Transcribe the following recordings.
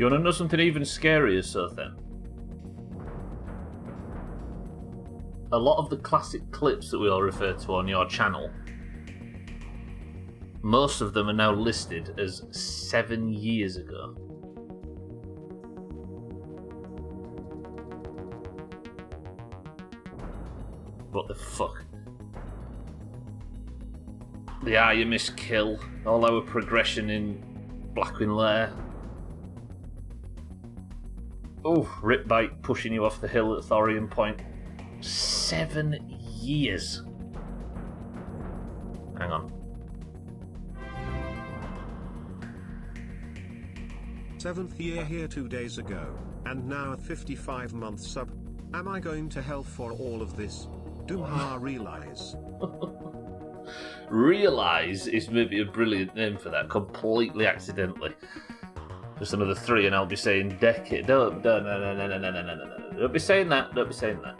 you want to know something even scarier, so then? A lot of the classic clips that we all refer to on your channel, most of them are now listed as 7 years ago. What the fuck? The Artemis kill, all our progression in Blackwing Lair. Oh, Ripbite pushing you off the hill at Thorium Point. 7 years. Hang on. 7th year here 2 days ago, and now a 55-month sub. Am I going to hell for all of this? Doomhaus realize. Realize is maybe a brilliant name for that, completely accidentally. Just another 3 and I'll be saying decade. No, don't be saying that, don't be saying that.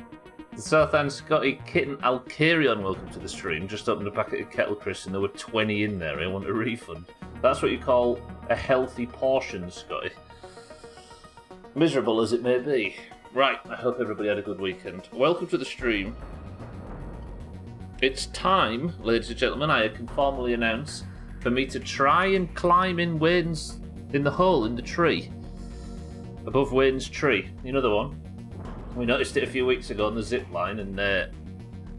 The Southend Scotty Kitten Alcarion, welcome to the stream. Just opened a packet of Kettle Crisps and there were 20 in there. I want a refund. That's what you call a healthy portion, Scotty. Miserable as it may be. Right, I hope everybody had a good weekend. Welcome to the stream. It's time, ladies and gentlemen, I can formally announce, for me to try and climb in Wayne's, in the hole in the tree. Above Wayne's tree. You know the one? We noticed it a few weeks ago on the zip line, and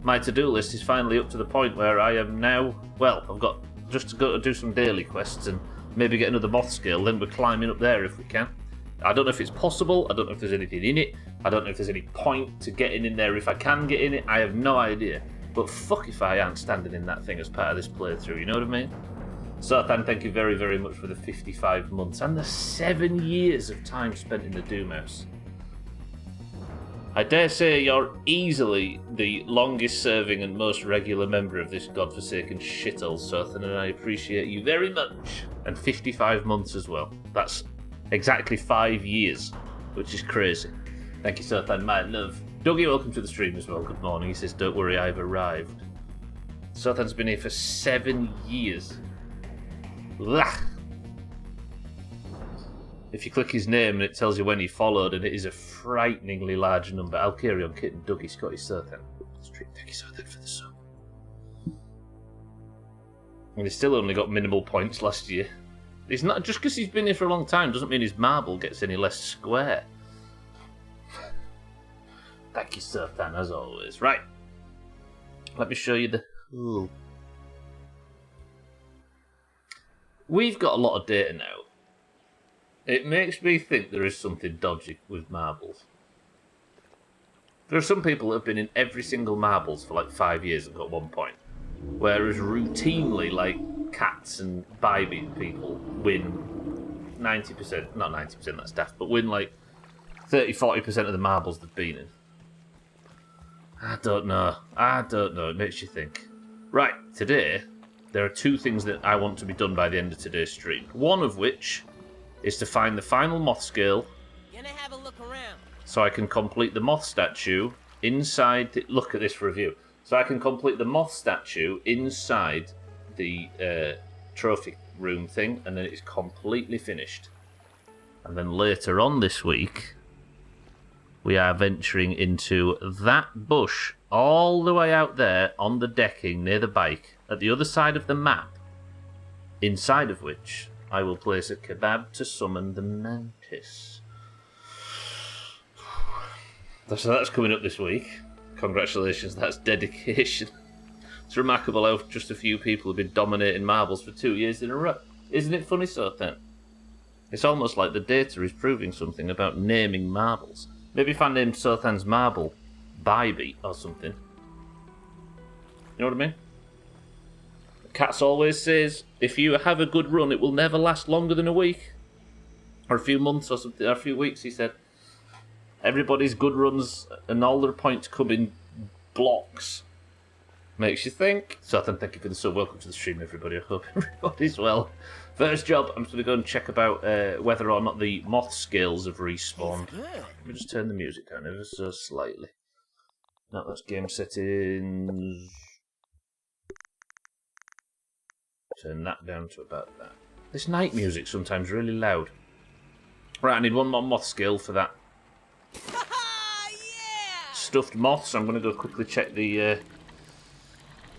my to-do list is finally up to the point where I am now, well, I've got just to go to do some daily quests and maybe get another moth scale, then we're climbing up there if we can. I don't know if it's possible, I don't know if there's anything in it, I don't know if there's any point to getting in there if I can get in it, I have no idea. But fuck if I aren't standing in that thing as part of this playthrough, you know what I mean? So thank you very, very much for the 55 months and the 7 years of time spent in the Doomhaus. I dare say you're easily the longest serving and most regular member of this godforsaken shithole, Sothan, and I appreciate you very much. And 55 months as well. That's exactly 5 years, which is crazy. Thank you, Sothan, my love. Dougie, welcome to the stream as well. Good morning. He says, don't worry, I've arrived. Sothan's been here for 7 years. Blah. If you click his name and it tells you when he followed, and it is a frighteningly large number. Alcarion, Kitten, Dougie, Scotty, Sothan. Thank you, Sothan, for the sub. And he's still only got minimal points last year. He's not just because he's been here for a long time doesn't mean his marble gets any less square. Thank you, Sothan, as always. Right. Let me show you the... Ooh. We've got a lot of data now. It makes me think there is something dodgy with marbles. There are some people that have been in every single marbles for like 5 years and got 1 point. Whereas routinely, like, cats and Bybee people win 90%, not 90%, that's daft, but win like 30-40% of the marbles they've been in. I don't know, it makes you think. Right, today, there are 2 things that I want to be done by the end of today's stream. One of which is to find the final moth scale. Gonna have a look around. So I can complete the moth statue inside the... Look at this review. So I can complete the moth statue inside the trophy room thing, and then it's completely finished. And then later on this week, we are venturing into that bush all the way out there on the decking near the bike at the other side of the map, inside of which I will place a kebab to summon the mantis. So that's coming up this week. Congratulations, that's dedication. It's remarkable how just a few people have been dominating marbles for 2 years in a row. Isn't it funny, Sothan? It's almost like the data is proving something about naming marbles. Maybe if I named Sothan's marble Bybee or something. You know what I mean? Cats always says, if you have a good run, it will never last longer than a week. Or a few months or something, or a few weeks, he said. Everybody's good runs and all their points come in blocks. Makes you think. Sothan, thank you for the sub. Welcome to the stream, everybody. I hope everybody's well. First job, I'm just going to go and check about whether or not the moth scales have respawned. Let me just turn the music down ever so slightly. No, that's game settings. Turn that down to about that. This night music sometimes really loud. Right, I need one more moth skill for that. Yeah! Stuffed moths. I'm going to go quickly check the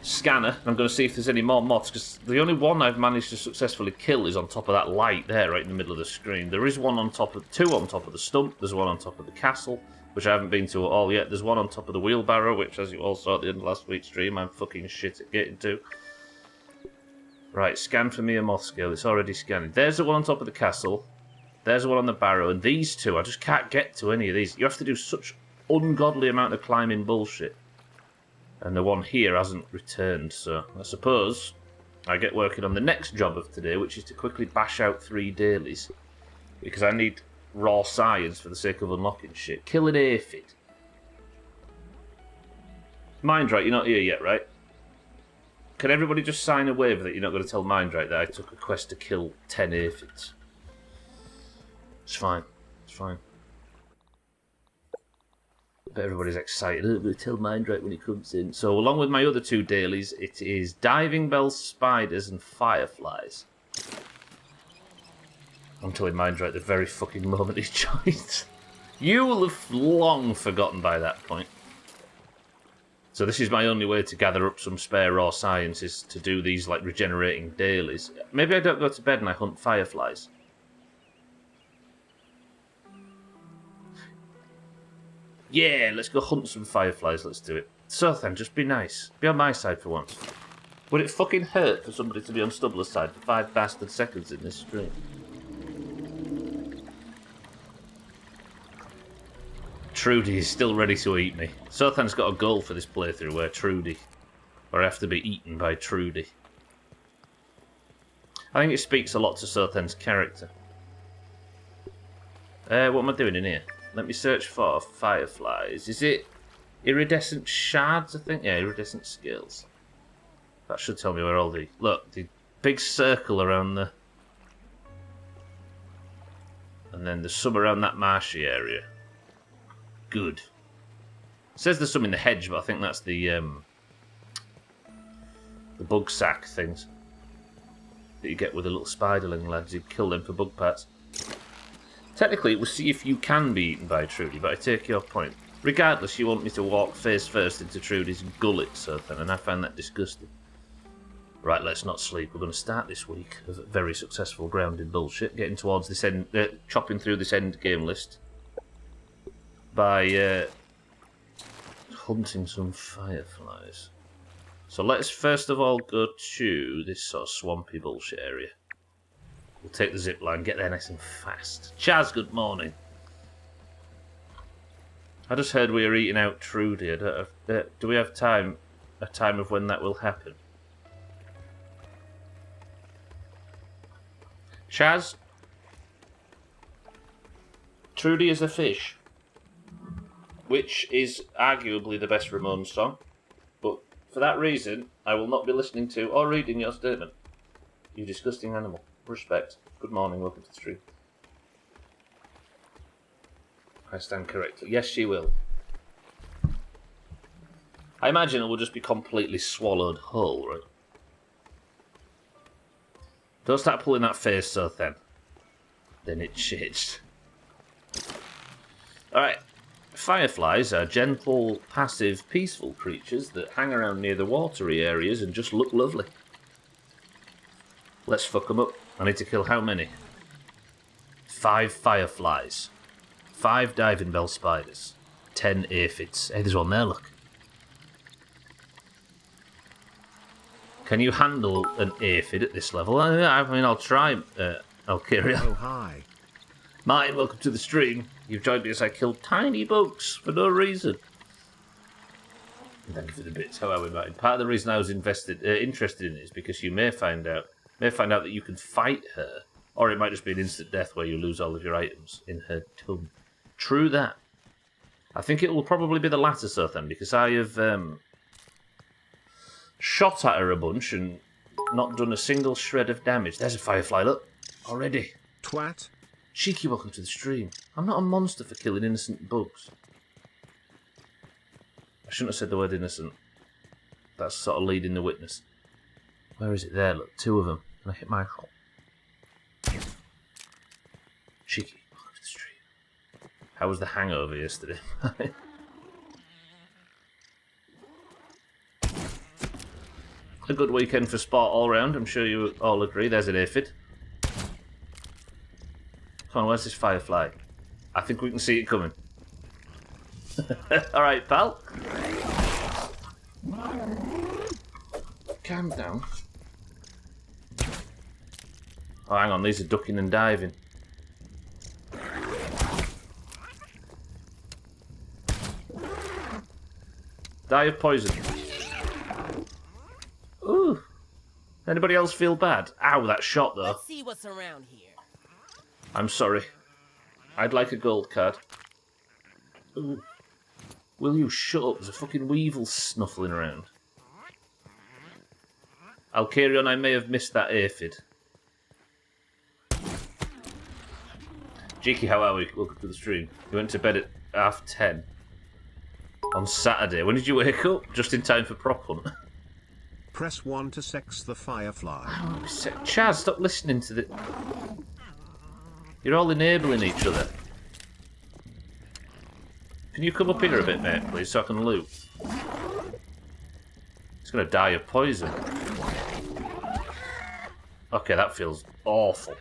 scanner. I'm going to see if there's any more moths, because the only one I've managed to successfully kill is on top of that light there, right in the middle of the screen. There is one on top of... 2 on top of the stump. There's one on top of the castle, which I haven't been to at all yet. There's one on top of the wheelbarrow, which, as you all saw at the end of last week's stream, I'm fucking shit at getting to. Right, scan for me a moth skill. It's already scanning. There's the one on top of the castle. There's the one on the barrow. And these two, I just can't get to any of these. You have to do such ungodly amount of climbing bullshit. And the one here hasn't returned, so I suppose I get working on the next job of today, which is to quickly bash out 3 dailies. Because I need raw science for the sake of unlocking shit. Kill an aphid. Mindrite, you're not here yet, right? Can everybody just sign a waiver that you're not going to tell Mindrite that I took a quest to kill 10 aphids? It's fine. It's fine. But everybody's excited. I'm going to tell Mindrite when he comes in. So, along with my other 2 dailies, it is diving bells, spiders, and fireflies. I'm telling Mindrite the very fucking moment he joins. You will have long forgotten by that point. So this is my only way to gather up some spare raw science, is to do these, like, regenerating dailies. Maybe I don't go to bed and I hunt fireflies. Yeah, let's go hunt some fireflies, let's do it. So then, just be nice. Be on my side for once. Would it fucking hurt for somebody to be on Stubbler's side for 5 bastard seconds in this stream? Trudy is still ready to eat me. Sothan's got a goal for this playthrough where Trudy... or I have to be eaten by Trudy. I think it speaks a lot to Sothan's character. What am I doing in here? Let me search for fireflies. Is it iridescent shards, I think? Yeah, iridescent scales. That should tell me where all the... Look, the big circle around the... And then there's some around that marshy area. Good. It says there's some in the hedge, but I think that's the bug sack things that you get with the little spiderling lads. You kill them for bug parts. Technically, we'll see if you can be eaten by Trudy, but I take your point. Regardless, you want me to walk face first into Trudy's gullet, Sothan, and I find that disgusting. Right, let's not sleep. We're going to start this week of very successful grounded bullshit, getting towards this end, chopping through this end game list by hunting some fireflies. So let's first of all go to this sort of swampy bullshit area. We'll take the zip line, get there nice and fast. Chaz, good morning. I just heard we were eating out Trudy. I don't have, do we have a time of when that will happen? Chaz? Trudy is a fish. Which is arguably the best Ramones song. But for that reason, I will not be listening to or reading your statement. You disgusting animal. Respect. Good morning, welcome to the stream. I stand corrected. Yes, she will. I imagine it will just be completely swallowed whole, right? Don't start pulling that face so thin. Then it shits. Alright. Fireflies are gentle, passive, peaceful creatures that hang around near the watery areas and just look lovely. Let's fuck them up. I need to kill how many? 5 fireflies. 5 diving bell spiders. 10 aphids. Hey, there's one there, look. Can you handle an aphid at this level? I mean, I'll try, Alkiria. Oh, hi. Martin, welcome to the stream. You've joined me as I killed tiny bugs for no reason. Thank you for the bits. How are we, Martin? Part of the reason I was interested in it is because you may find out that you can fight her, or it might just be an instant death where you lose all of your items in her tomb. True that. I think it will probably be the latter, Sothan, because I have shot at her a bunch and not done a single shred of damage. There's a firefly, look. Already. Twat. Cheeky, welcome to the stream. I'm not a monster for killing innocent bugs. I shouldn't have said the word innocent. That's sort of leading the witness. Where is it? There, look. 2 of them. Can I hit my shot? Cheeky, welcome to How was the hangover yesterday? A good weekend for sport all round, I'm sure you all agree. There's an aphid. Come on, where's this firefly? I think we can see it coming. Alright, pal. Calm down. Oh, hang on, these are ducking and diving. Die of poison. Ooh. Anybody else feel bad? Ow, that shot though. Let's see what's around here. I'm sorry. I'd like a gold card. Ooh. Will you shut up? There's a fucking weevil snuffling around. I'll carry on, I may have missed that aphid. Cheeky, how are we? Welcome to the stream. You went to bed at 10:30 on Saturday. When did you wake up? Just in time for prop hunt. Press 1 to sex the firefly. Chaz, stop listening to the... You're all enabling each other. Can you come up here a bit, mate, please, so I can loot? He's going to die of poison. Okay, that feels awful.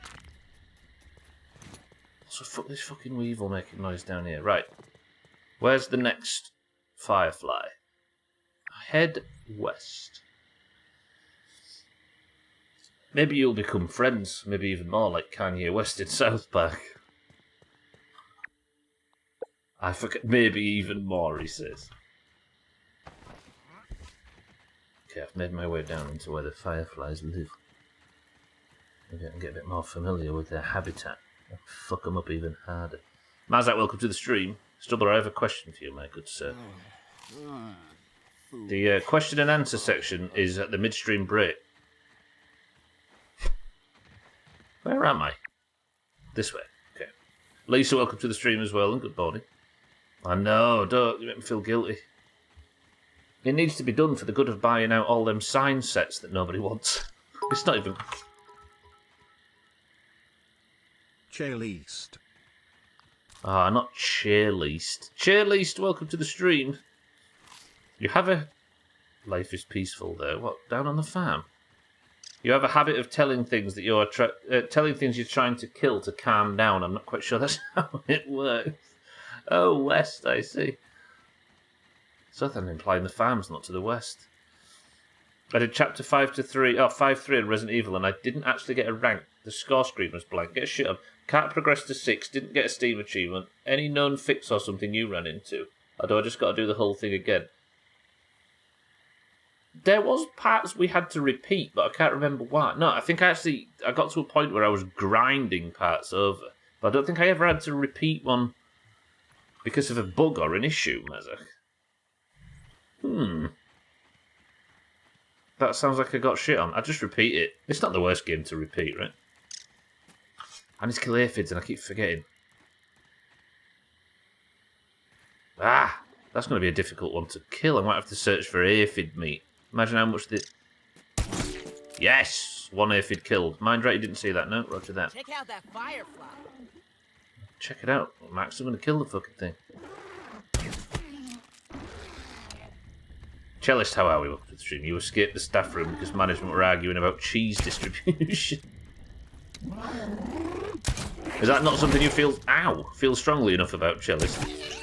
So fuck this fucking weevil making noise down here. Right. Where's the next firefly? Head west. Maybe you'll become friends. Maybe even more like Kanye West in South Park. I forget. Maybe even more, he says. Okay, I've made my way down into where the fireflies live. Maybe I can get a bit more familiar with their habitat. I'll fuck them up even harder. Mazak, welcome to the stream. Stubbler, I have a question for you, my good sir. The question and answer section is at the midstream break. Where am I? This way. Okay. Lisa, welcome to the stream as well, and good morning. I know, don't you make me feel guilty. It needs to be done for the good of buying out all them sign sets that nobody wants. It's not even... Chairleast. Ah, not Chairleast. Chairleast, welcome to the stream. You have a... Life is peaceful there. What, down on the farm? You have a habit of telling things that you're telling things you're trying to kill to calm down. I'm not quite sure that's how it works. Oh, west, I see. So then implying the farm's not to the west. I did chapter 5-3 in Resident Evil, and I didn't actually get a rank. The score screen was blank. Get a shit on. Can't progress to 6. Didn't get a Steam achievement. Any known fix or something you ran into? Or do I just got to do the whole thing again? There was parts we had to repeat, but I can't remember why. No, I think I got to a point where I was grinding parts over. But I don't think I ever had to repeat one because of a bug or an issue, Mazak. That sounds like I got shit on. I just repeat it. It's not the worst game to repeat, right? I need to kill aphids and I keep forgetting. Ah! That's going to be a difficult one to kill. I might have to search for aphid meat. Imagine how much the... Yes! 1 aphid killed. Mind right, you didn't see that, no? Roger that. Check out that firefly. Check it out. Max, I'm going to kill the fucking thing. Cellist, how are we? Welcome to the stream. You escaped the staff room because management were arguing about cheese distribution. Is that not something you feel strongly enough about, Cellist?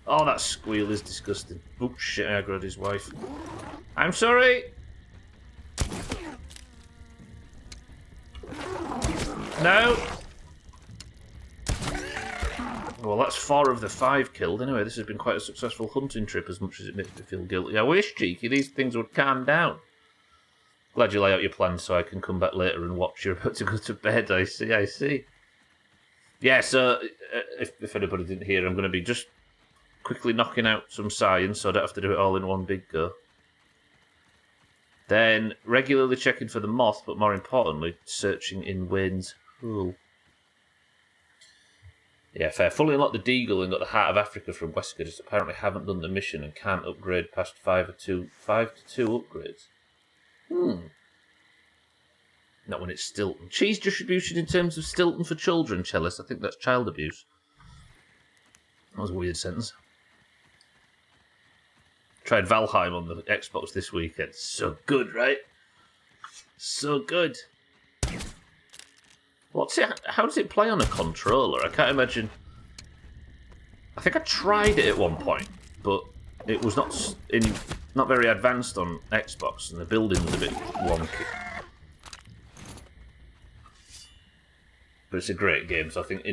Oh, that squeal is disgusting. Oh shit, I aggroed his wife. I'm sorry! No! Well, that's 4 of the 5 killed. Anyway, this has been quite a successful hunting trip, as much as it makes me feel guilty. I wish, Cheeky, these things would calm down. Glad you lay out your plans so I can come back later and watch you're about to go to bed. I see. Yeah, so, if anybody didn't hear, I'm going to be just quickly knocking out some science so I don't have to do it all in one big go. Then, regularly checking for the moth, but more importantly, searching in Wayne's hole. Yeah, fair. Fully unlocked the Deagle and got the Heart of Africa from Wesker. Just apparently haven't done the mission and can't upgrade past 5 to 2 upgrades. Not when it's Stilton. Cheese distribution in terms of Stilton for children, Chellis. I think that's child abuse. That was a weird sentence. Tried Valheim on the Xbox this weekend. So good, right? So good. What's it? How does it play on a controller? I can't imagine. I think I tried it at one point, but it was not very advanced on Xbox, and the building was a bit wonky. But it's a great game, so I think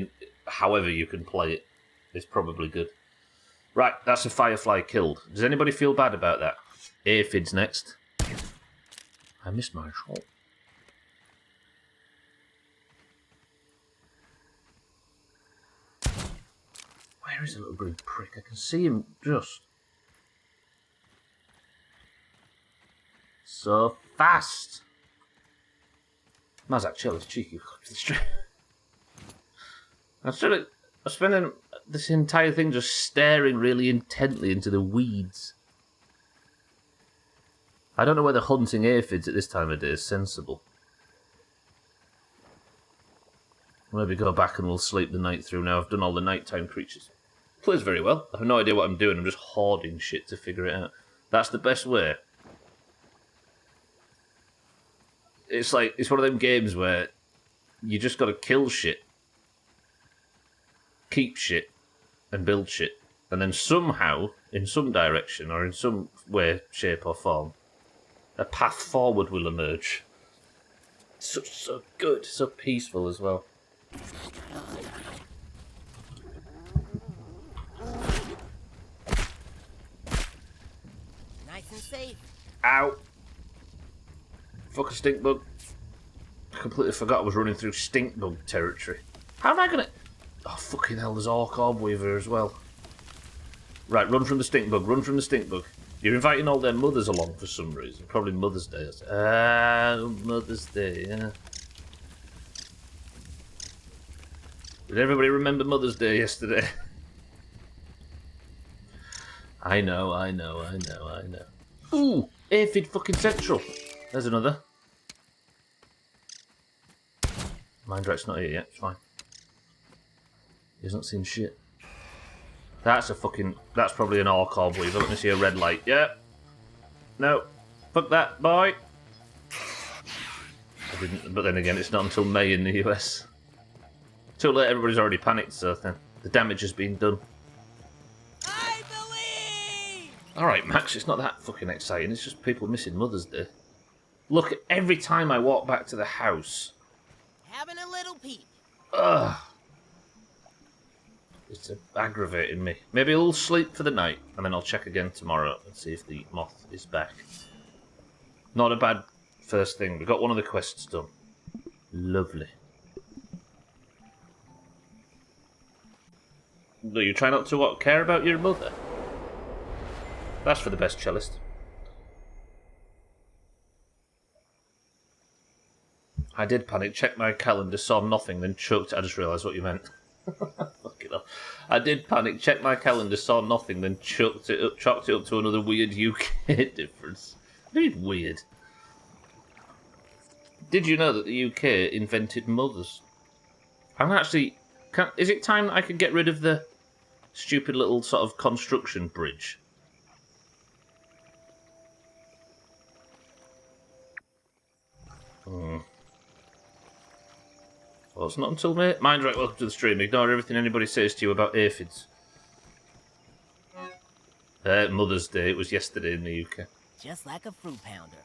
however you can play it, it's probably good. Right, that's a Firefly killed. Does anybody feel bad about that? Aphid's next. I missed my shot. Where is the little green prick? I can see him just. So fast! Mazak, chill, it's cheeky. I'm spending this entire thing just staring really intently into the weeds. I don't know whether hunting aphids at this time of day is sensible. Maybe go back and we'll sleep the night through now. I've done all the nighttime creatures. Plays very well. I have no idea what I'm doing. I'm just hoarding shit to figure it out. That's the best way. It's one of them games where you just got to kill shit, keep shit, and build shit. And then somehow, in some direction, or in some way, shape or form, a path forward will emerge. So good, so peaceful as well. Nice and safe. Ow! Fuck a stink bug. I completely forgot I was running through stink bug territory. How am I gonna... Oh, fucking hell, there's Orc Weaver as well. Right, run from the stink bug, run from the stink bug. You're inviting all their mothers along for some reason. Probably Mother's Day. Mother's Day, yeah. Did everybody remember Mother's Day yesterday? I know. Ooh, Aphid fucking Central. There's another. Mindrak's not here yet, it's fine. He hasn't seen shit. That's probably an Orc Weaver. Let me see a red light. Yeah. No. Fuck that, boy. I didn't, but then again, it's not until May in the US. Too late, everybody's already panicked, so then the damage has been done. I believe! Alright, Max, it's not that fucking exciting. It's just people missing Mother's Day. Look, every time I walk back to the house... Having a little peep. Ugh. It's aggravating me. Maybe I'll sleep for the night, and then I'll check again tomorrow and see if the moth is back. Not a bad first thing. We got one of the quests done. Lovely. No, you try not to what? Care about your mother? That's for the best cellist. I did panic, checked my calendar, saw nothing, then choked. I just realised what you meant. Fucking hell. I did panic, checked my calendar, saw nothing, then chalked it up to another weird UK difference. Very weird. Did you know that the UK invented mothers? I'm actually... is it time that I can get rid of the stupid little sort of construction bridge? Well, it's not until May. Mindrak, welcome to the stream. Ignore everything anybody says to you about aphids. Mother's Day. It was yesterday in the UK. Just like a fruit pounder.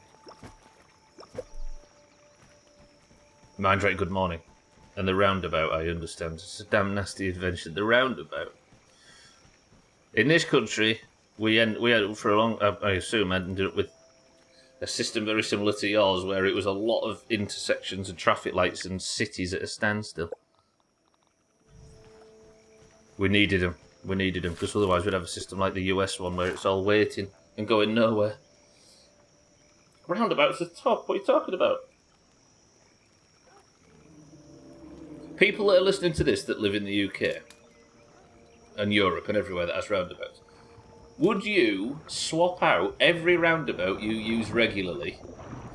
Mindrak, good morning. And the roundabout, I understand. It's a damn nasty invention. The roundabout. In this country, we had for a long... I assume ended up with a system very similar to yours, where it was a lot of intersections and traffic lights and cities at a standstill. We needed them. Because otherwise we'd have a system like the US one, where it's all waiting and going nowhere. Roundabout's the top. What are you talking about? People that are listening to this that live in the UK and Europe and everywhere that has roundabouts, would you swap out every roundabout you use regularly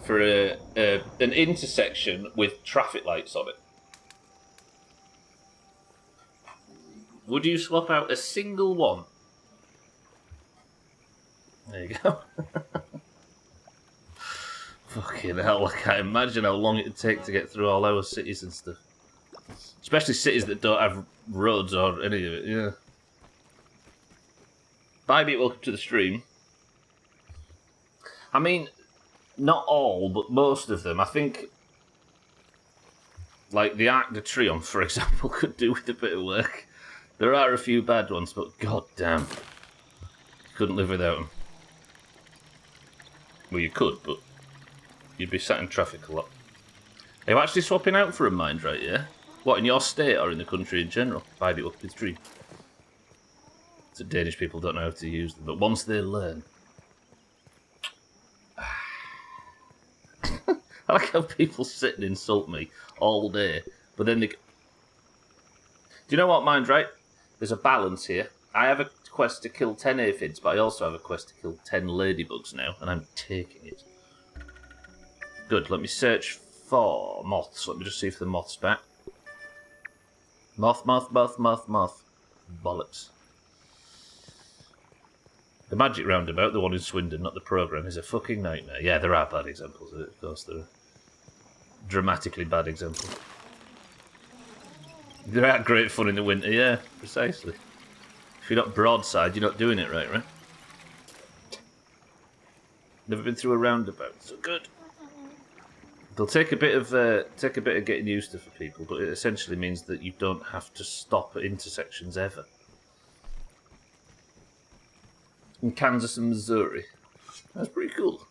for an intersection with traffic lights on it? Would you swap out a single one? There you go. Fucking hell, I can't imagine how long it'd take to get through all our cities and stuff. Especially cities that don't have roads or any of it, yeah. Bye, mate, welcome to the stream. I mean, not all, but most of them. I think, like, the Arc de Triomphe, for example, could do with a bit of work. There are a few bad ones, but god damn. Couldn't live without them. Well, you could, but you'd be sat in traffic a lot. Are you actually swapping out for a mind right, yeah? What, in your state or in the country in general? Buy it up with stream. So Danish people don't know how to use them, but once they learn... I like how people sit and insult me all day, but then they... Do you know what, mind right? There's a balance here. I have a quest to kill 10 aphids, but I also have a quest to kill 10 ladybugs now, and I'm taking it. Good, let me search for moths. Let me just see if the moth's back. Moth. Bollocks. The magic roundabout, the one in Swindon, not the programme, is a fucking nightmare. Yeah, there are bad examples of it, of course. There are dramatically bad examples. There are great fun in the winter, yeah, precisely. If you're not broadside, you're not doing it right? Never been through a roundabout, so good. They'll take a bit of getting used to for people, but it essentially means that you don't have to stop at intersections ever. In Kansas and Missouri, that's pretty cool.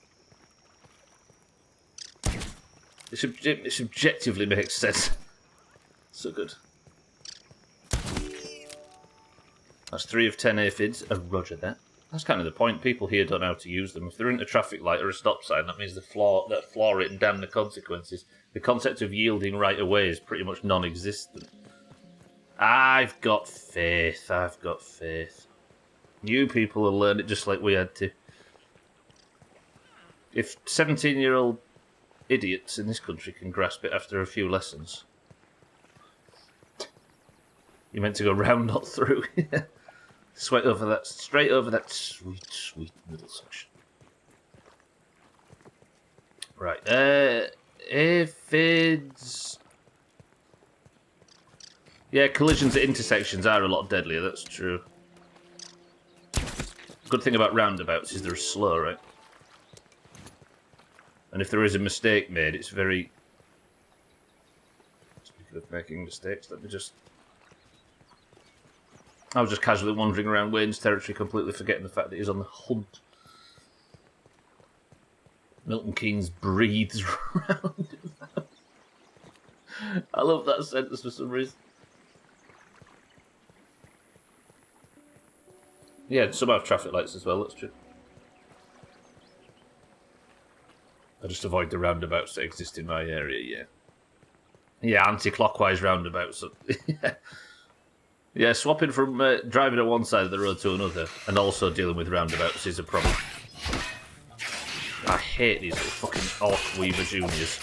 It subjectively makes sense. So good. That's 3 of 10 aphids. Roger that. That's kind of the point. People here don't know how to use them. If they're in a traffic light or a stop sign, that means they floor it and damn the consequences. The concept of yielding right away is pretty much non-existent. I've got faith. You people will learn it just like we had to. If 17-year-old idiots in this country can grasp it after a few lessons, you're meant to go round, not through. Straight over that sweet middle section. Right, aphids. Yeah, collisions at intersections are a lot deadlier, that's true. Good thing about roundabouts is they're slow, right? And if there is a mistake made, it's very... Speaking of making mistakes, let me just... I was just casually wandering around Wayne's territory, completely forgetting the fact that he's on the hunt. Milton Keynes breathes around. I love that sentence for some reason. Yeah, some have traffic lights as well, that's true. I just avoid the roundabouts that exist in my area, yeah. Yeah, anti-clockwise roundabouts. Yeah. Yeah, swapping from driving on one side of the road to another and also dealing with roundabouts is a problem. I hate these little fucking Orc Weaver Juniors.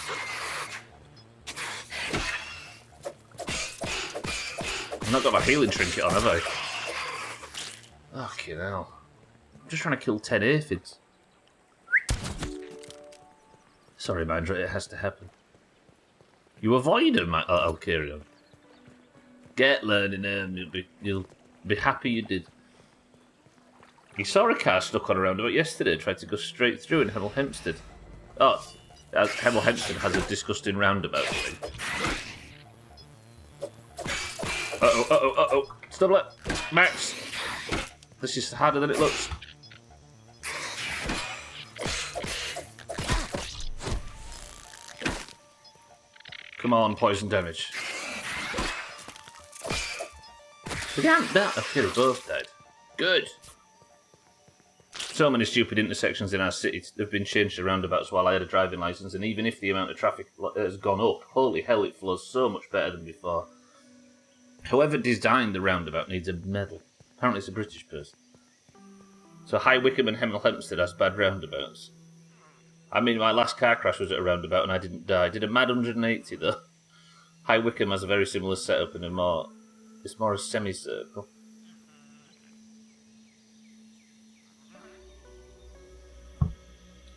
I've not got my healing trinket on, have I? Fucking hell. I'm just trying to kill 10 aphids. Sorry, Mandra, it has to happen. You avoid them, I'll carry on. Get learning them, you'll be happy you did. You saw a car stuck on a roundabout yesterday, tried to go straight through in Hemel Hempstead. Oh, Hemel Hempstead has a disgusting roundabout thing. Uh-oh. Stubbler, Max. This is harder than it looks. Come on, poison damage. We can't die. Okay, they both died. Good. So many stupid intersections in our city have been changed to roundabouts while I had a driving licence, and even if the amount of traffic has gone up, holy hell, it flows so much better than before. Whoever designed the roundabout needs a medal. Apparently it's a British person. So High Wycombe and Hemel Hempstead has bad roundabouts. I mean, my last car crash was at a roundabout and I didn't die. I did a mad 180 though. High Wycombe has a very similar setup and a more It's more a semicircle.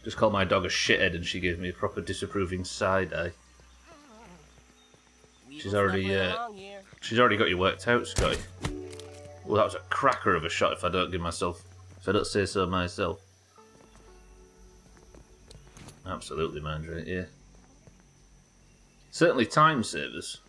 Just called my dog a shithead and she gave me a proper disapproving side eye. She's already got you worked out, Scotty. Well, that was a cracker of a shot if I don't say so myself. Absolutely, mine's right, yeah. Certainly time savers.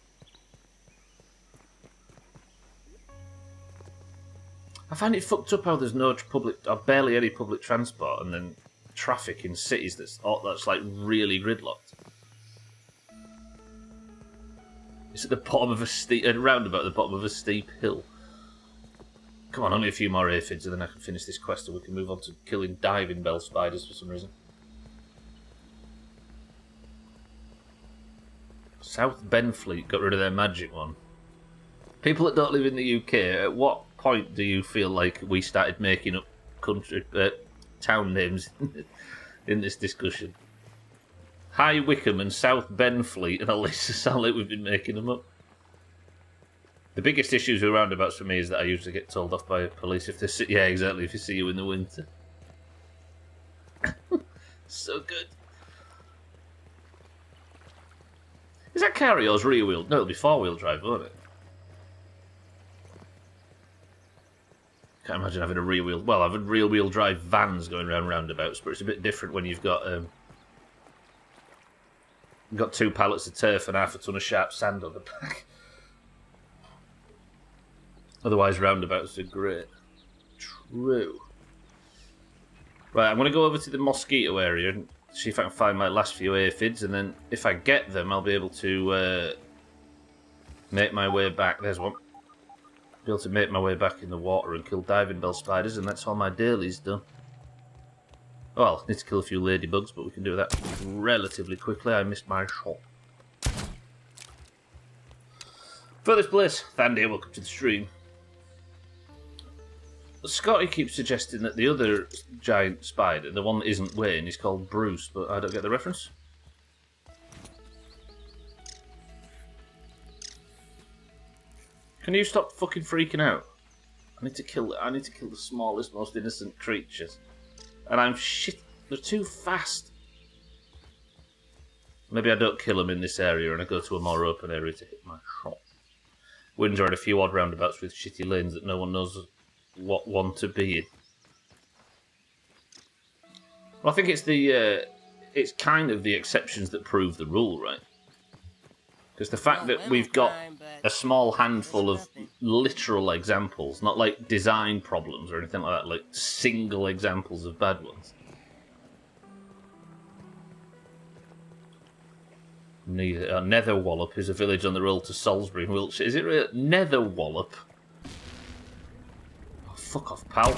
I find it fucked up how there's no public, or barely any public transport, and then traffic in cities that's like really gridlocked. It's at the bottom of a roundabout at the bottom of a steep hill. Come on, only a few more aphids and then I can finish this quest and we can move on to killing diving bell spiders for some reason. South Benfleet got rid of their magic one. People that don't live in the UK, at what point do you feel like we started making up town names in this discussion? High Wycombe and South Benfleet and Alyssa sound like we've been making them up. The biggest issues with roundabouts for me is that I usually get told off by police if they see... Yeah, exactly, if you see you in the winter. So good. Is that car of yours rear wheel? No, it'll be 4-wheel drive, won't it? Can't imagine having a rear wheel... Well, I've had rear wheel drive vans going around roundabouts, but it's a bit different when you've got 2 pallets of turf and half a ton of sharp sand on the back. Otherwise, roundabouts are great. True. Right, I'm going to go over to the mosquito area and see if I can find my last few aphids, and then if I get them, I'll be able to make my way back. There's one. Be able to make my way back in the water and kill diving bell spiders, and that's all my dailies done. Well, I need to kill a few ladybugs, but we can do that relatively quickly. I missed my shot. Furthest bliss. Thandy, welcome to the stream. Scotty keeps suggesting that the other giant spider, the one that isn't Wayne, is called Bruce, but I don't get the reference. Can you stop fucking freaking out? I need to kill the smallest, most innocent creatures. And I'm shit. They're too fast. Maybe I don't kill them in this area and I go to a more open area to hit my shot. Windsor had a few odd roundabouts with shitty lanes that no one knows what one to be in. Well, I think it's it's kind of the exceptions that prove the rule, right? Because the fact that we've got a small handful of literal examples, not like design problems or anything like that, like single examples of bad ones. Netherwallop is a village on the road to Salisbury in Wiltshire. Is it really? Netherwallop? Oh, fuck off, pal.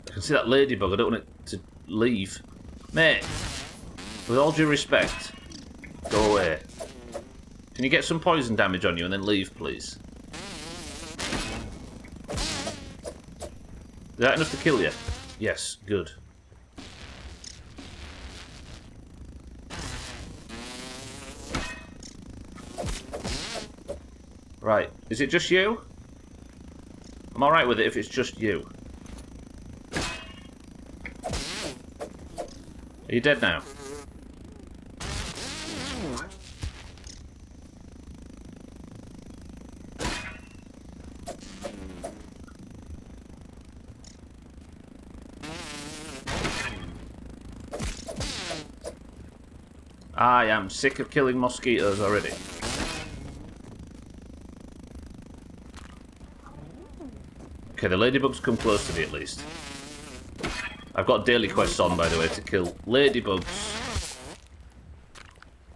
I can see that ladybug. I don't want it to leave. Mate, with all due respect, go away. Can you get some poison damage on you and then leave, please? Is that enough to kill you? Yes, good. Right, is it just you? I'm alright with it if it's just you. Are you dead now? I am sick of killing mosquitoes already. Okay, the ladybugs come close to me at least. I've got daily quests on, by the way, to kill ladybugs,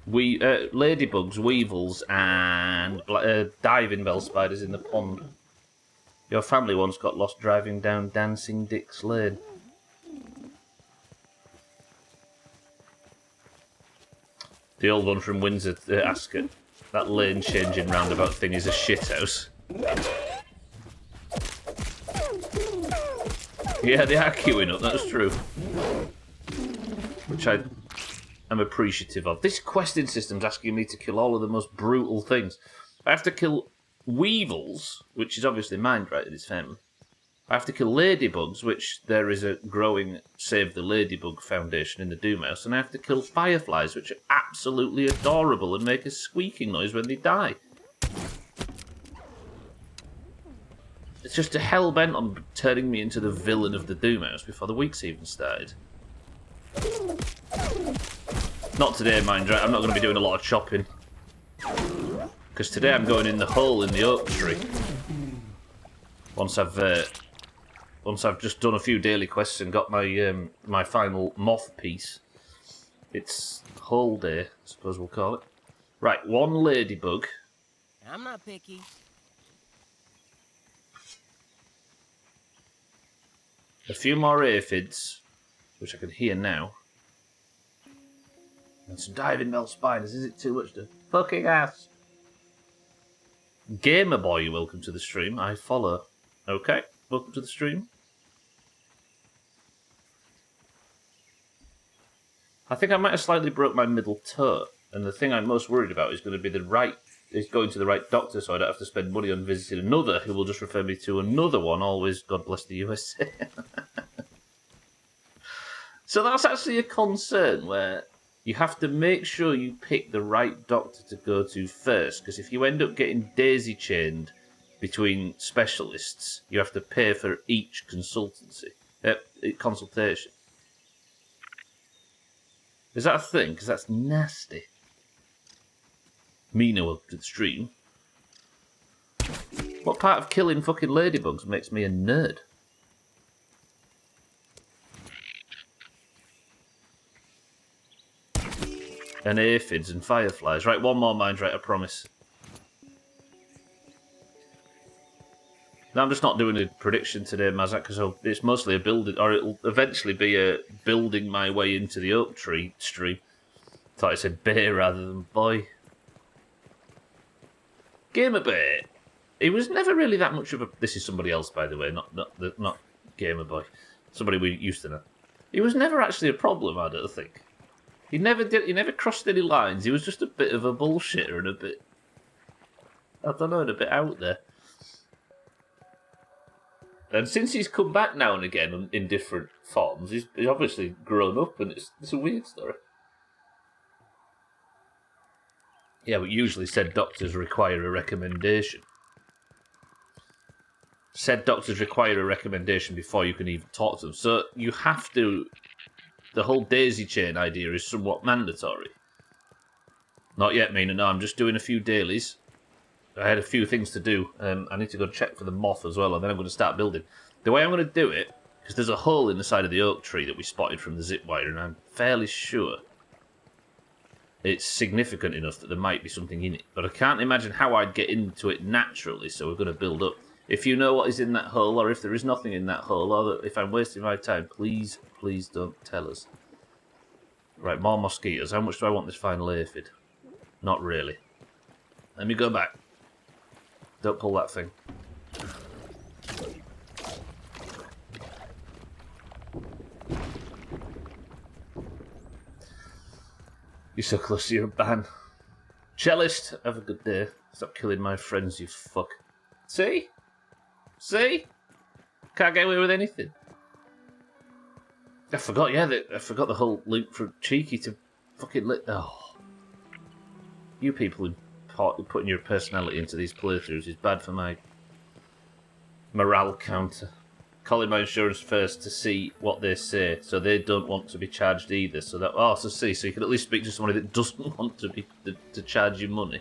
ladybugs, weevils, and diving bell spiders in the pond. Your family once got lost driving down Dancing Dick's Lane. The old one from Windsor, Ascot. That lane changing roundabout thing is a shithouse. Yeah, they are queuing up, that's true. Which I am appreciative of. This questing system's asking me to kill all of the most brutal things. I have to kill weevils, which is obviously mined right in its family. I have to kill ladybugs, which there is a growing Save the Ladybug Foundation in the Doomhaus, and I have to kill fireflies, which are absolutely adorable and make a squeaking noise when they die. It's just a hell-bent on turning me into the villain of the Doomhaus before the week's even started. Not today, mind you. I'm not going to be doing a lot of shopping. Because today I'm going in the hole in the oak tree. Once I've just done a few daily quests and got my my final moth piece. It's hole day, I suppose we'll call it. Right, one ladybug. I'm not picky. A few more aphids, which I can hear now. And some diving bell spiders. Is it too much to fucking ask? Gamer Boy, welcome to the stream. I follow. Okay, welcome to the stream. I think I might have slightly broke my middle toe, and the thing I'm most worried about is going to be going to the right doctor, so I don't have to spend money on visiting another who will just refer me to another one. Always, God bless the USA. So that's actually a concern where you have to make sure you pick the right doctor to go to first, because if you end up getting daisy-chained between specialists, you have to pay for each consultation. Is that a thing? Because that's nasty. Mina, welcome to the stream. What part of killing fucking ladybugs makes me a nerd? And aphids and fireflies. Right, one more mind, right, I promise. No, I'm just not doing a prediction today, Mazak, because it's mostly a building, or it'll eventually be a building my way into the oak tree stream. Thought I said bear rather than boy. Gamer Bear. He was never really that much of a... This is somebody else, by the way, not Gamer Boy. Somebody we used to know. He was never actually a problem, I don't think. He never crossed any lines. He was just a bit of a bullshitter and a bit... I don't know, and a bit out there. And since he's come back now and again in different forms, he's obviously grown up, and it's a weird story. Yeah, but usually said doctors require a recommendation. Said doctors require a recommendation before you can even talk to them. So you have to... The whole daisy chain idea is somewhat mandatory. Not yet, Mina. No, I'm just doing a few dailies. I had a few things to do. I need to go check for the moth as well, and then I'm going to start building. The way I'm going to do it, because there's a hole in the side of the oak tree that we spotted from the zip wire, and I'm fairly sure it's significant enough that there might be something in it. But I can't imagine how I'd get into it naturally, so we're going to build up. If you know what is in that hole, or if there is nothing in that hole, or if I'm wasting my time, please don't tell us. Right, more mosquitoes. How much do I want this final aphid? Not really. Let me go back. Don't pull that thing. You're so close to your ban. Cellist, have a good day. Stop killing my friends, you fuck. See? See? Can't get away with anything. I forgot, yeah, I forgot the whole link from Cheeky to fucking lit. Oh. You people who putting your personality into these playthroughs is bad for my morale counter. Calling my insurance first to see what they say, so they don't want to be charged either. So that so you can at least speak to somebody that doesn't want to charge you money.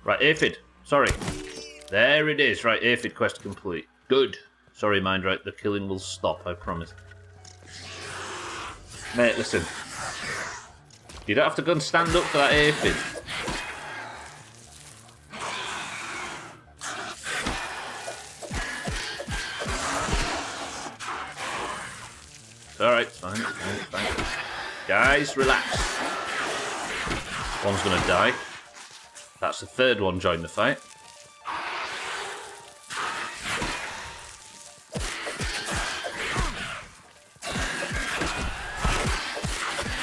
Right, aphid. Sorry. There it is. Right, aphid quest complete. Good. Sorry, mind right. The killing will stop. I promise. Mate, listen. You don't have to go and stand up for that aphid. Alright, it's fine. Guys, relax. One's gonna die. That's the third one joined the fight.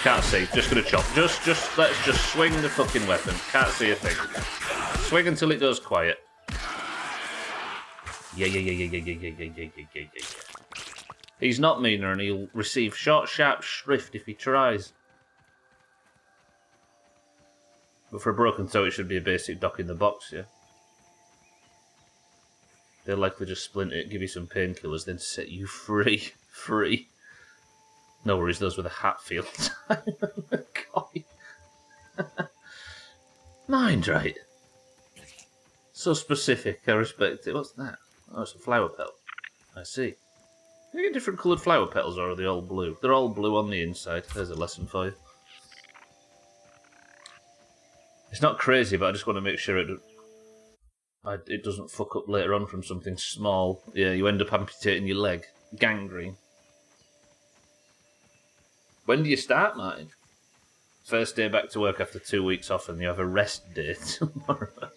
Can't see. Just gonna chop. Just let's just swing the fucking weapon. Can't see a thing. Swing until it goes quiet. Yeah. He's not meaner and he'll receive short, sharp shrift if he tries. But for a broken toe, it should be a basic dock in the box, yeah? They'll likely just splint it, give you some painkillers, then set you free. Free. No worries, those were the Hatfield time. Mind right. So specific, I respect it. What's that? Oh, it's a flower petal. I see. Do you get different coloured flower petals, or are they all blue? They're all blue on the inside. There's a lesson for you. It's not crazy, but I just want to make sure it doesn't fuck up later on from something small. Yeah, you end up amputating your leg. Gangrene. When do you start, Martin? First day back to work after 2 weeks off, and you have a rest day tomorrow.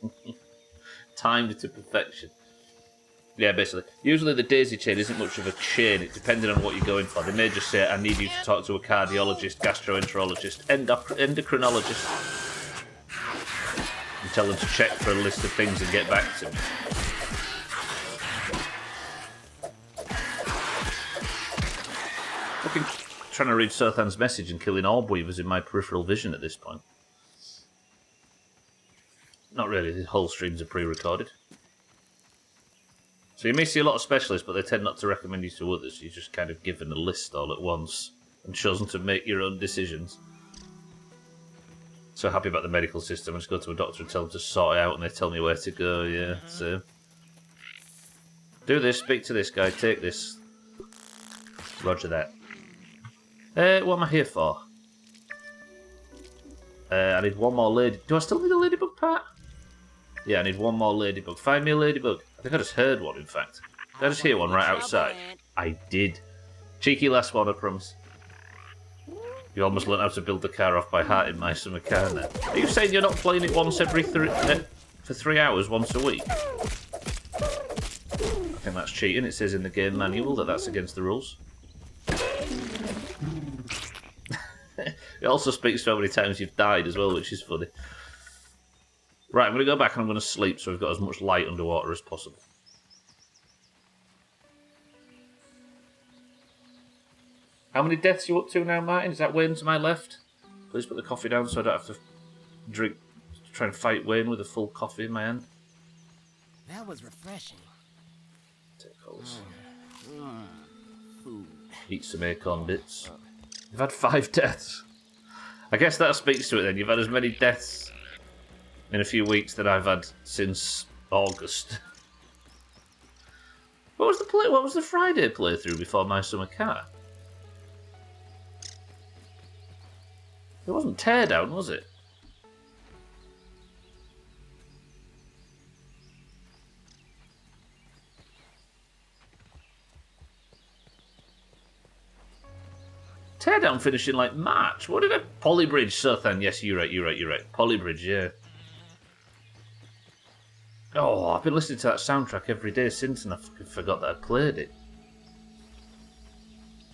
Timed to perfection. Yeah, basically. Usually the daisy chain isn't much of a chain. It's depending on what you're going for. They may just say, I need you to talk to a cardiologist, gastroenterologist, endocrinologist, and tell them to check for a list of things and get back to me. Fucking trying to read Sothan's message and killing orb weavers in my peripheral vision at this point. Not really, the whole streams are pre-recorded. So you may see a lot of specialists, but they tend not to recommend you to others. You're just kind of given a list all at once and chosen to make your own decisions. So happy about the medical system. I just go to a doctor and tell them to sort it out and they tell me where to go, yeah. So do this, speak to this guy, take this. Roger that. What am I here for? I need one more lady. Do I still need a ladybug part? Yeah, I need one more ladybug. Find me a ladybug. I think I just heard one, in fact. Did I just hear one right outside? I did. Cheeky last one, I promise. You almost learned how to build the car off by heart in my summer car now. Are you saying you're not playing it once every for 3 hours once a week? I think that's cheating. It says in the game manual that that's against the rules. It also speaks to how many times you've died as well, which is funny. Right, I'm going to go back and I'm going to sleep so we've got as much light underwater as possible. How many deaths are you up to now, Martin? Is that Wayne to my left? Please put the coffee down so I don't have to try and fight Wayne with a full coffee in my hand. That was refreshing. Take those. Food. Eat some acorn bits. You've had 5 deaths. I guess that speaks to it then. You've had as many deaths in a few weeks that I've had since August. What was the Friday playthrough before My Summer Car? It wasn't Teardown, was it? Teardown finished in like March. What did I... Polybridge, Sothan. Yes, you're right. Polybridge, yeah. Oh, I've been listening to that soundtrack every day since and I fucking forgot that I'd played it.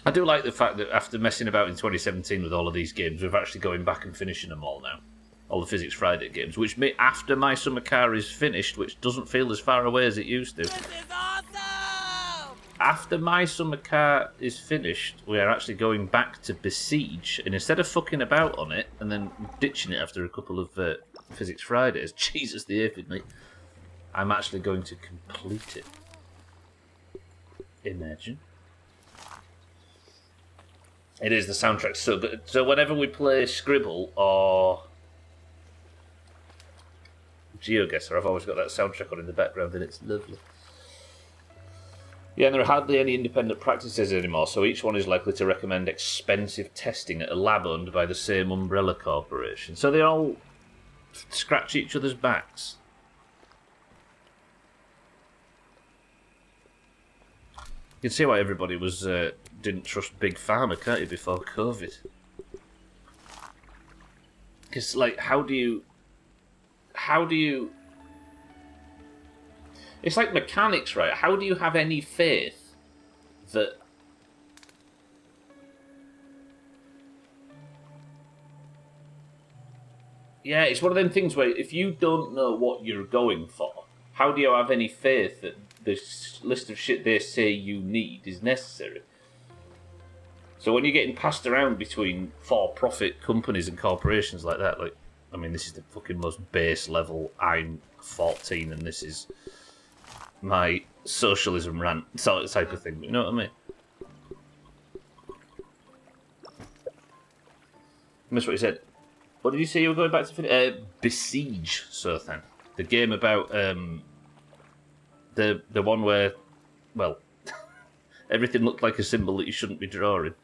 I do like the fact that after messing about in 2017 with all of these games, we're actually going back and finishing them all now. All the Physics Friday games, which after My Summer Car is finished, which doesn't feel as far away as it used to. This is awesome! After My Summer Car is finished, we are actually going back to Besiege, and instead of fucking about on it and then ditching it after a couple of Physics Fridays, Jesus the earth with me, I'm actually going to complete it. Imagine. It is, the soundtrack's so good. So whenever we play Scribble or GeoGuessr, I've always got that soundtrack on in the background and it's lovely. Yeah, and there are hardly any independent practices anymore, so each one is likely to recommend expensive testing at a lab owned by the same umbrella corporation. So they all scratch each other's backs. You can see why everybody didn't trust Big Pharma, can't you, before COVID? Because, like, how do you... It's like mechanics, right? How do you have any faith that Yeah, it's one of them things where if you don't know what you're going for, how do you have any faith that this list of shit they say you need is necessary? So when you're getting passed around between for-profit companies and corporations like that, like, I mean, this is the fucking most base level. I'm 14 and this is my socialism rant sort of type of thing. You know what I mean? That's what he said. What did you say you were going back to finish? Besiege, Sothan. The game about the one where, well, everything looked like a symbol that you shouldn't be drawing.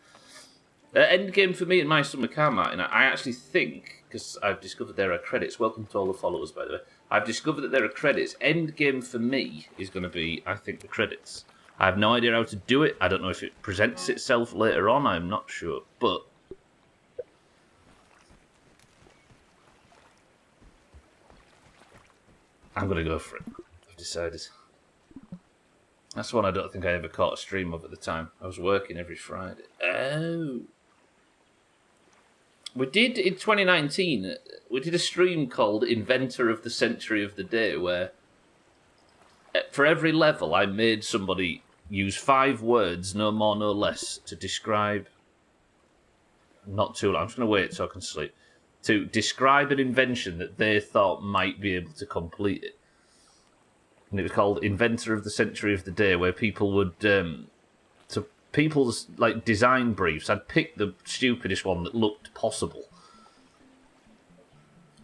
Endgame for me and My Summer Car, Martin. I actually think, because I've discovered there are credits. Welcome to all the followers, by the way. I've discovered that there are credits. Endgame for me is going to be, I think, the credits. I have no idea how to do it. I don't know if it presents itself later on. I'm not sure, but I'm going to go for it. I've decided. That's one I don't think I ever caught a stream of at the time. I was working every Friday. Oh. We did, in 2019, we did a stream called Inventor of the Century of the Day, where for every level I made somebody use 5 words, no more, no less, to describe... Not too long, I'm just going to wait so I can sleep. To describe an invention that they thought might be able to complete it. And it was called Inventor of the Century of the Day, where people would... so people's like design briefs, I'd pick the stupidest one that looked possible.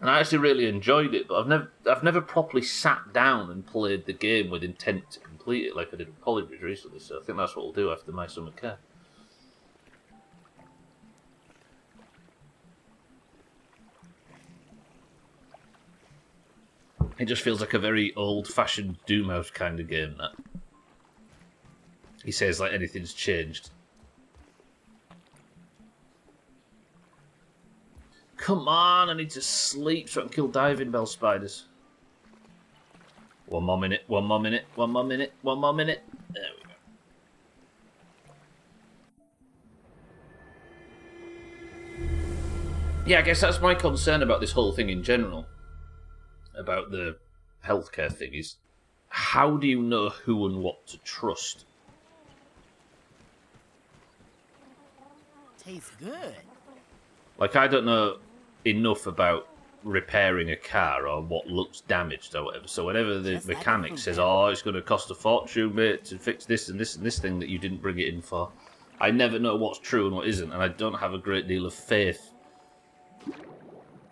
And I actually really enjoyed it, but I've never properly sat down and played the game with intent to complete it like I did with Polybridge recently, so I think that's what we'll do after My Summer Car. It just feels like a very old-fashioned Doomhaus kind of game, that. He says like anything's changed. Come on, I need to sleep so I can kill diving bell spiders. One more minute, one more minute, one more minute, one more minute. There we go. Yeah, I guess that's my concern about this whole thing in general. About the healthcare thing is, how do you know who and what to trust? Tastes good. Like, I don't know enough about repairing a car or what looks damaged or whatever. So whenever the Just like mechanic a says, food oh, it's going to cost a fortune, mate, to fix this and this and this thing that you didn't bring it in for, I never know what's true and what isn't, and I don't have a great deal of faith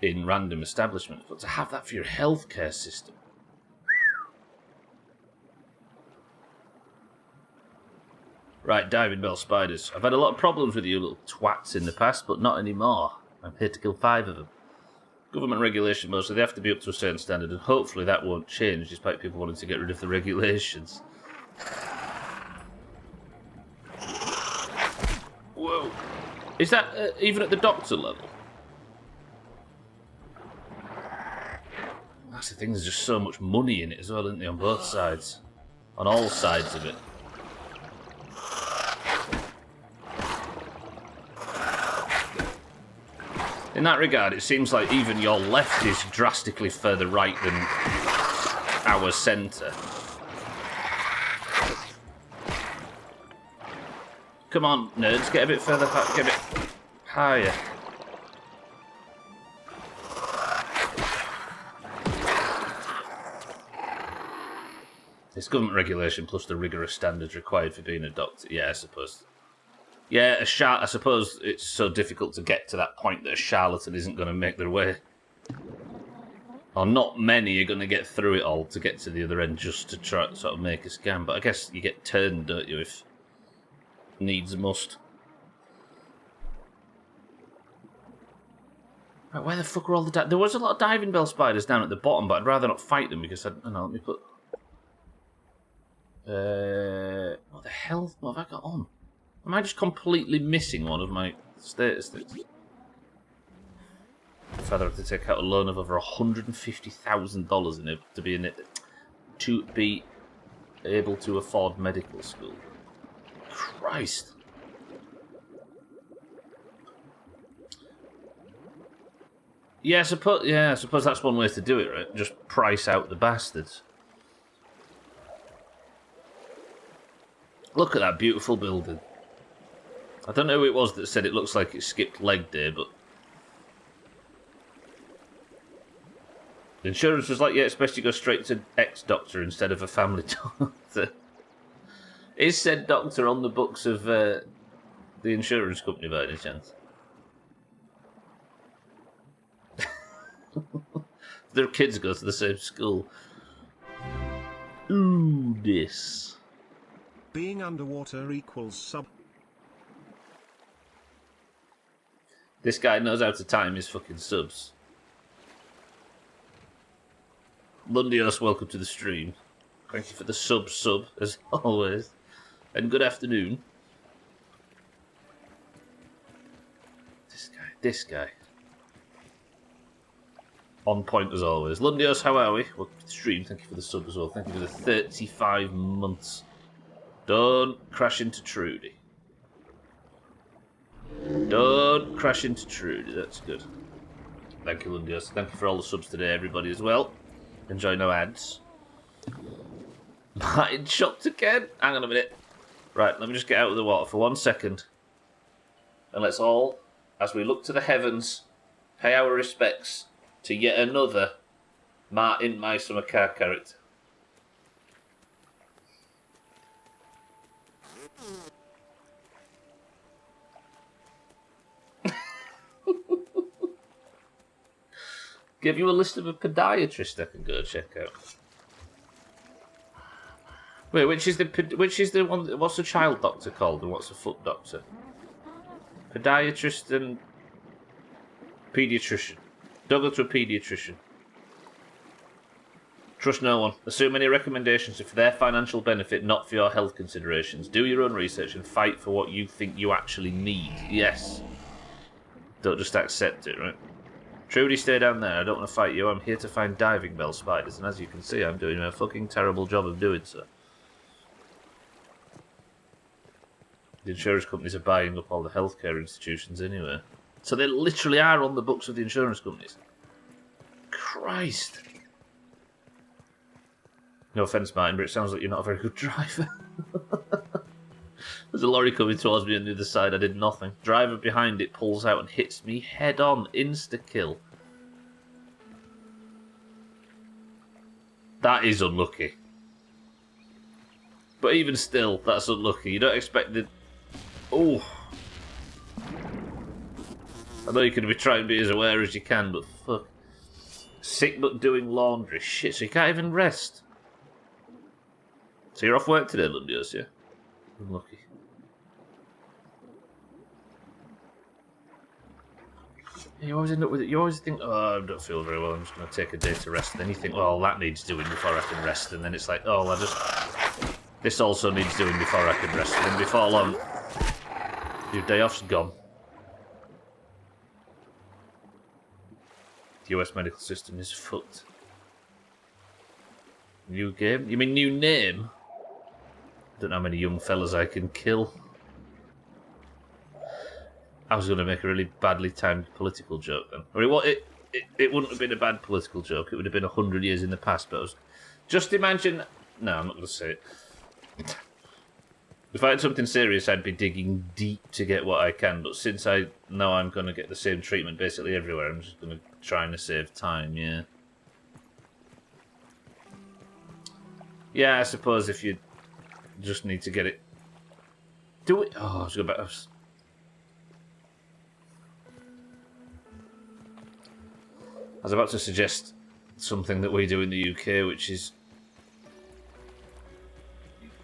in random establishments. But to have that for your healthcare system... Right, diving bell spiders. I've had a lot of problems with you little twats in the past, but not anymore. I'm here to kill 5 of them. Government regulation mostly, they have to be up to a certain standard, and hopefully that won't change, despite people wanting to get rid of the regulations. Whoa. Is that even at the doctor level? That's the thing, there's just so much money in it as well, isn't there, on both sides? On all sides of it. In that regard, it seems like even your left is drastically further right than our centre. Come on, nerds, get a bit further, get a bit higher. It's government regulation plus the rigorous standards required for being a doctor. Yeah, I suppose. Yeah, I suppose it's so difficult to get to that point that a charlatan isn't going to make their way. Or not many are going to get through it all to get to the other end just to try to sort of make a scam. But I guess you get turned, don't you, if needs must. Right, where the fuck are all the... There was a lot of diving bell spiders down at the bottom, but I'd rather not fight them because I don't know, let me put... what the hell? What have I got on? Am I just completely missing one of my status things? I'd rather have to take out a loan of over $150,000 in it to be in it to be able to afford medical school. Christ. Yeah, I suppose that's one way to do it, right? Just price out the bastards. Look at that beautiful building. I don't know who it was that said it looks like it skipped leg day, but the insurance was like, yeah, it's best you go straight to ex-doctor instead of a family doctor. Is said doctor on the books of the insurance company by any chance? Their kids go to the same school. Ooh, this. Being underwater equals sub. This guy knows how to time his fucking subs. Lundios, welcome to the stream. Thank you for the sub, as always. And good afternoon. This guy. On point as always. Lundios, how are we? Welcome to the stream. Thank you for the sub as well. Thank you for the 35 months. Don't crash into Trudy. Don't crash into Trudy. That's good. Thank you, Lundios. Thank you for all the subs today, everybody, as well. Enjoy no ads. Martin shocked again. Hang on a minute. Right, let me just get out of the water for 1 second. And let's all, as we look to the heavens, pay our respects to yet another Martin My Summer Car character. Give you a list of a podiatrist I can go check out. Wait, which is the one? What's the child doctor called, and what's the foot doctor? Podiatrist and paediatrician. Don't go to a paediatrician. Trust no one. Assume any recommendations are for their financial benefit, not for your health considerations. Do your own research and fight for what you think you actually need. Yes. Don't just accept it, right? Trudy, stay down there. I don't want to fight you. I'm here to find diving bell spiders, and as you can see, I'm doing a fucking terrible job of doing so. The insurance companies are buying up all the healthcare institutions anyway. So they literally are on the books of the insurance companies. Christ. No offence, Martin, but it sounds like you're not a very good driver. There's a lorry coming towards me on the other side. I did nothing. Driver behind it pulls out and hits me head on. Insta-kill. That is unlucky. But even still, that's unlucky. You don't expect the... Oh. I know you can be trying to be as aware as you can, but fuck. Sick but doing laundry. Shit, so you can't even rest. So you're off work today, Lundios, yeah? Unlucky. You always end up with it. You always think, oh, I don't feel very well, I'm just going to take a day to rest. And then you think, well, that needs doing before I can rest. And then it's like, oh, this also needs doing before I can rest. And then before long, your day off's gone. The US medical system is fucked. New game? You mean new name? Don't know how many young fellas I can kill. I was going to make a really badly timed political joke then. Or it wouldn't have been a bad political joke. It would have been 100 years in the past. But just imagine... No, I'm not going to say it. If I had something serious, I'd be digging deep to get what I can. But since I know I'm going to get the same treatment basically everywhere, I'm just going to try and save time, yeah. Yeah, I suppose if you just need to get it... Do it... Oh, I was going back... I was about to suggest something that we do in the UK, which is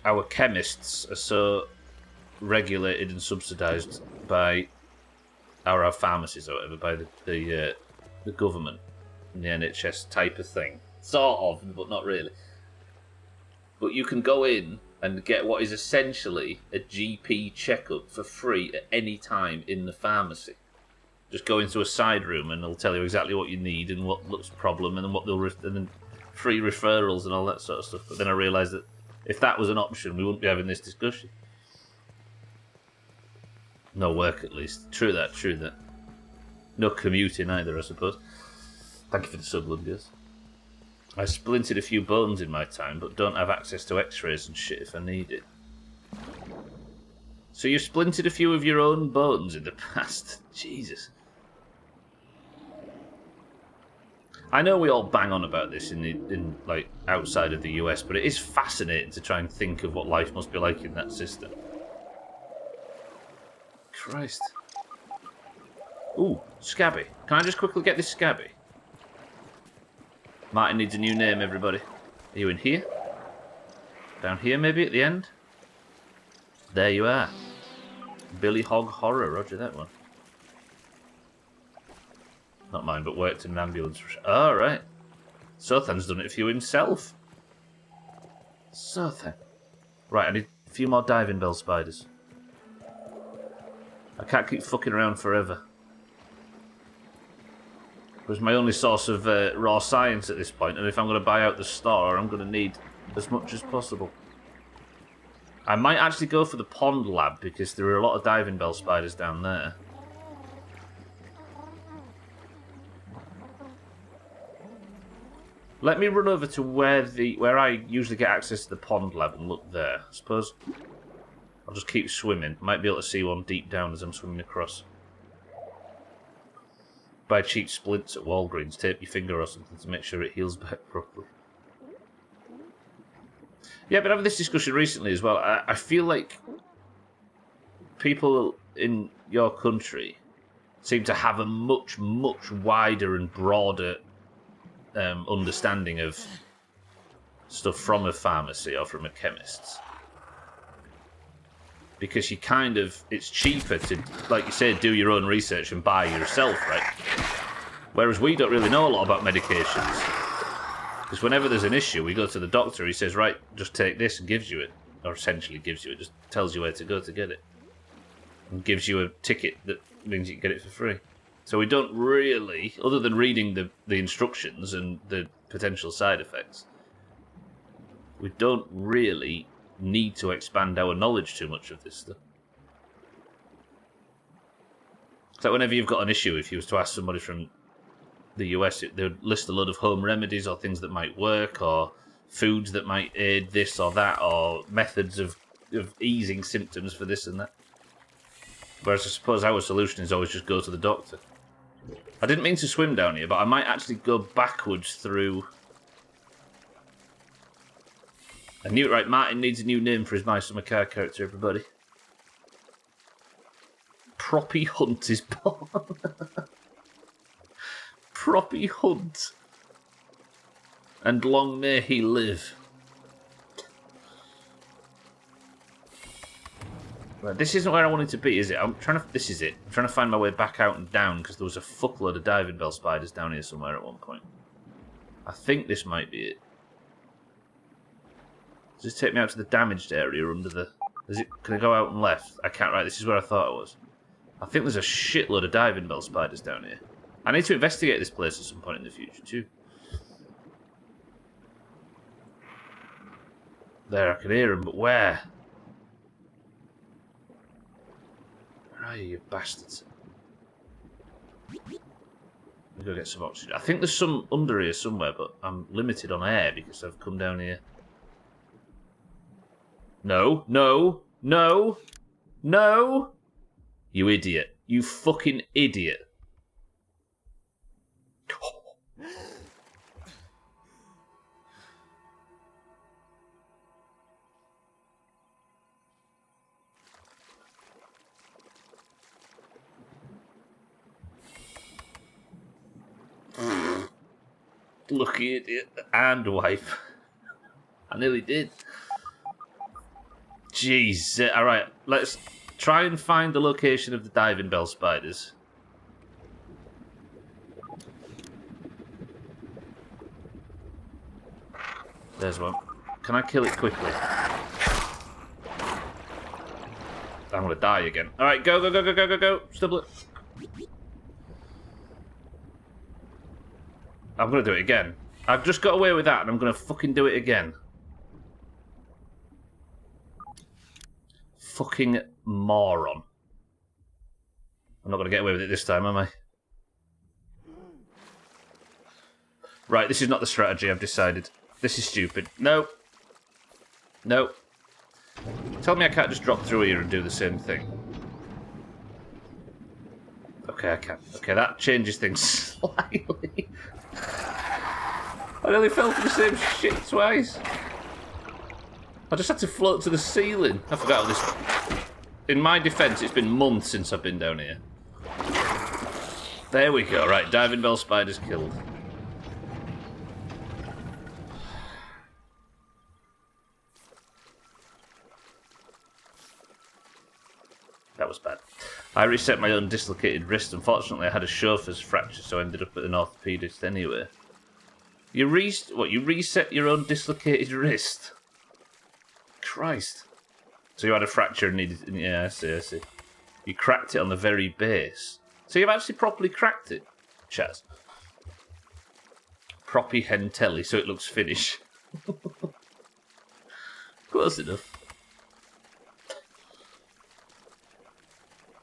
our chemists are so regulated and subsidised by our pharmacies or whatever, by the government and the NHS type of thing. Sort of, but not really. But you can go in and get what is essentially a GP checkup for free at any time in the pharmacy. Just go into a side room and they'll tell you exactly what you need and what looks a problem and what and then free referrals and all that sort of stuff. But then I realised that if that was an option, we wouldn't be having this discussion. No work, at least. True that. No commuting either, I suppose. Thank you for the sub, Lundius. I splintered a few bones in my time, but don't have access to x-rays and shit if I need it. So you splintered a few of your own bones in the past? Jesus. I know we all bang on about this in like outside of the US, but it is fascinating to try and think of what life must be like in that system. Christ. Ooh, Scabby. Can I just quickly get this Scabby? Martin needs a new name, everybody. Are you in here? Down here, maybe, at the end? There you are. Billy Hog Horror, roger that one. Not mine, but worked in an ambulance. Oh, right. Sothan's done it for you himself. Sothan. Right, I need a few more diving bell spiders. I can't keep fucking around forever. It was my only source of raw science at this point, and if I'm going to buy out the store, I'm going to need as much as possible. I might actually go for the pond lab, because there are a lot of diving bell spiders down there. Let me run over to where I usually get access to the pond lab and look there. I suppose I'll just keep swimming. Might be able to see one deep down as I'm swimming across. Buy cheap splints at Walgreens. Tape your finger or something to make sure it heals back properly. Yeah, but having this discussion recently as well, I feel like people in your country seem to have a much, much wider and broader understanding of stuff from a pharmacy or from a chemist's. Because you kind of, it's cheaper to, like you said, do your own research and buy yourself, right? Whereas we don't really know a lot about medications. Because whenever there's an issue, we go to the doctor, he says, right, just take this, and gives you it. Or essentially gives you it, just tells you where to go to get it. And gives you a ticket that means you can get it for free. So we don't really, other than reading the instructions and the potential side effects, we don't really need to expand our knowledge too much of this stuff. So whenever you've got an issue, if you was to ask somebody from the US, they would list a load of home remedies or things that might work, or foods that might aid this or that, or methods of easing symptoms for this and that. Whereas I suppose our solution is always just go to the doctor. I didn't mean to swim down here, but I might actually go backwards through. Right, Martin needs a new name for his My Summer Car character, everybody. Proppy Hunt is born. Proppy Hunt. And long may he live. Right, this isn't where I wanted to be, is it? This is it. I'm trying to find my way back out and down, because there was a fuckload of diving bell spiders down here somewhere at one point. I think this might be it. Does this take me out to the damaged area under the... Can I go out and left? I can't, right, this is where I thought I was. I think there's a shitload of diving bell spiders down here. I need to investigate this place at some point in the future, too. There, I can hear them, but where? Where are you bastards? Let me go get some oxygen. I think there's some under here somewhere, but I'm limited on air because I've come down here. No, no, no, no! You idiot. You fucking idiot. Lucky idiot. And wife. I nearly did. Jeez. Alright, let's try and find the location of the diving bell spiders. There's one. Can I kill it quickly? I'm gonna die again. Alright, go, go, go, go, go, go, go. Stubbler. I'm gonna do it again. I've just got away with that and I'm gonna fucking do it again. Fucking moron. I'm not gonna get away with it this time, am I? Right, this is not the strategy I've decided. This is stupid. No. No. Tell me I can't just drop through here and do the same thing. Okay, I can. Okay, that changes things slightly. I nearly fell for the same shit twice. I just had to float to the ceiling. I forgot how this... In my defence, it's been months since I've been down here. There we go. Right, diving bell spider's killed. That was bad. I reset my own dislocated wrist. Unfortunately, I had a chauffeur's fracture, so I ended up at an orthopaedist anyway. You reset your own dislocated wrist? Christ. So you had a fracture and needed... Yeah, I see. You cracked it on the very base. So you've actually properly cracked it, Chaz. Proppy hentelli, so it looks finished. Close enough.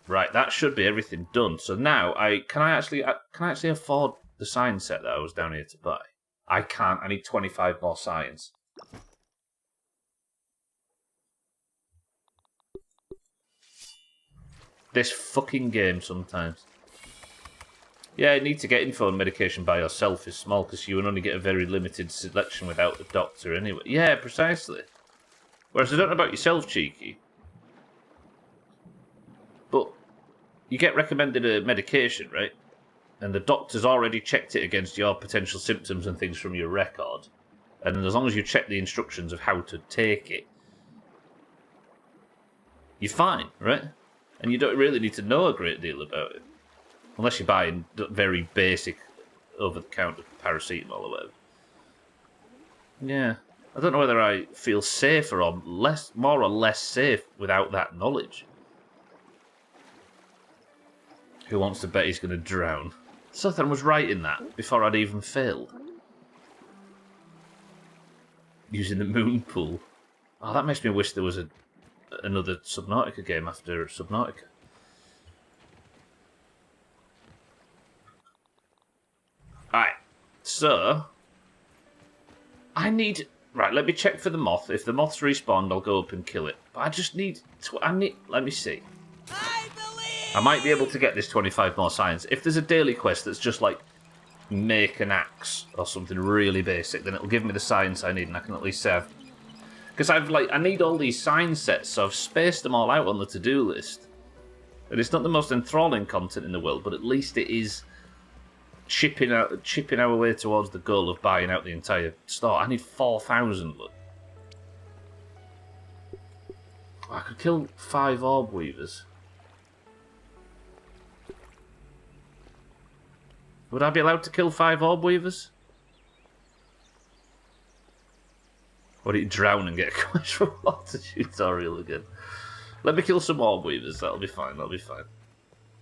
Right, that should be everything done. So now, can I actually afford the sign set that I was down here to buy? I can't. I need 25 more signs. This fucking game sometimes. Yeah, you need to get info and medication by yourself is small because you will only get a very limited selection without the doctor anyway. Yeah, precisely. Whereas I don't know about yourself, Cheeky. But you get recommended a medication, right? And the doctor's already checked it against your potential symptoms and things from your record. And as long as you check the instructions of how to take it, you're fine, right? And you don't really need to know a great deal about it. Unless you're buying very basic over-the-counter paracetamol or whatever. Yeah. I don't know whether I feel safer or more or less safe without that knowledge. Who wants to bet he's going to drown? Southern was right in that before I'd even failed. Using the moon pool. Oh, that makes me wish there was another Subnautica game after Subnautica. Alright, so... I need... Right, let me check for the moth. If the moth's respawned, I'll go up and kill it. But I just need... Let me see. I might be able to get this 25 more signs. If there's a daily quest that's just like make an axe or something really basic, then it'll give me the science I need and I can at least say because I need all these sign sets, so I've spaced them all out on the to-do list. And it's not the most enthralling content in the world, but at least it is chipping our way towards the goal of buying out the entire store. I need 4,000, look. I could kill 5 orb weavers. Would I be allowed to kill 5 orb weavers? Or would it drown and get a quest from water tutorial again? Let me kill some orb weavers, that'll be fine,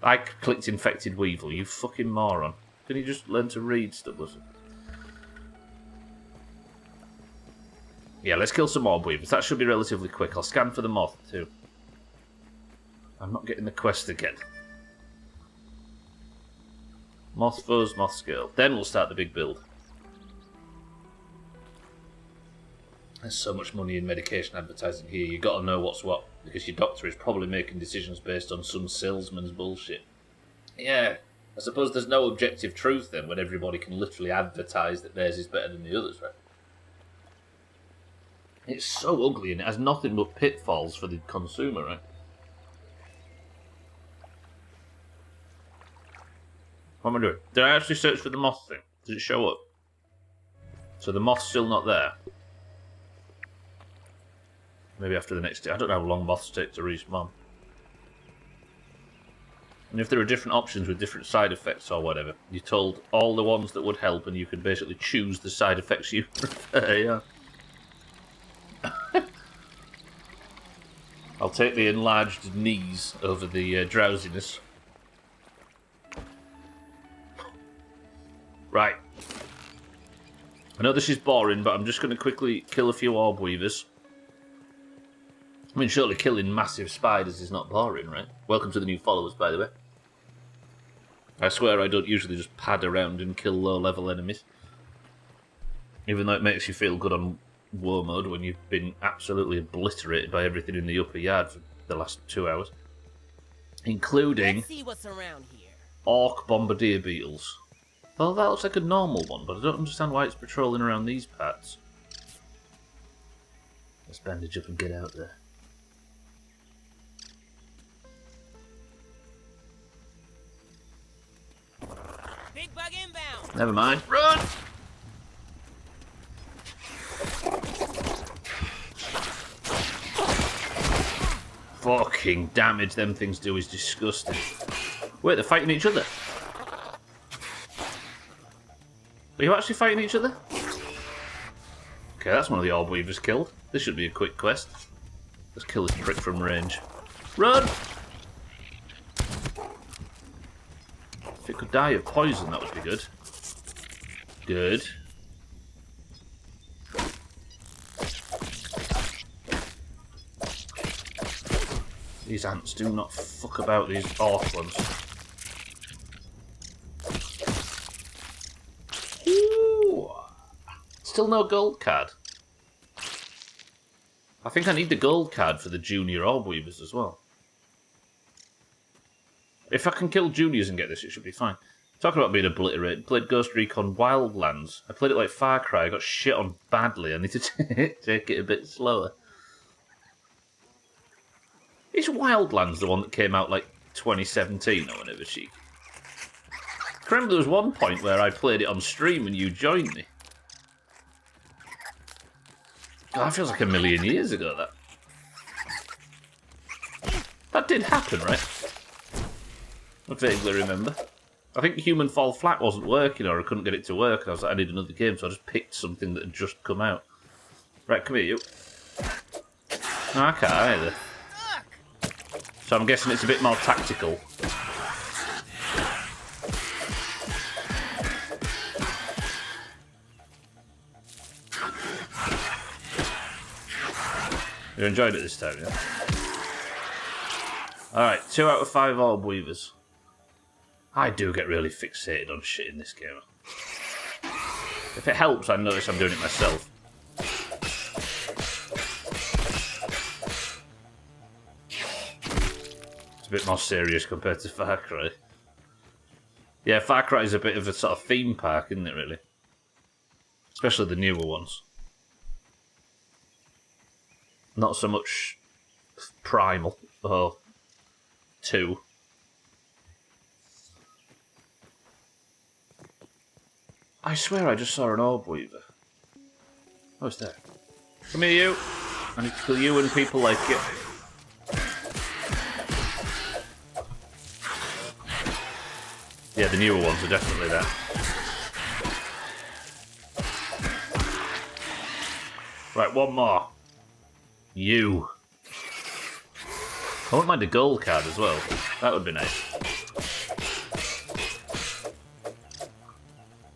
I clicked infected weevil, you fucking moron. Can you just learn to read, Stubbler? Yeah, let's kill some orb weavers, that should be relatively quick. I'll scan for the moth too. I'm not getting the quest again. Moth foes, moth scale. Then we'll start the big build. There's so much money in medication advertising here. You got to know what's what because your doctor is probably making decisions based on some salesman's bullshit. Yeah, I suppose there's no objective truth then when everybody can literally advertise that theirs is better than the others, right? It's so ugly and it has nothing but pitfalls for the consumer, right? What am I doing? Did I actually search for the moth thing? Does it show up? So the moth's still not there. Maybe after the next day. I don't know how long moths take to respawn. And if there are different options with different side effects or whatever, you're told all the ones that would help and you can basically choose the side effects you prefer, yeah. I'll take the enlarged knees over the drowsiness. Right. I know this is boring, but I'm just going to quickly kill a few orb weavers. I mean, surely killing massive spiders is not boring, right? Welcome to the new followers, by the way. I swear I don't usually just pad around and kill low-level enemies. Even though it makes you feel good on war mode when you've been absolutely obliterated by everything in the upper yard for the last 2 hours. Including Let's see what's around here. orc bombardier beetles. Well, that looks like a normal one, but I don't understand why it's patrolling around these parts. Let's bandage up and get out there. Big bug inbound. Never mind. Run! Fucking damage them things do is disgusting. Wait, they're fighting each other? Are you actually fighting each other? Okay, that's one of the orb weavers killed. This should be a quick quest. Let's kill this prick from range. Run! If it could die of poison, that would be good. Good. These ants do not fuck about, these orc ones. Ooh. Still no gold card. I think I need the gold card for the junior orb weavers as well. If I can kill juniors and get this, it should be fine. Talking about being obliterated, played Ghost Recon Wildlands. I played it like Far Cry, I got shit on badly. I need to take it a bit slower. Is Wildlands the one that came out like 2017 or whenever she... I remember there was one point where I played it on stream and you joined me. God, that feels like a million years ago, that. That did happen, right? I vaguely remember. I think Human Fall Flat wasn't working, or I couldn't get it to work, and I was like, I need another game, so I just picked something that had just come out. Right, come here, you. No, I can't either. So I'm guessing it's a bit more tactical. You enjoyed it this time, yeah? Alright, 2 out of 5 orb weavers. I do get really fixated on shit in this game. If it helps, I notice I'm doing it myself. It's a bit more serious compared to Far Cry. Yeah, Far Cry is a bit of a sort of theme park, isn't it, really? Especially the newer ones. Not so much Primal or 2. I swear I just saw an orb weaver. What's that? Come here, you. I need to kill you and people like you. Yeah, the newer ones are definitely there. Right, one more. You. I wouldn't mind a gold card as well. That would be nice.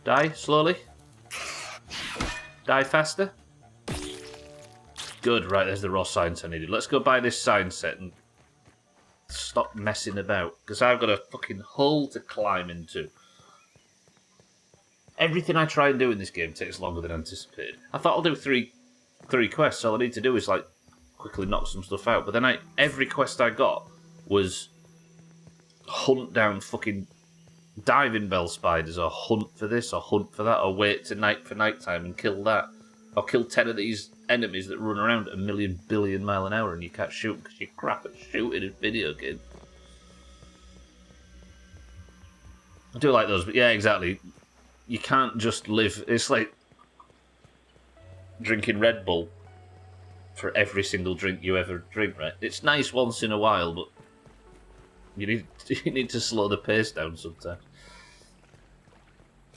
Die slowly. Die faster. Good, right, there's the raw science I needed. Let's go buy this science set and stop messing about. Because I've got a fucking hole to climb into. Everything I try and do in this game takes longer than anticipated. I thought I'll do three quests. All I need to do is, like, quickly knock some stuff out. But then every quest I got was hunt down fucking diving bell spiders, or hunt for this, or hunt for that, or wait to night for night time and kill that. Or kill 10 of these enemies that run around at 1,000,000 billion mile an hour and you can't shoot because you're crap at shooting in a video game. I do like those, but yeah, exactly. You can't just live... It's like drinking Red Bull for every single drink you ever drink, right? It's nice once in a while, but you need to slow the pace down sometimes.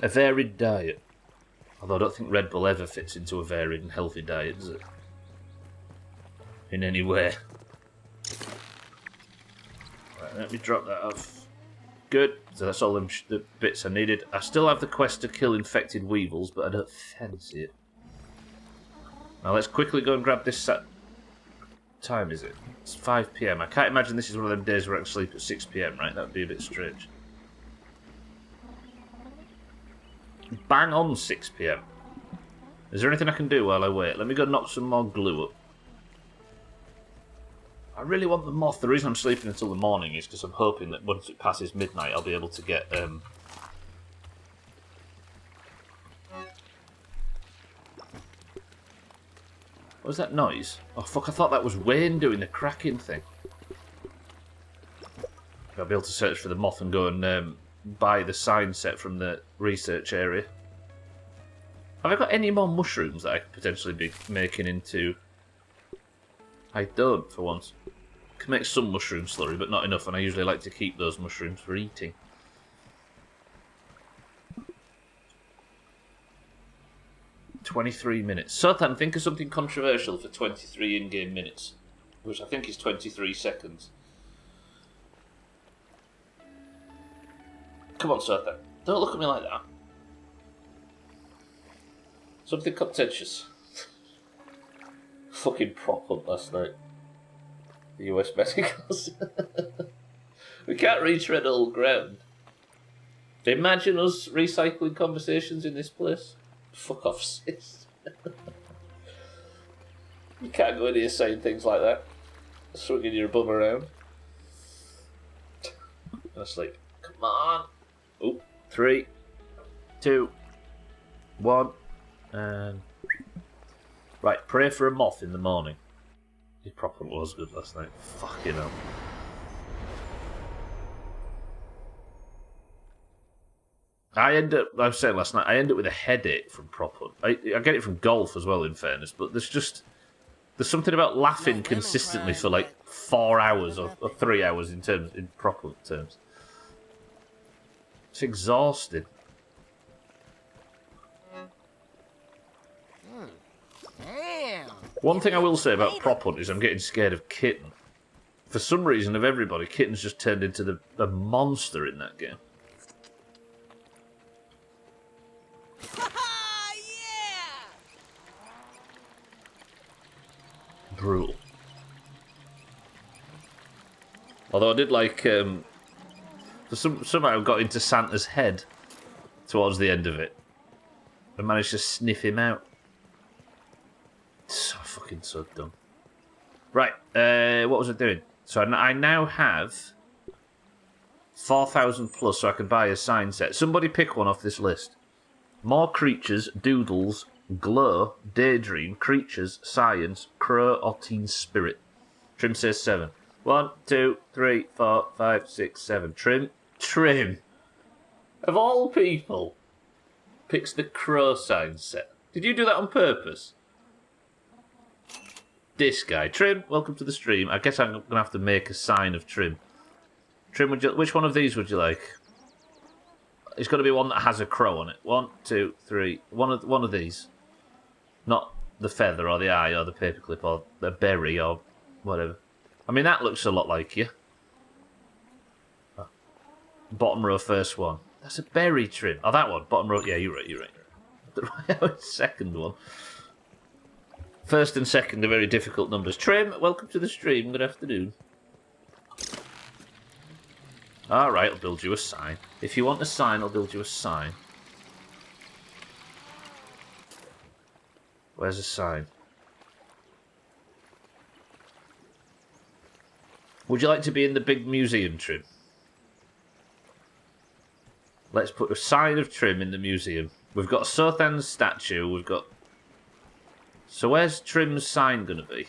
A varied diet. Although I don't think Red Bull ever fits into a varied and healthy diet, does it? In any way. Right, let me drop that off. Good. So that's all the bits I needed. I still have the quest to kill infected weevils, but I don't fancy it. Now let's quickly go and grab this set. What time is it? It's 5 PM. I can't imagine this is one of them days where I can sleep at 6 PM, right? That would be a bit strange. Bang on 6 PM. Is there anything I can do while I wait? Let me go knock some more glue up. I really want the moth. The reason I'm sleeping until the morning is because I'm hoping that once it passes midnight, I'll be able to get... What was that noise? Oh, fuck, I thought that was Wayne doing the cracking thing. I'll be able to search for the moth and go and buy the sign set from the research area. Have I got any more mushrooms that I could potentially be making into... I don't, for once. I can make some mushroom slurry, but not enough, and I usually like to keep those mushrooms for eating. $23 minutes. Sothan, think of something controversial for 23 in-game minutes, which I think is 23 seconds. Come on, Sothan. Don't look at me like that. Something contentious. Fucking prop hunt last night. The US medicals. We can't retread old ground. Imagine us recycling conversations in this place. Fuck off, sis. You can't go in here saying things like that. Swinging your bum around. And asleep. Come on. Oh, 3, 2, 1, and... Right, pray for a moth in the morning. He probably was good last night. Fucking hell. I was saying last night, I end up with a headache from prop hunt. I get it from golf as well, in fairness, but there's something about laughing consistently for like 4 hours or 3 hours in prop hunt terms. It's exhausting. Damn. One thing I will say about prop hunt is I'm getting scared of Kitten. For some reason, of everybody, Kitten's just turned into the monster in that game. Yeah. Brutal. Although I did like... somehow got into Santa's head towards the end of it. I managed to sniff him out. So dumb. Right, what was I doing? So I now have 4,000 plus, so I can buy a sign set. Somebody pick one off this list. More creatures, doodles, glow, daydream, creatures, science, crow, or teen spirit. Trim says 7. 1, 2, 3, 4, 5, 6, 7. Trim. Of all people, picks the crow sign set. Did you do that on purpose? This guy. Trim, welcome to the stream. I guess I'm going to have to make a sign of Trim. Trim, which one of these would you like? It's got to be one that has a crow on it. 1, 2, 3. One of these. Not the feather or the eye or the paperclip or the berry or whatever. I mean, that looks a lot like you. Bottom row, first one. That's a berry, Trim. Oh, that one. Bottom row. Yeah, you're right. Second one. First and second are very difficult numbers. Trim, welcome to the stream. Good afternoon. Alright, I'll build you a sign. If you want a sign, I'll build you a sign. Where's a sign? Would you like to be in the big museum, Trim? Let's put a sign of Trim in the museum. We've got Sothan's statue. We've got... So where's Trim's sign going to be?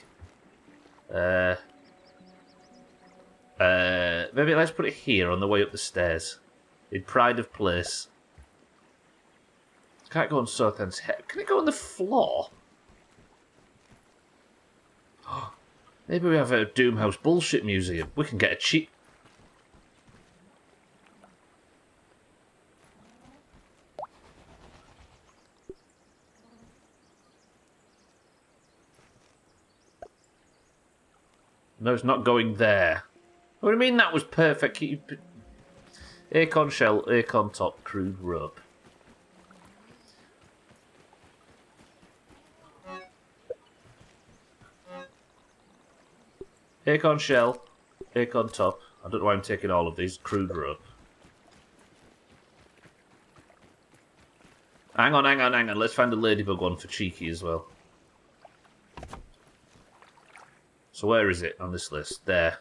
Maybe let's put it here on the way up the stairs. In pride of place. Can't go on Sothan's head. Can it go on the floor? Maybe we have a Doomhaus bullshit museum. We can get a cheap... No, it's not going there. What do you mean that was perfect? Acorn shell, acorn top, crude rope. Acorn shell, acorn top. I don't know why I'm taking all of these. Crude rope. Hang on. Let's find a ladybug one for cheeky as well. So where is it on this list? There.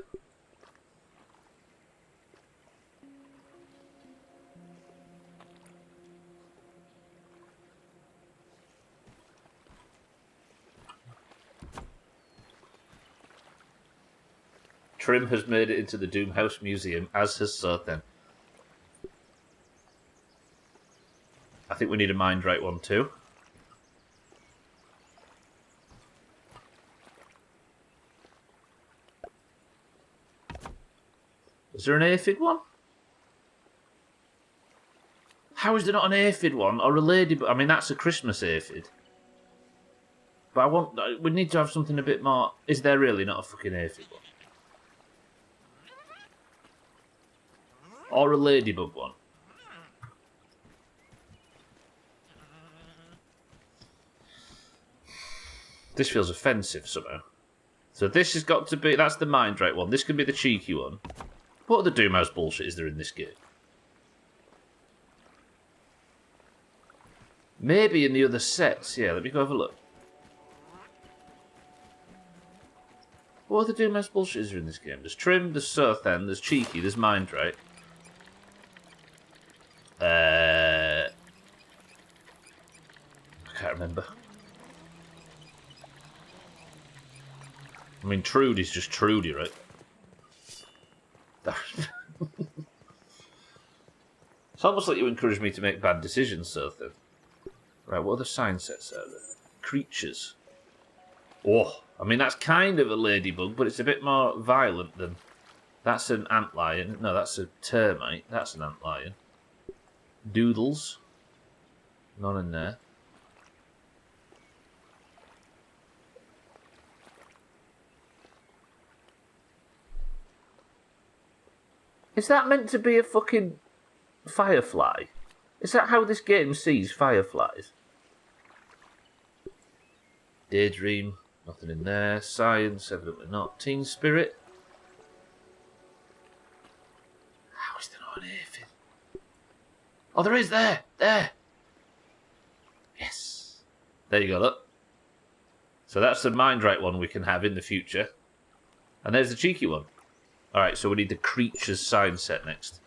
Trim has made it into the Doomhaus Museum, as has Sothen. I think we need a mind right one too. Is there an aphid one? How is there not an aphid one or a ladybug? I mean, that's a Christmas aphid. But we need to have something a bit more. Is there really not a fucking aphid one? Or a ladybug one? This feels offensive somehow. So this has got to be... That's the mind right one. This can be the cheeky one. What other Doomhaus bullshit is there in this game? Maybe in the other sets. Yeah, let me go have a look. What other Doomhaus bullshit is there in this game? There's Trim, there's Sothen, there's Cheeky, there's Mind right. I can't remember. I mean, Trudy's just Trudy, right? It's almost like you encourage me to make bad decisions, Sothen. Right, what other sign sets are there? Creatures. Oh, I mean, that's kind of a ladybug, but it's a bit more violent than... That's an antlion. No, that's a termite. That's an antlion. Doodles. None in there. Is that meant to be a fucking firefly? Is that how this game sees fireflies? Daydream. Nothing in there. Science. Evidently not. Teen Spirit. How is there not an aphid? Oh, there is there. There. Yes. There you go, look. So that's the mind right one we can have in the future. And there's the cheeky one. Alright, so we need the creatures sign set next.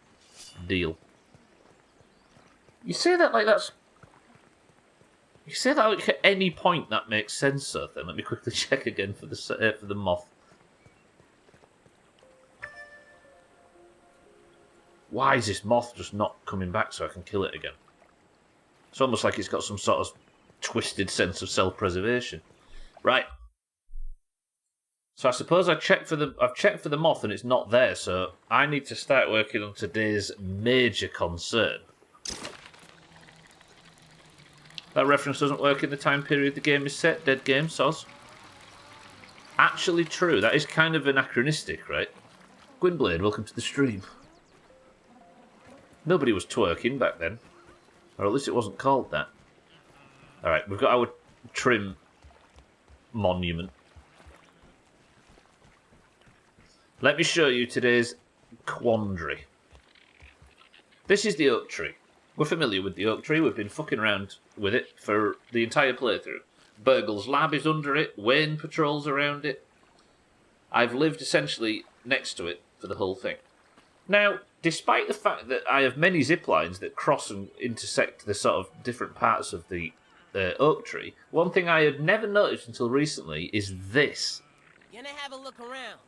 Deal. You say that like that's... You say that like at any point that makes sense, sir. Then let me quickly check again for the moth. Why is this moth just not coming back so I can kill it again? It's almost like it's got some sort of twisted sense of self-preservation. Right. So I suppose I've checked for the moth and it's not there, so I need to start working on today's major concern. That reference doesn't work in the time period the game is set. Dead game, soz. Actually true. That is kind of anachronistic, right? Gwynblade, welcome to the stream. Nobody was twerking back then. Or at least it wasn't called that. Alright, we've got our Trim monument. Let me show you today's quandary. This is the oak tree. We're familiar with the oak tree. We've been fucking around with it for the entire playthrough. Burgle's lab is under it. Wayne patrols around it. I've lived essentially next to it for the whole thing. Now, despite the fact that I have many zip lines that cross and intersect the sort of different parts of the oak tree, one thing I had never noticed until recently is this. Gonna have a look around.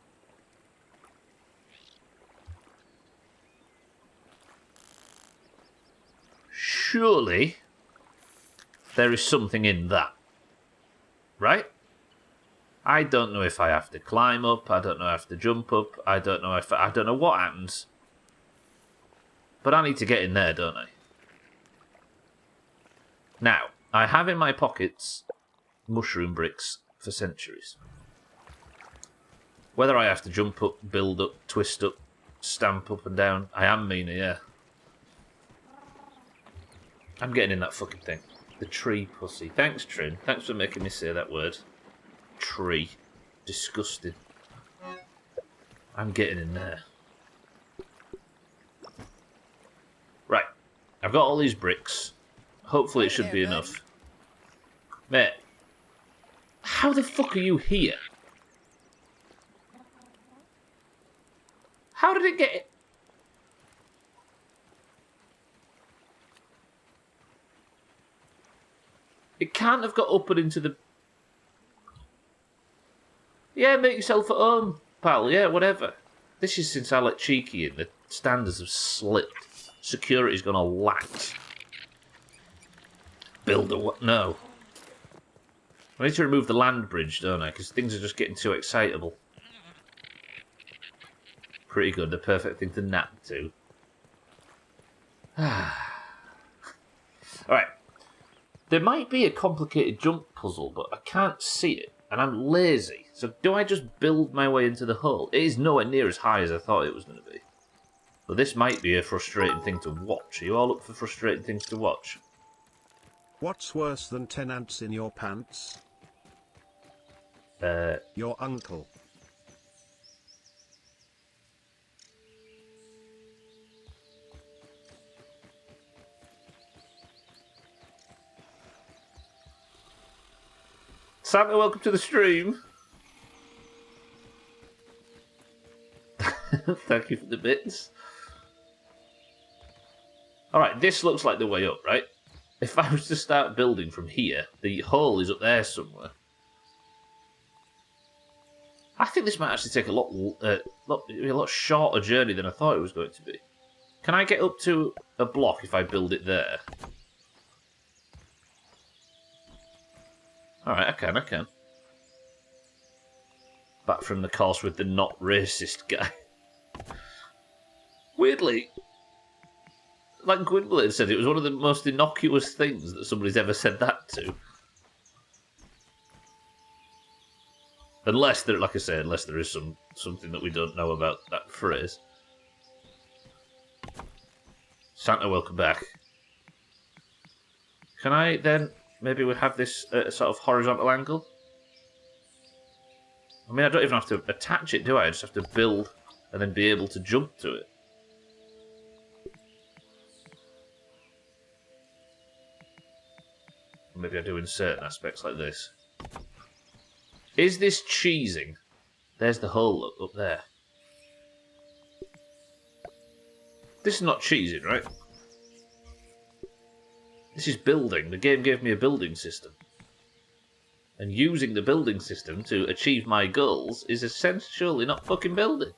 Surely there is something in that, right? I don't know if I have to climb up. I don't know if I have to jump up. I don't know what happens. But I need to get in there, don't I? Now, I have in my pockets mushroom bricks for centuries. Whether I have to jump up, build up, twist up, stamp up and down, I am Mina, yeah. I'm getting in that fucking thing. The tree pussy. Thanks, Trin. Thanks for making me say that word. Tree. Disgusting. I'm getting in there. Right. I've got all these bricks. Hopefully it should be enough. Mate, how the fuck are you here? How did it get... It can't have got up and into the... Yeah, make yourself at home, pal. Yeah, whatever. This is since I let Cheeky in. The standards have slipped. Security's gone all lax. Build a... No. I need to remove the land bridge, don't I? Because things are just getting too excitable. Pretty good. The perfect thing to nap to. Alright. There might be a complicated jump puzzle, but I can't see it. And I'm lazy. So do I just build my way into the hole? It is nowhere near as high as I thought it was going to be. But this might be a frustrating thing to watch. Are you all up for frustrating things to watch? What's worse than 10 ants in your pants? Your uncle. Santa, welcome to the stream. Thank you for the bits. Alright, this looks like the way up, right? If I was to start building from here, the hole is up there somewhere. I think this might actually take a lot shorter journey than I thought it was going to be. Can I get up to a block if I build it there? Alright, I can. Back from the course with the not racist guy. Weirdly, like Gwynplaine said, it was one of the most innocuous things that somebody's ever said that to. Unless there, like I say, unless there is something that we don't know about that phrase. Santa, welcome back. Can I then maybe we have this at a sort of horizontal angle? I mean, I don't even have to attach it, do I? I just have to build and then be able to jump to it. Maybe I do in certain aspects like this. Is this cheesing? There's the hole up there. This is not cheesing, right? This is building. The game gave me a building system. And using the building system to achieve my goals is essentially not fucking building.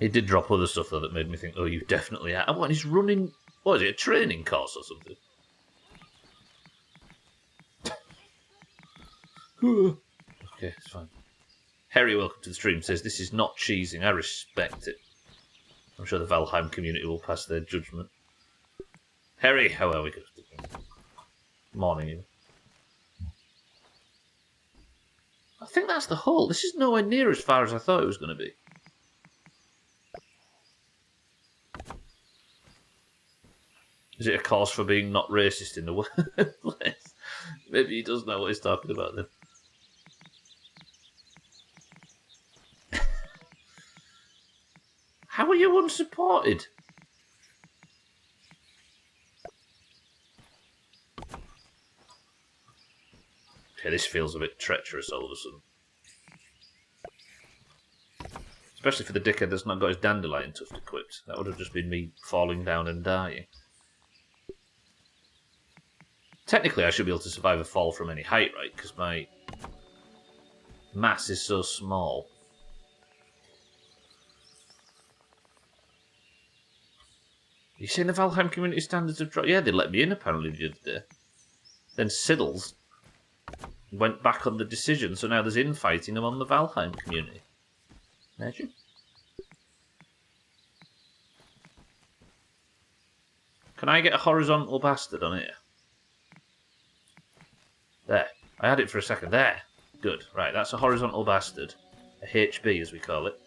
It did drop other stuff, though, that made me think, oh, you definitely are. What, he's running... What is it, a training course or something? Okay, it's fine. Harry, welcome to the stream, says, this is not cheesing. I respect it. I'm sure the Valheim community will pass their judgment. Harry, how are we? Morning, you. I think that's the hole. This is nowhere near as far as I thought it was going to be. Is it a cause for being not racist in the workplace? Maybe he does know what he's talking about then. How are you unsupported? Okay, this feels a bit treacherous all of a sudden. Especially for the dickhead that's not got his dandelion tuft equipped. That would have just been me falling down and dying. Technically, I should be able to survive a fall from any height, right? Because my mass is so small. You saying the Valheim community standards have dropped? Yeah, they let me in apparently the other day. Then Siddles went back on the decision, so now there's infighting among the Valheim community. Imagine. Can I get a horizontal bastard on here? There. I had it for a second. There. Good. Right, that's a horizontal bastard. A HB, as we call it.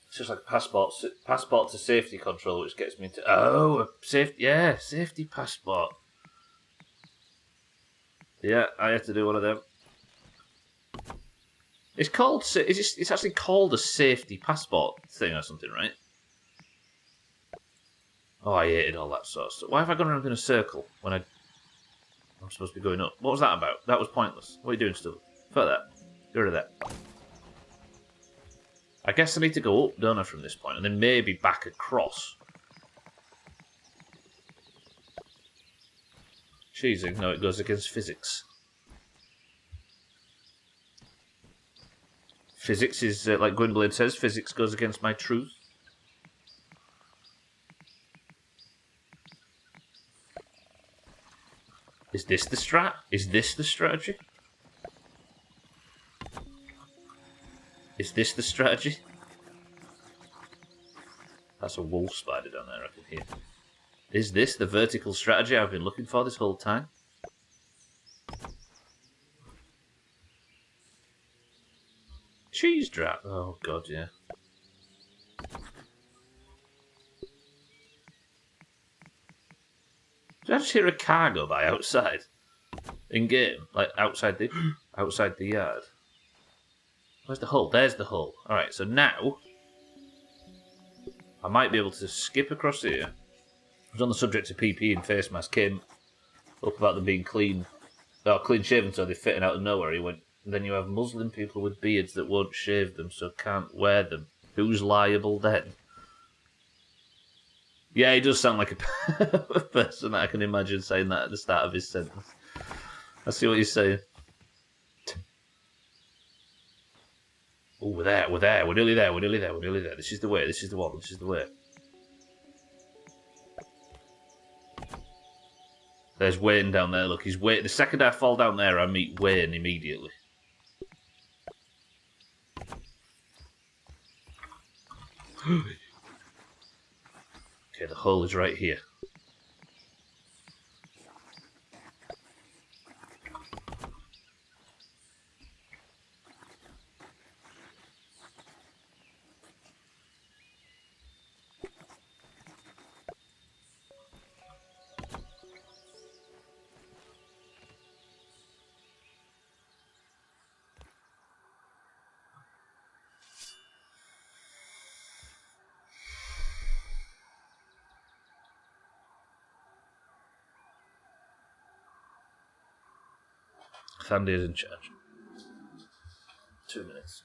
It's just like passport to safety control, which gets me into... Oh, a safety passport. Yeah, I had to do one of them. It's called... It's actually called a safety passport thing or something, right? Oh, I hated all that sort of stuff. Why have I gone around in a circle when I'm supposed to be going up? What was that about? That was pointless. What are you doing, Stubbler? Fuck that. Get rid of that. I guess I need to go up, don't I, from this point, and then maybe back across. Cheesing? No, it goes against physics. Physics is, like Gwynplaine says, physics goes against my truth. Is this the strat? Is this the strategy? Is this the strategy? That's a wolf spider down there, I can hear. Is this the vertical strategy I've been looking for this whole time? Cheese drop. Oh, God, yeah. Did I just hear a car go by outside? In game? Like, outside the yard? Where's the hole? There's the hole. Alright, so now I might be able to skip across here. I was on the subject of PP and face mask. Came up about them being clean shaven, so they're fitting out of nowhere. He went, then you have Muslim people with beards that won't shave them, so can't wear them. Who's liable then? Yeah, he does sound like a person that I can imagine saying that at the start of his sentence. I see what you're saying. Oh, we're there, we're nearly there. This is the way, this is the way. There's Wayne down there, look, he's Wayne. The second I fall down there, I meet Wayne immediately. Okay, the hole is right here. Sandy is in charge. 2 minutes.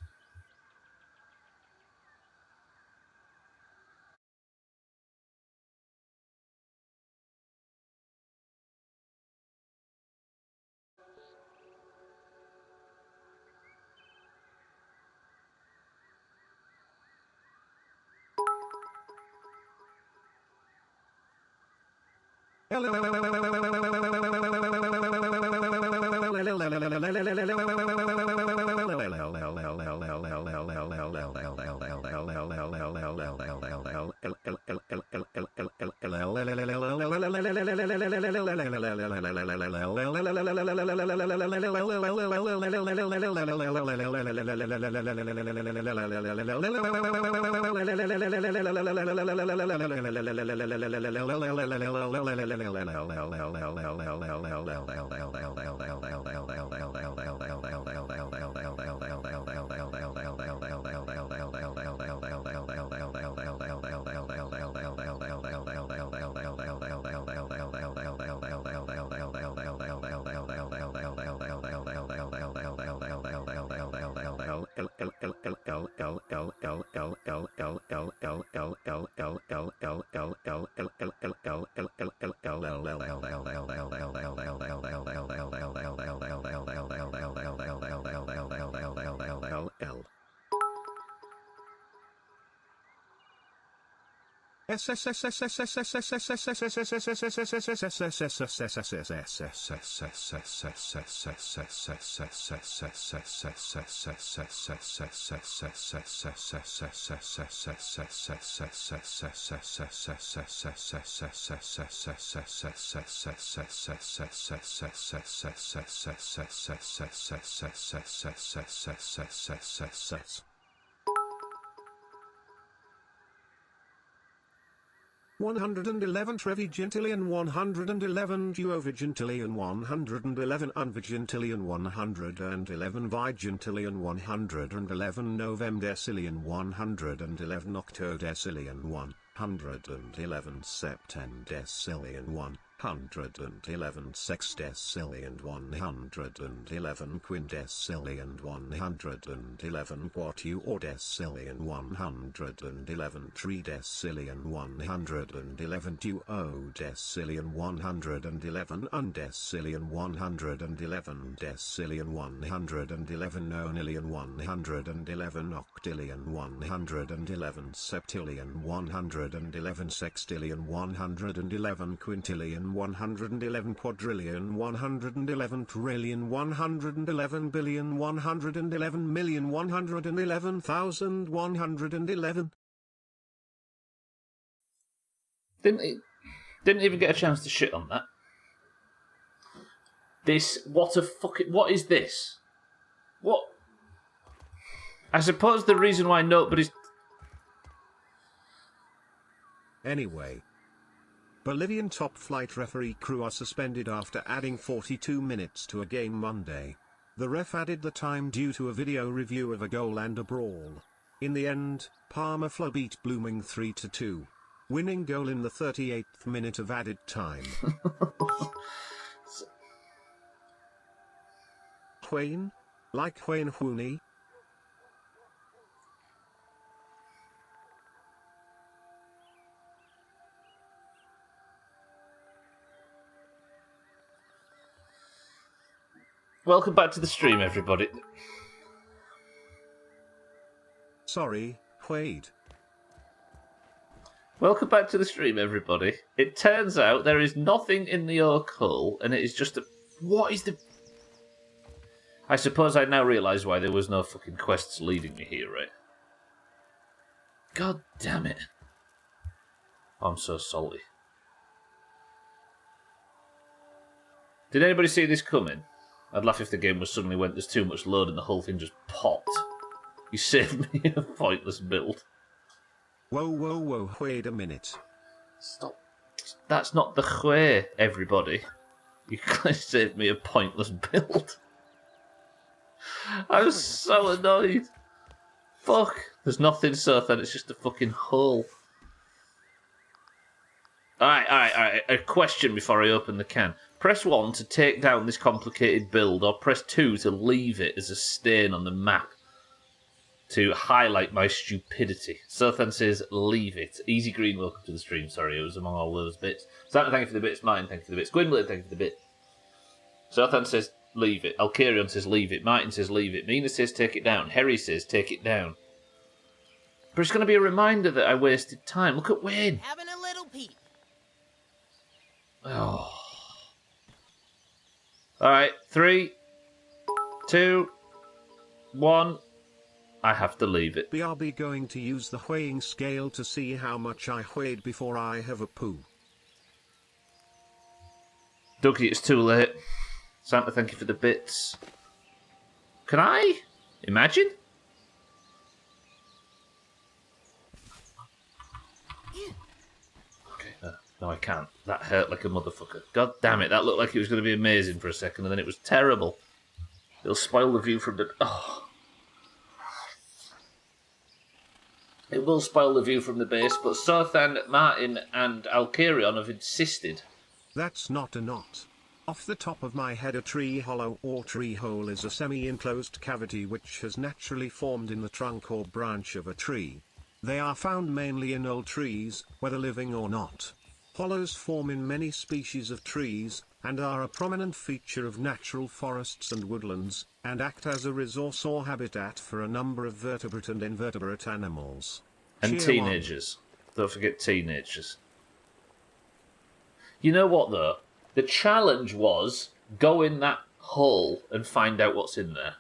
Trevigentilian 111 Duovigentilian 111 Unvigentilian 111 Vigentilian 111 Novemdecilian 111 Octodecilian 1 111 septendecillion 111 sextecillion 111 quindecillion 111 quatuordecillion 111 tridecillion 111 duodecillion 111 undecillion 111 decillion 111 nonillion 111 octillion 111 septillion 111 sextillion 111 quintillion 111 quadrillion 111 trillion 111 billion 111 million 111,111. Didn't even get a chance to shit on that. What is this? What? I suppose the reason why nobody's... Anyway, Bolivian top flight referee crew are suspended after adding 42 minutes to a game Monday. The ref added the time due to a video review of a goal and a brawl. In the end, Parma Flo beat Blooming 3-2. Winning goal in the 38th minute of added time. Wayne? Like Wayne Rooney? Welcome back to the stream, everybody. Sorry, Wade. Welcome back to the stream, everybody. It turns out there is nothing in the Oak Hull, and it is just a... What is the... I suppose I now realise why there was no fucking quests leading me here, right? God damn it. I'm so salty. Did anybody see this coming? I'd laugh if the game was suddenly went, there's too much load and the whole thing just popped. You saved me a pointless build. Whoa, wait a minute. Stop. That's not the way, everybody. You guys saved me a pointless build. I was so annoyed. Fuck. There's nothing south and it's just a fucking hole. Alright. A question before I open the can. Press 1 to take down this complicated build, or press 2 to leave it as a stain on the map to highlight my stupidity. Sothan says, leave it. Easy Green, welcome to the stream. Sorry, it was among all those bits. Santa, thank you for the bits. Martin, thank you for the bits. Gwynblade, thank you for the bit. Sothan says, leave it. Alkarion says, leave it. Martin says, leave it. Mina says, take it down. Harry says, take it down. But it's going to be a reminder that I wasted time. Look at Wayne. Having a little peep. Oh. Alright, 3, 2, 1. I have to leave it. BRB going to use the weighing scale to see how much I weighed before I have a poo. Dougie, it's too late. Santa, thank you for the bits. Can I imagine? Okay, no, I can't. That hurt like a motherfucker. God damn it, that looked like it was going to be amazing for a second, and then it was terrible. It'll spoil the view from the... Oh. It will spoil the view from the base, but Sothan, Martin, and Alkarion have insisted. That's not a knot. Off the top of my head, a tree hollow or tree hole is a semi-enclosed cavity which has naturally formed in the trunk or branch of a tree. They are found mainly in old trees, whether living or not. Hollows form in many species of trees, and are a prominent feature of natural forests and woodlands, and act as a resource or habitat for a number of vertebrate and invertebrate animals. And teenagers. Don't forget teenagers. You know what, though? The challenge was, go in that hole and find out what's in there.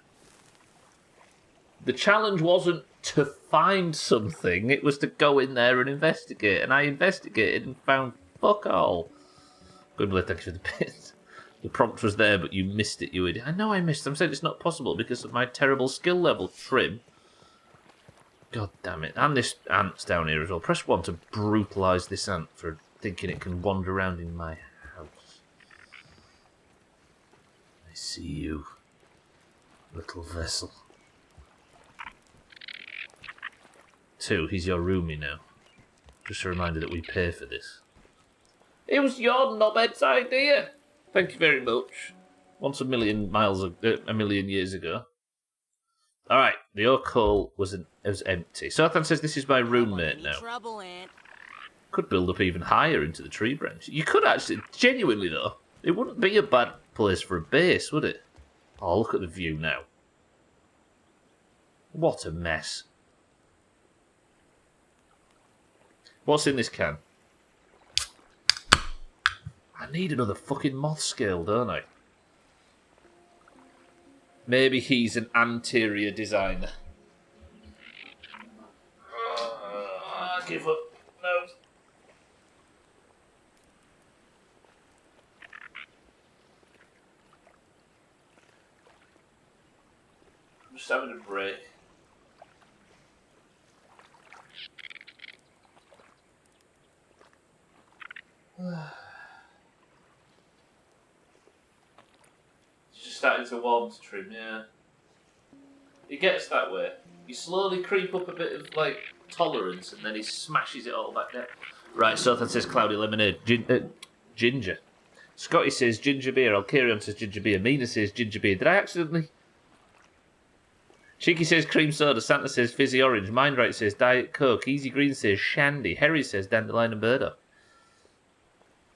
The challenge wasn't to find something, it was to go in there and investigate. And I investigated and found fuck all. Good, thank you for the bit. The prompt was there, but you missed it, you idiot. I know I missed it. I'm saying it's not possible because of my terrible skill level. Trim. God damn it. And this ant's down here as well. Press 1 to brutalise this ant for thinking it can wander around in my house. I see you, little vessel. 2, he's your roomie now. Just a reminder that we pay for this. It was your knobhead's idea. Thank you very much. Once a million years ago. All right, the oak hole was empty. Sothan says this is my roommate now. Trouble, Aunt. Could build up even higher into the tree branch. You could actually, genuinely though, it wouldn't be a bad place for a base, would it? Oh, look at the view now. What a mess. What's in this can? I need another fucking moth scale, don't I? Maybe he's an anterior designer. Give up. No. I'm just having a break. It's just starting to warm to trim, yeah. It gets that way. You slowly creep up a bit of, like, tolerance, and then he smashes it all back down. Right, Sothan says cloudy lemonade. Ginger. Scotty says ginger beer. Alkarion says ginger beer. Mina says ginger beer. Did I accidentally? Cheeky says cream soda. Santa says fizzy orange. Mindright says Diet Coke. Easy Green says shandy. Harry says dandelion and burdock.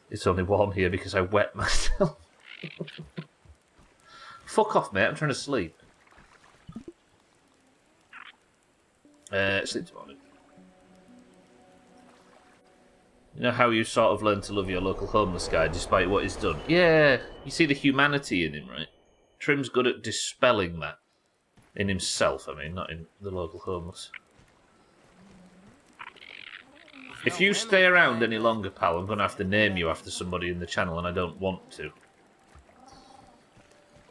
It's only warm here because I wet myself. Fuck off, mate. I'm trying to sleep. Sleep tomorrow. You know how you sort of learn to love your local homeless guy despite what he's done? Yeah, you see the humanity in him, right? Trim's good at dispelling that. In himself, I mean, not in the local homeless. If you stay around any longer, pal, I'm going to have to name you after somebody in the channel, and I don't want to.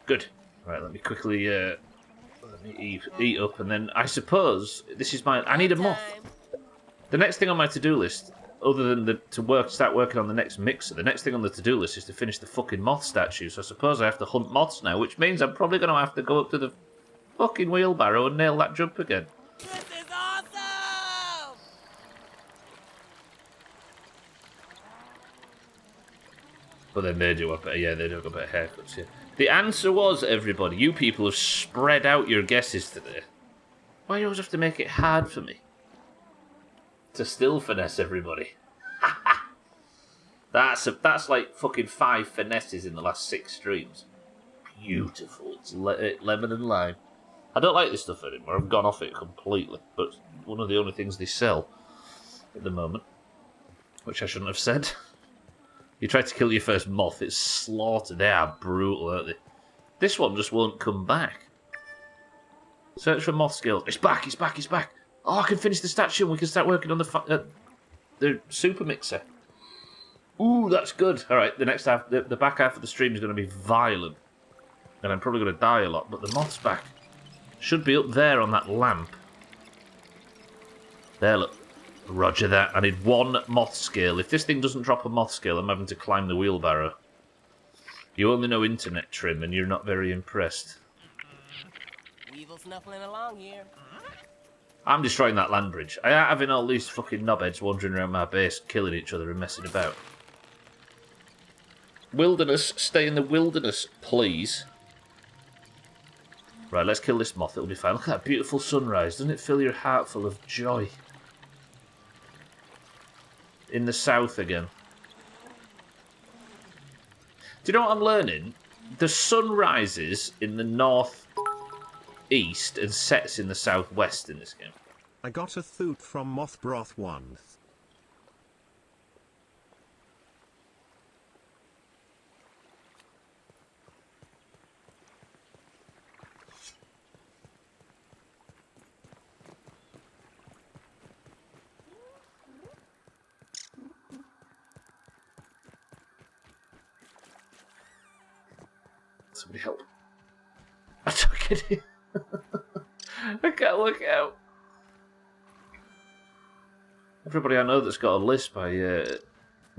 Good. Right, let me quickly eat up, and then I suppose this is my... I need a moth. The next thing on my to-do list, other than start working on the next mixer, the next thing on the to-do list is to finish the fucking moth statue. So I suppose I have to hunt moths now, which means I'm probably going to have to go up to the fucking wheelbarrow and nail that jump again. This is awesome! But then they do a better, yeah, they do a better haircuts, yeah. The answer was, everybody, you people have spread out your guesses today. Why do you always have to make it hard for me? To still finesse everybody. That's like fucking 5 finesses in the last 6 streams. Beautiful. It's lemon and lime. I don't like this stuff anymore. I've gone off it completely. But it's one of the only things they sell at the moment. Which I shouldn't have said. You try to kill your first moth, it's slaughtered. They are brutal, aren't they? This one just won't come back. Search for moth scales. It's back, it's back, it's back. Oh, I can finish the statue and we can start working on the super mixer. Ooh, that's good. All right, the next half, the back half of the stream is going to be violent. And I'm probably going to die a lot, but the moth's back. Should be up there on that lamp. There, look. Roger that. I need 1 moth scale. If this thing doesn't drop a moth scale, I'm having to climb the wheelbarrow. You only know internet, Trim, and you're not very impressed. Weevil snuffling along here. I'm destroying that land bridge. I ain't having all these fucking knobheads wandering around my base, killing each other and messing about. Wilderness, stay in the wilderness, please. Right, let's kill this moth. It'll be fine. Look at that beautiful sunrise. Doesn't it fill your heart full of joy? In the south again. Do you know what I'm learning? The sun rises in the north east and sets in the southwest in this game. I got a thoot from Moth Broth 1. Somebody help. I took it in. I can't look out. Everybody I know that's got a lisp, I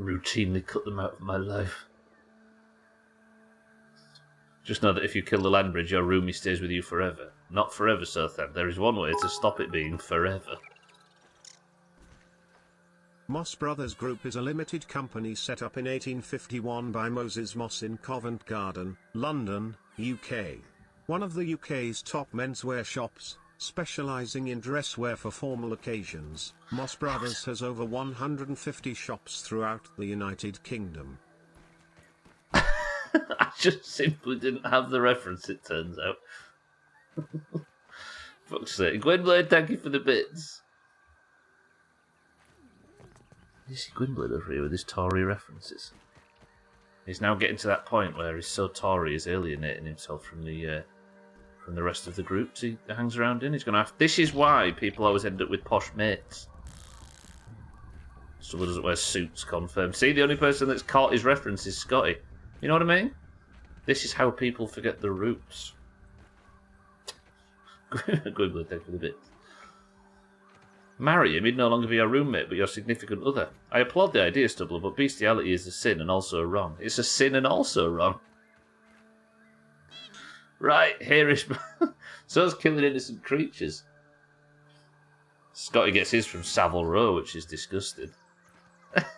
routinely cut them out of my life. Just know that if you kill the land bridge, your roomie stays with you forever. Not forever, Sothan. There is one way to stop it being forever. Moss Brothers Group is a limited company set up in 1851 by Moses Moss in Covent Garden, London, UK. One of the UK's top menswear shops, specialising in dresswear for formal occasions, Moss Brothers has over 150 shops throughout the United Kingdom. I just simply didn't have the reference, it turns out. Fuck's sake. Gwynblade, thank you for the bits. You see Gwynblade over here with his Tory references. He's now getting to that point where he's so Tory he's alienating himself from the rest of the groups he hangs around in. He's gonna have. This is why people always end up with posh mates. Someone doesn't wear suits, confirmed. See, the only person that's caught his reference is Scotty. You know what I mean? This is how people forget the roots. Gwynblade, thank you for the bits. Marry him, he'd no longer be your roommate, but your significant other. I applaud the idea, Stubbler, but bestiality is a sin and also wrong. It's a sin and also wrong. Right, here is... So's killing innocent creatures. Scotty gets his from Savile Row, which is disgusting.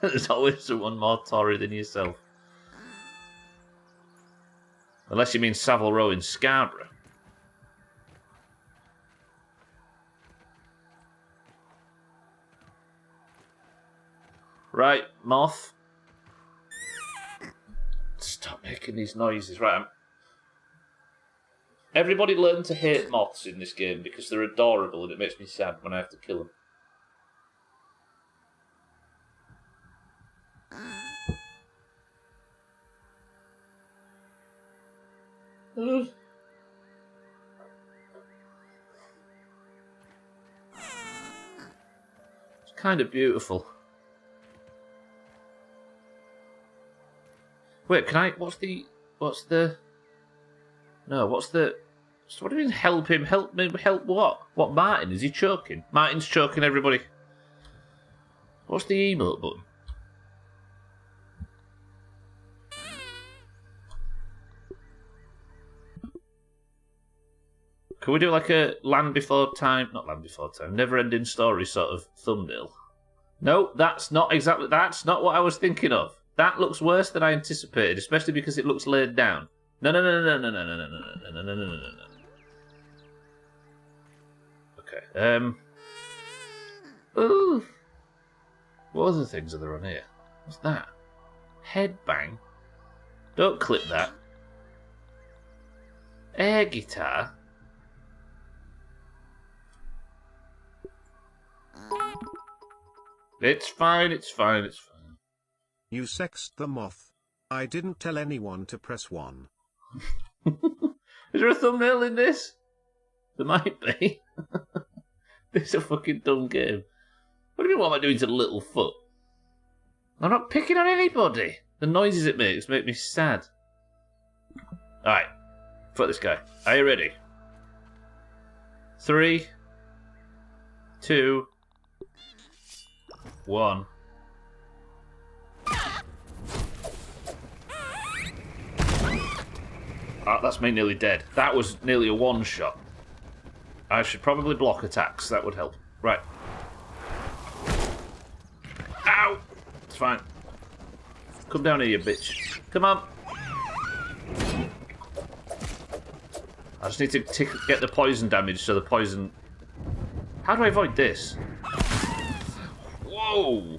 There's always someone more Tory than yourself. Unless you mean Savile Row in Scarborough. Right, moth. Stop making these noises. Right. Everybody learn to hate moths in this game because they're adorable and it makes me sad when I have to kill them. It's kind of beautiful. Wait, can I... What's the... No, what's the... So what do you mean help him? Help me? Help what? What, Martin? Is he choking? Martin's choking everybody. What's the emote button? Can we do like a Land Before Time... Not Land Before Time. Never-ending story sort of thumbnail? No, that's not exactly... That's not what I was thinking of. That looks worse than I anticipated, especially because it looks laid down. No. Okay. Ooh. What other things are there on here? What's that? Headbang. Don't clip that. Air guitar. It's fine. It's fine. It's fine. You sexed the moth. I didn't tell anyone to press 1. Is there a thumbnail in this? There might be. This is a fucking dumb game. What do you mean, what am I doing to the little foot? I'm not picking on anybody. The noises it makes make me sad. Alright. Fuck this guy. Are you ready? 3, 2, 1. Oh, that's me nearly dead. That was nearly a one-shot. I should probably block attacks. That would help. Right. Ow! It's fine. Come down here, you bitch. Come on. I just need to get the poison damage so the poison... How do I avoid this? Whoa!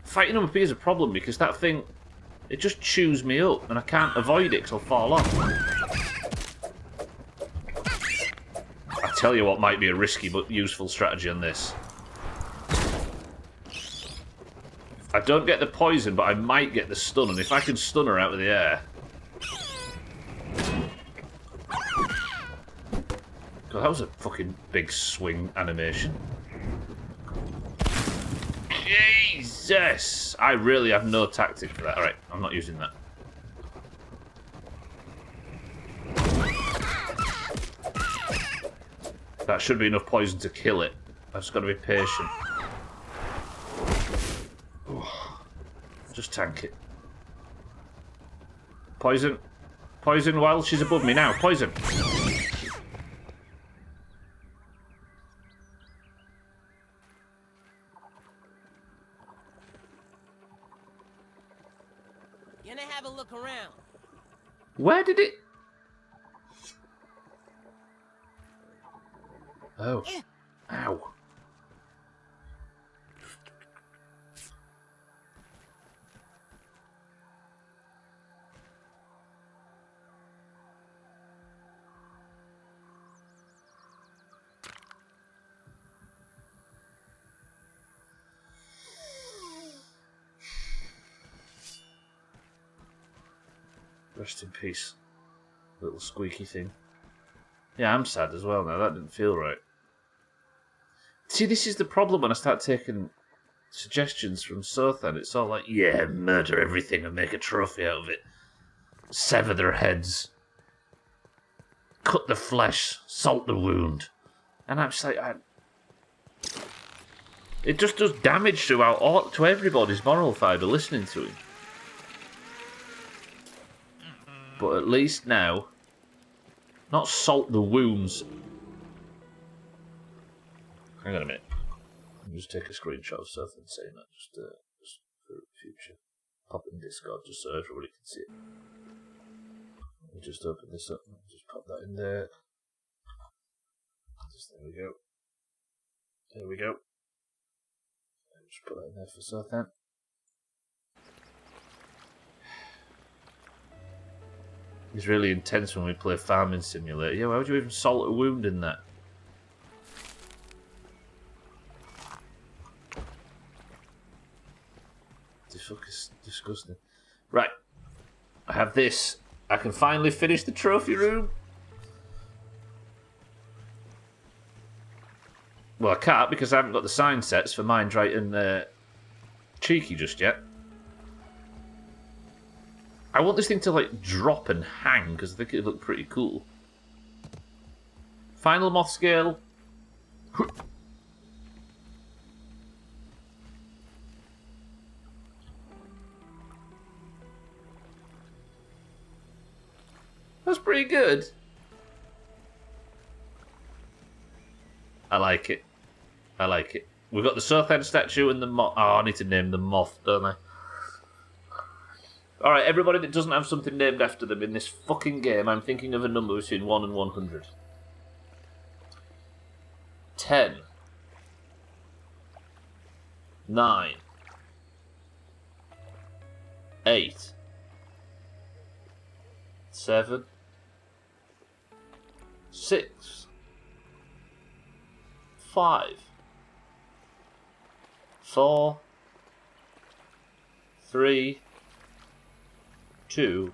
Fighting him up here is a problem because that thing... It just chews me up, and I can't avoid it because I'll fall off. I tell you what might be a risky but useful strategy on this. I don't get the poison, but I might get the stun, and if I can stun her out of the air... God, that was a fucking big swing animation. Jesus! I really have no tactic for that. Alright, I'm not using that. That should be enough poison to kill it. I've just got to be patient. Just tank it. Poison. Poison while she's above me now. Poison. Can I have a look around? Where did it... Oh. Ow. Rest in peace. Little squeaky thing. Yeah, I'm sad as well now. That didn't feel right. See, this is the problem when I start taking suggestions from Sothan. It's all like, yeah, murder everything and make a trophy out of it. Sever their heads. Cut the flesh. Salt the wound. And I'm just like, it just does damage throughout to everybody's moral fibre listening to him. But at least now, not salt the wounds. Hang on a minute. Let me just take a screenshot of something saying that just for future. Pop it in Discord just so everybody can see it. Let me just open this up. Just pop that in there. There we go. There we go. Just put that in there for Southampton. It's really intense when we play Farming Simulator. Yeah, why would you even salt a wound in that? The fuck is disgusting. Right. I have this. I can finally finish the trophy room. Well, I can't because I haven't got the sign sets for Mind Right and Cheeky just yet. I want this thing to, like, drop and hang, because I think it'd look pretty cool. Final moth scale. That's pretty good. I like it. I like it. We've got the Southend statue and the moth. Oh, I need to name the moth, don't I? Alright, everybody that doesn't have something named after them in this fucking game, I'm thinking of a number between 1 and 100. 10. 9. 8. 7. 6. 5. 4. 3. 2.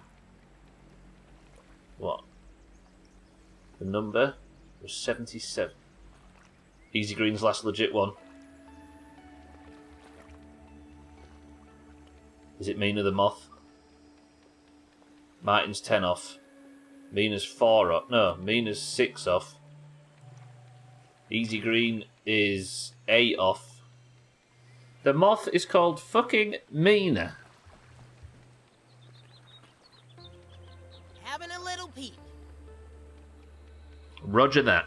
What? The number was 77. Easy Green's last legit one. Is it Mina the Moth? Martin's 10 off. Mina's 4 off. No, Mina's 6 off. Easy Green is 8 off. The moth is called fucking Mina. Having a little peek. Roger that.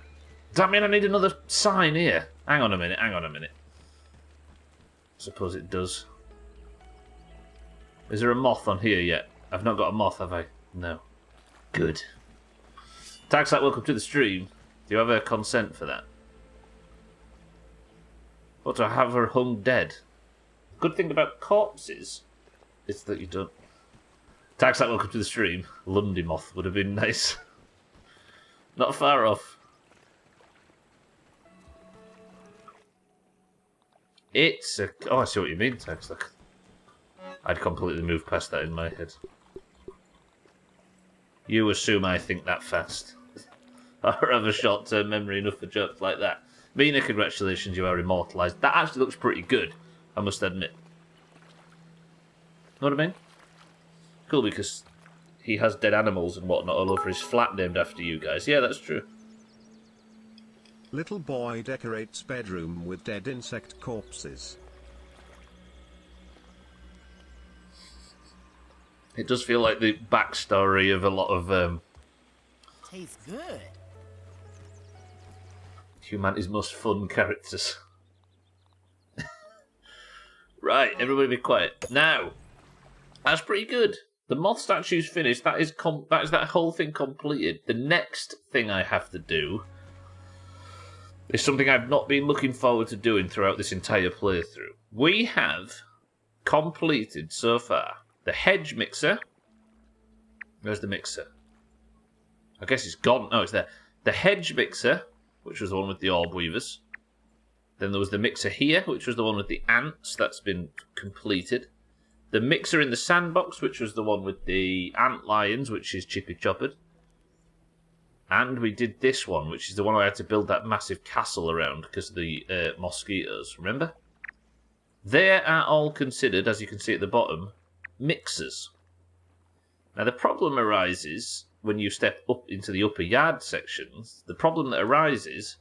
Does that mean I need another sign here? Hang on a minute, hang on a minute. Suppose it does. Is there a moth on here yet? I've not got a moth, have I? No. Good. Taxlight, welcome to the stream. Do you have a consent for that? Or to have her hung dead? Good thing about corpses is that you don't. Taxlight, welcome to the stream. Lundy moth would have been nice. Not far off. It's a... Oh, I see what you mean, Taxlight. I'd completely moved past that in my head. You assume I think that fast. Or have a short-term memory enough for jokes like that. Mina, congratulations, you are immortalised. That actually looks pretty good, I must admit. Know what I mean? Cool, because he has dead animals and whatnot all over his flat named after you guys. Yeah, that's true. Little boy decorates bedroom with dead insect corpses. It does feel like the backstory of a lot of Tastes good. humanity's most fun characters. Right, everybody be quiet. Now, that's pretty good. The moth statue's finished. That is that whole thing completed. The next thing I have to do is something I've not been looking forward to doing throughout this entire playthrough. We have completed so far the hedge mixer. Where's the mixer? I guess it's gone. No, it's there. The hedge mixer, which was the one with the orb weavers. Then there was the mixer here, which was the one with the ants. That's been completed. The mixer in the sandbox, which was the one with the ant lions, which is chippy choppered. And we did this one, which is the one I had to build that massive castle around because of the mosquitoes, remember? They are all considered, as you can see at the bottom, mixers. Now the problem arises when you step up into the upper yard sections. The problem that arises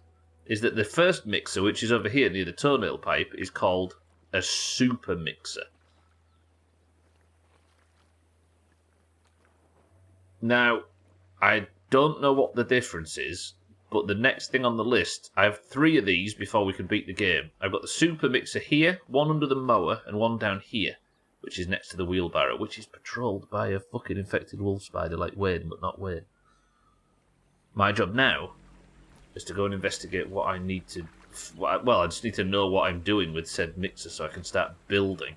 is that the first mixer, which is over here near the toenail pipe, is called a super mixer. Now, I don't know what the difference is, but the next thing on the list, I have 3 of these before we can beat the game. I've got the super mixer here, one under the mower, and one down here, which is next to the wheelbarrow, which is patrolled by a fucking infected wolf spider like Wayne, but not Wayne. My job now is to go and investigate what I need to... Well, I just need to know what I'm doing with said mixer so I can start building.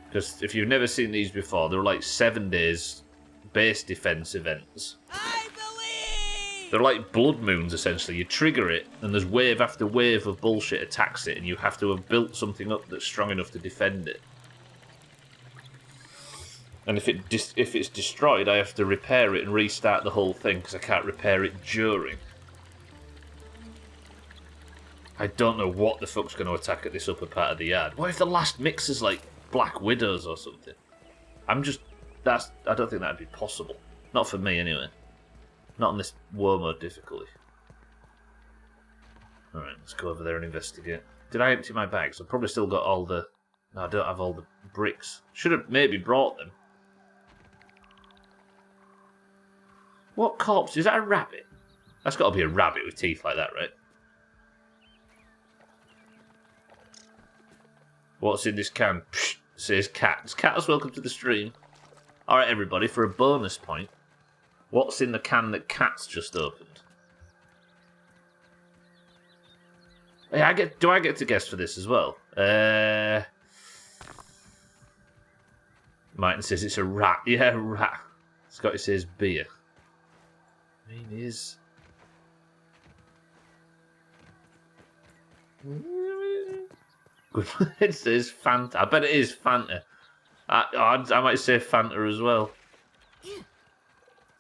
Because if you've never seen these before, they're like 7 days... base defense events. I believe! They're like blood moons, essentially. You trigger it, and there's wave after wave of bullshit attacks it, and you have to have built something up that's strong enough to defend it. And if it's destroyed, I have to repair it and restart the whole thing, because I can't repair it during. I don't know what the fuck's going to attack at this upper part of the yard. What if the last mixer's like Black Widows or something? I don't think that'd be possible. Not for me, anyway. Not on this war mode difficulty. Alright, let's go over there and investigate. Did I empty my bags? I've probably still got all the... No, I don't have all the bricks. Should have maybe brought them. What corpse? Is that a rabbit? That's got to be a rabbit with teeth like that, right? What's in this can? Psh, says cats. Cats, welcome to the stream. Alright, everybody, for a bonus point, what's in the can that Cat's just opened? Hey, do I get to guess for this as well? Martin says it's a rat. Yeah, rat. Scotty says beer. I mean, is... Good. It says Fanta. I bet it is Fanta. I might say Fanta as well.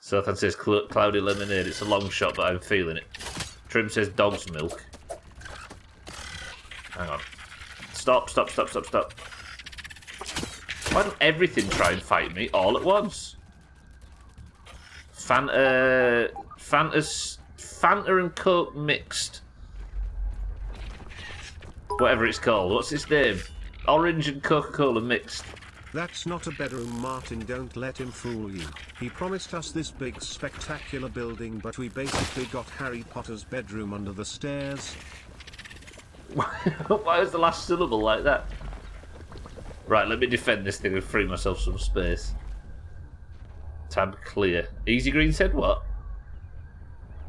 Sothan says cloudy lemonade. It's a long shot, but I'm feeling it. Trim says dog's milk. Hang on. Stop. Why don't everything try and fight me all at once? Fanta and Coke mixed. Whatever it's called. What's its name? Orange and Coca-Cola mixed. That's not a bedroom, Martin. Don't let him fool you. He promised us this big spectacular building, but we basically got Harry Potter's bedroom under the stairs. Why was the last syllable like that? Right, let me defend this thing and free myself some space. Tab clear. Easy Green said what?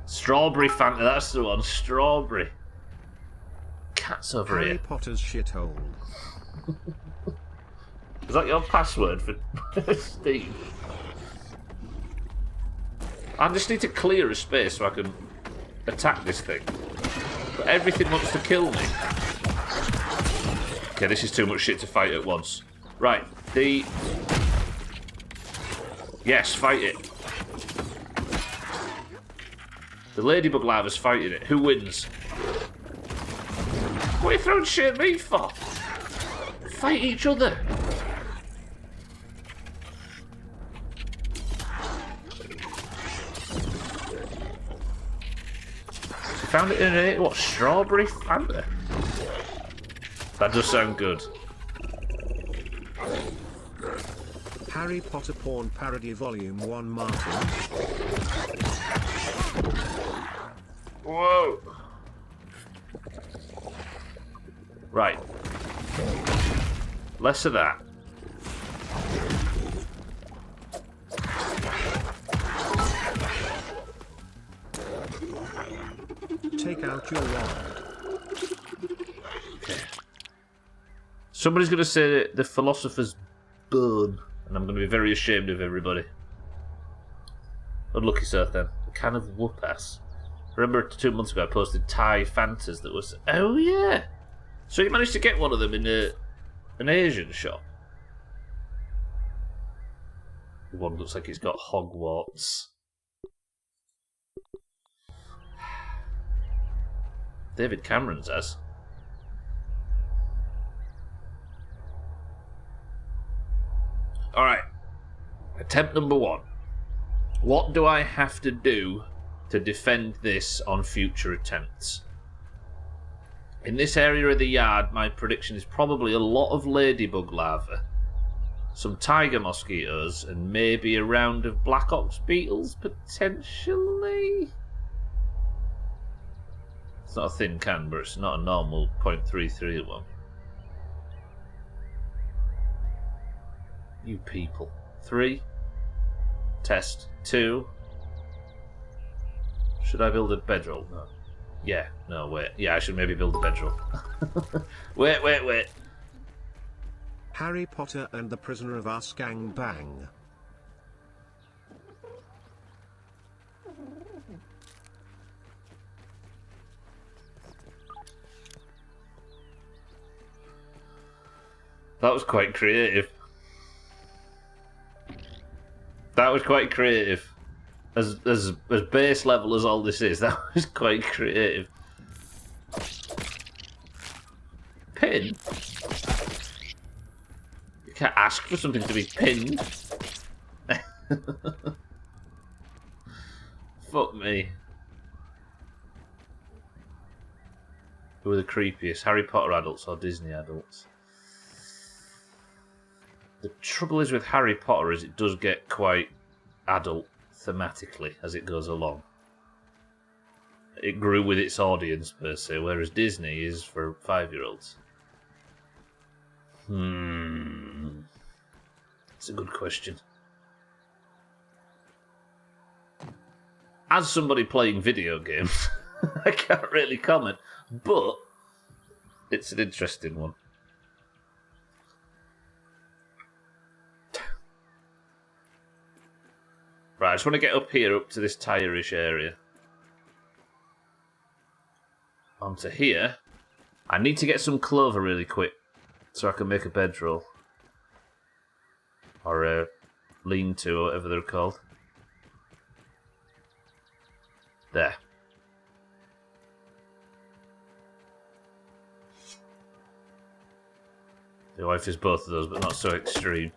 Strawberry Fanta, that's the one. Strawberry. Cat's over Harry here. Potter's shithole. Is that your password for Steam? I just need to clear a space so I can attack this thing. But everything wants to kill me. Okay, this is too much shit to fight at once. Right, Yes, fight it. The ladybug larva's fighting it. Who wins? What are you throwing shit at me for? Fight each other. Found it in a strawberry Fanta? That does sound good. Harry Potter Porn Parody Volume 1, Martin. Whoa! Right. Less of that. Take out your wand. Okay. Somebody's going to say the philosopher's bone, and I'm going to be very ashamed of everybody. Unlucky sir, then. A can of whoop-ass. Remember 2 months ago I posted Thai Fantas that was... Oh, yeah! So you managed to get one of them in an Asian shop? One looks like it's got Hogwarts. David Cameron's has. Alright. Attempt number 1. What do I have to do to defend this on future attempts? In this area of the yard, my prediction is probably a lot of ladybug larvae, some tiger mosquitoes, and maybe a round of black ox beetles, potentially. It's not a thin can, but it's not a normal .33 one. You people. 3. Test. 2. Should I build a bedroll? No. Yeah. No, wait. Yeah, I should maybe build a bedroll. Wait. Harry Potter and the Prisoner of Azkaban Bang. That was quite creative. That was quite creative. As base level as all this is, that was quite creative. Pin? You can't ask for something to be pinned. Fuck me. Who are the creepiest? Harry Potter adults or Disney adults? The trouble is with Harry Potter is it does get quite adult thematically as it goes along. It grew with its audience per se, whereas Disney is for 5-year-olds. It's a good question. As somebody playing video games, I can't really comment, but it's an interesting one. Right, I just want to get up here, up to this tyre-ish area. Onto here. I need to get some clover really quick, so I can make a bedroll. Or a lean-to, or whatever they're called. There. The wife is both of those, but not so extreme.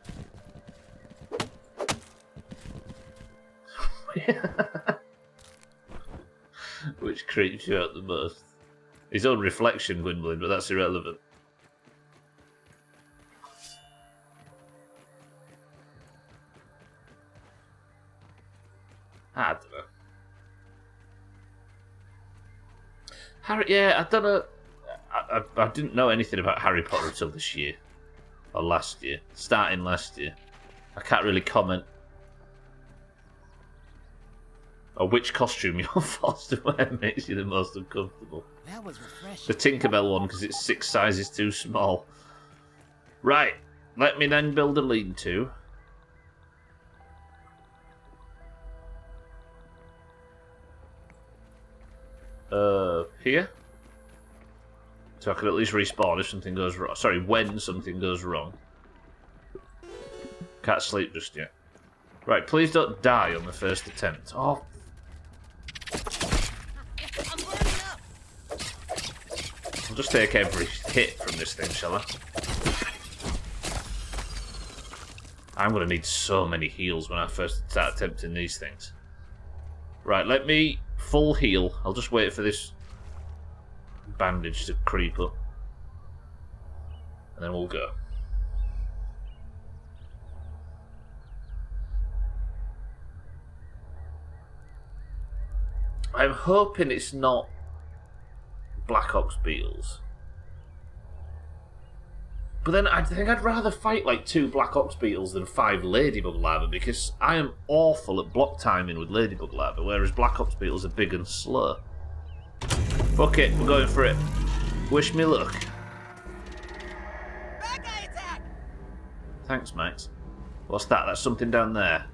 Which creeps you out the most? His own reflection, Gwynblade, but that's irrelevant. I don't know. Harry, yeah, I don't know. I didn't know anything about Harry Potter until this year. Or last year. Starting last year. I can't really comment. Or which costume you're forced to wear makes you the most uncomfortable. That was refreshing. The Tinkerbell one, because it's 6 sizes too small. Right, let me then build a lean-to. Here. So I can at least respawn if something goes wrong. Sorry, when something goes wrong. Can't sleep just yet. Right, please don't die on the first attempt. Oh. I'm burning up. I'll just take every hit from this thing, shall I? I'm going to need so many heals when I first start attempting these things. Right, let me full heal. I'll just wait for this bandage to creep up. And then we'll go. I'm hoping it's not Black Ox beetles. But then I think I'd rather fight like 2 black ox beetles than 5 ladybug larvae, because I am awful at block timing with ladybug larvae, whereas black ox beetles are big and slow. Fuck it, we're going for it. Wish me luck. Bad guy attack! Thanks, Max. What's that? That's something down there.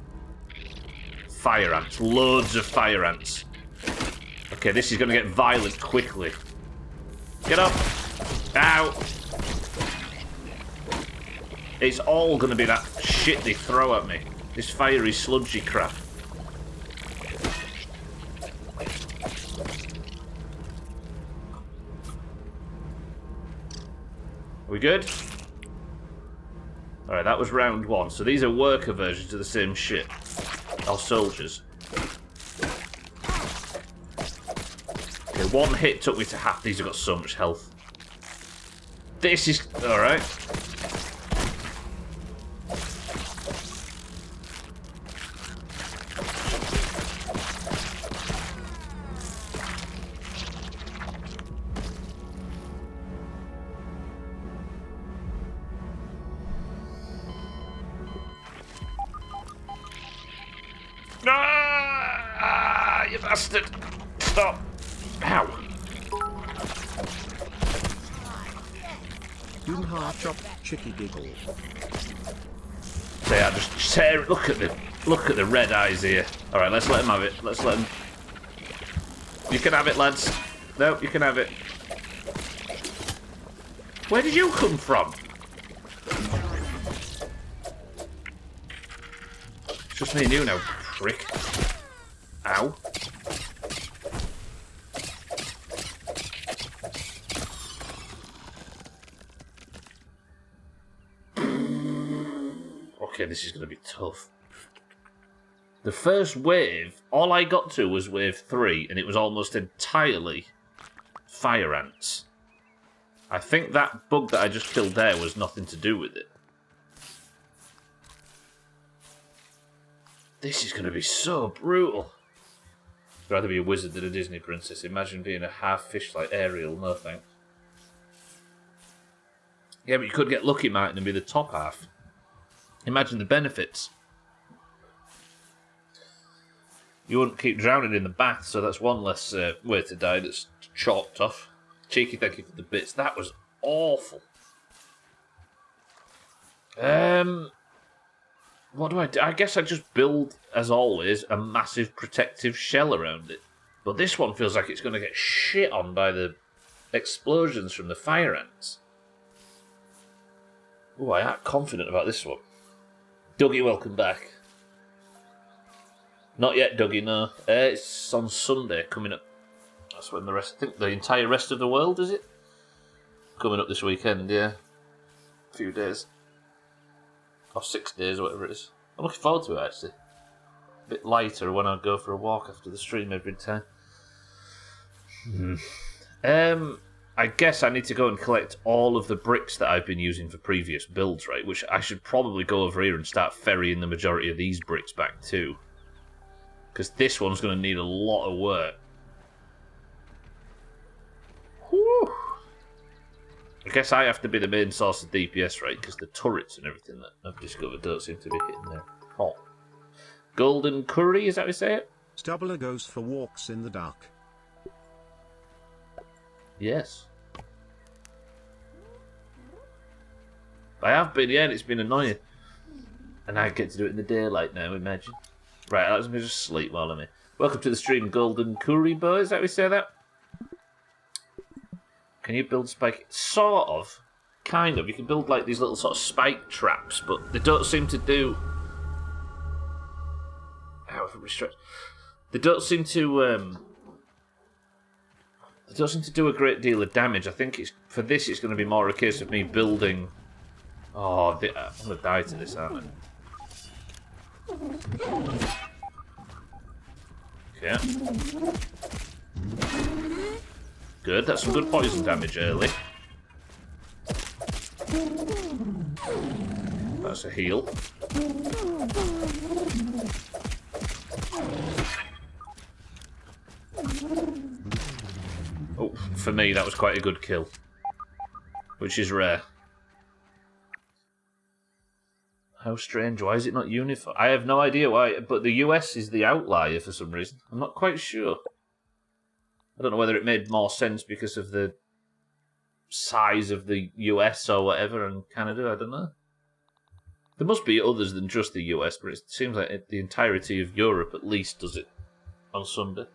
Fire ants. Loads of fire ants. Okay, this is going to get violent quickly. Get up! Ow! It's all going to be that shit they throw at me. This fiery, sludgy crap. Are we good? Alright, that was round 1. So these are worker versions of the same shit. Our soldiers. Okay, 1 hit took me to half. These have got so much health. This is... Alright. Ah, you bastard! Stop! Ow! Doomhaus chop chicky giggle. They are just tearing. Look at the red eyes here. All right, let's let him have it. Let's let him. You can have it, lads. No, you can have it. Where did you come from? It's just me and you now, prick. Ow. Okay, this is going to be tough. The first wave, all I got to was wave 3, and it was almost entirely fire ants. I think that bug that I just killed there was nothing to do with it. This is going to be so brutal. I'd rather be a wizard than a Disney princess. Imagine being a half fish like Ariel. No thanks. Yeah, but you could get lucky, Martin, and be the top half. Imagine the benefits. You wouldn't keep drowning in the bath, so that's one less way to die that's chalked off. Cheeky, thank you for the bits. That was awful. What do? I guess I just build, as always, a massive protective shell around it. But this one feels like it's going to get shit on by the explosions from the fire ants. Oh, I am confident about this one. Dougie, welcome back. Not yet, Dougie, no. It's on Sunday, coming up. That's when I think the entire rest of the world, is it? Coming up this weekend, yeah. A few days. Or 6 days, or whatever it is. I'm looking forward to it, actually. A bit lighter when I go for a walk after the stream every time. I guess I need to go and collect all of the bricks that I've been using for previous builds, right? Which I should probably go over here and start ferrying the majority of these bricks back too. Because this one's going to need a lot of work. Whew. I guess I have to be the main source of DPS, right? Because the turrets and everything that I've discovered don't seem to be hitting their pot. Golden curry, is that how you say it? Stubbler goes for walks in the dark. Yes. I have been, yeah, and it's been annoying. And I get to do it in the daylight now, imagine. Right, let me just sleep while I'm here. Welcome to the stream, Golden Curry Boy, is that how we say that? Can you build spike? Sort of. Kind of. You can build like these little sort of spike traps, but they don't seem to do... Ow, if it restricts. They don't seem to... They don't seem to do a great deal of damage. I think it's for this it's going to be more a case of me building... Oh, I'm going to die to this, aren't I? Okay. Good, that's some good poison damage early. That's a heal. Oh, for me that was quite a good kill. Which is rare. How strange. Why is it not uniform? I have no idea why, but the US is the outlier for some reason. I'm not quite sure. I don't know whether it made more sense because of the size of the US or whatever and Canada, I don't know. There must be others than just the US, but it seems like the entirety of Europe at least does it on Sunday.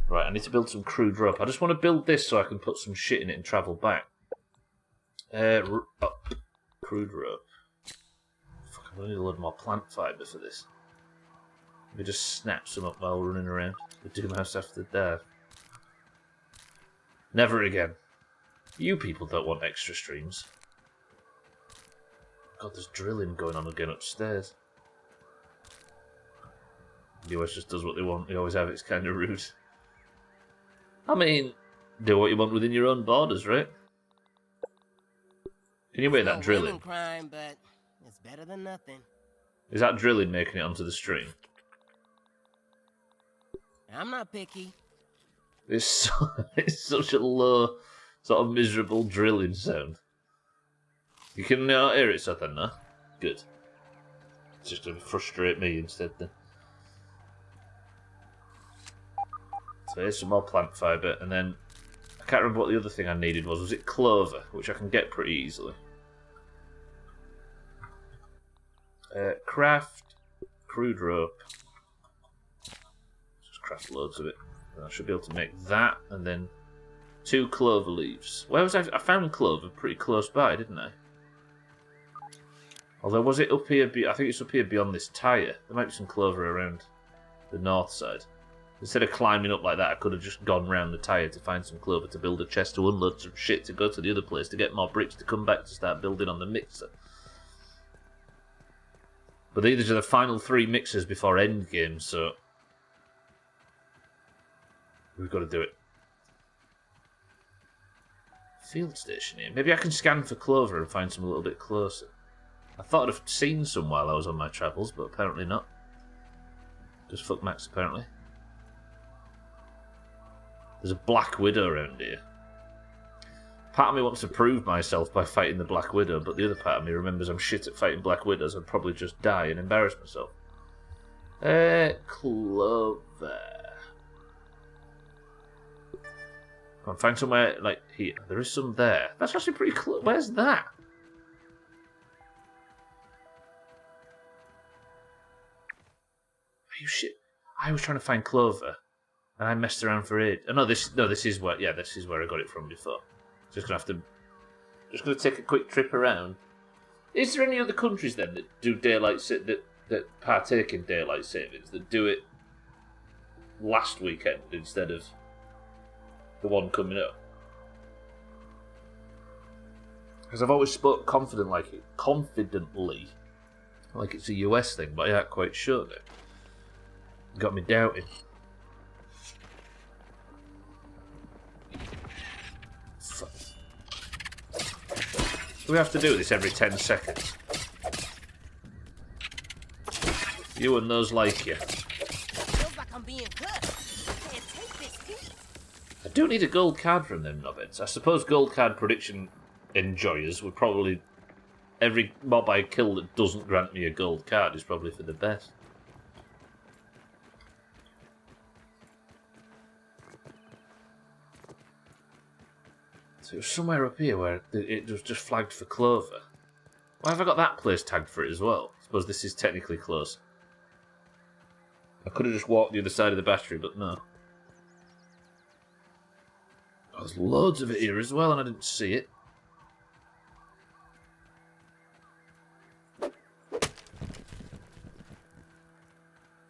Right, I need to build some crude rope. I just want to build this so I can put some shit in it and travel back. Crude rope. Fuck, I'm going to need a load more plant fibre for this. Maybe just snap some up while running around. The Doomhaus after dark. Never again. You people don't want extra streams. God, there's drilling going on again upstairs. The US just does what they want. They always have. It's kind of rude. I mean, do what you want within your own borders, right? Can you make that drilling? Crime, but it's better than nothing. Is that drilling making it onto the stream? I'm not picky. It's such a low, sort of miserable drilling sound. You can hear it, so then, no? Good. It's just going to frustrate me instead, then. So here's some more plant fibre, and then I can't remember what the other thing I needed was. Was it clover, which I can get pretty easily? Craft crude rope. Just craft loads of it. And I should be able to make that, and then 2 clover leaves. Where was I? I found clover pretty close by, didn't I? Although, was it up here? I think it's up here beyond this tyre. There might be some clover around the north side. Instead of climbing up like that, I could have just gone round the tyre to find some clover to build a chest to unload some shit to go to the other place to get more bricks to come back to start building on the mixer. But these are the final 3 mixers before endgame, so we've got to do it. Field station here. Maybe I can scan for clover and find some a little bit closer. I thought I'd have seen some while I was on my travels, but apparently not. Just fuck Max, apparently. There's a Black Widow around here. Part of me wants to prove myself by fighting the Black Widow, but the other part of me remembers I'm shit at fighting Black Widows. I'd probably just die and embarrass myself. Clover. Come on, find somewhere, like, here. There is some there. That's actually pretty close. Where's that? Are you shit? I was trying to find clover, and I messed around for it. Oh, this is where, yeah, this is where I got it from before. Just gonna take a quick trip around. Is there any other countries then that do that partake in daylight savings, that do it last weekend instead of the one coming up? Because I've always spoke confidently like it's a US thing, but I ain't quite sure now. Got me doubting. Fuck. Do we have to do this every 10 seconds? You and those like you. Feels like I'm being cut. I can't take this heat. I do need a gold card from them knobheads. I suppose gold card prediction enjoyers would probably... Every mob I kill that doesn't grant me a gold card is probably for the best. So it was somewhere up here where it was just flagged for clover. Why have I got that place tagged for it as well? I suppose this is technically close. I could have just walked the other side of the battery, but no. Oh, there's loads of it here as well, and I didn't see it.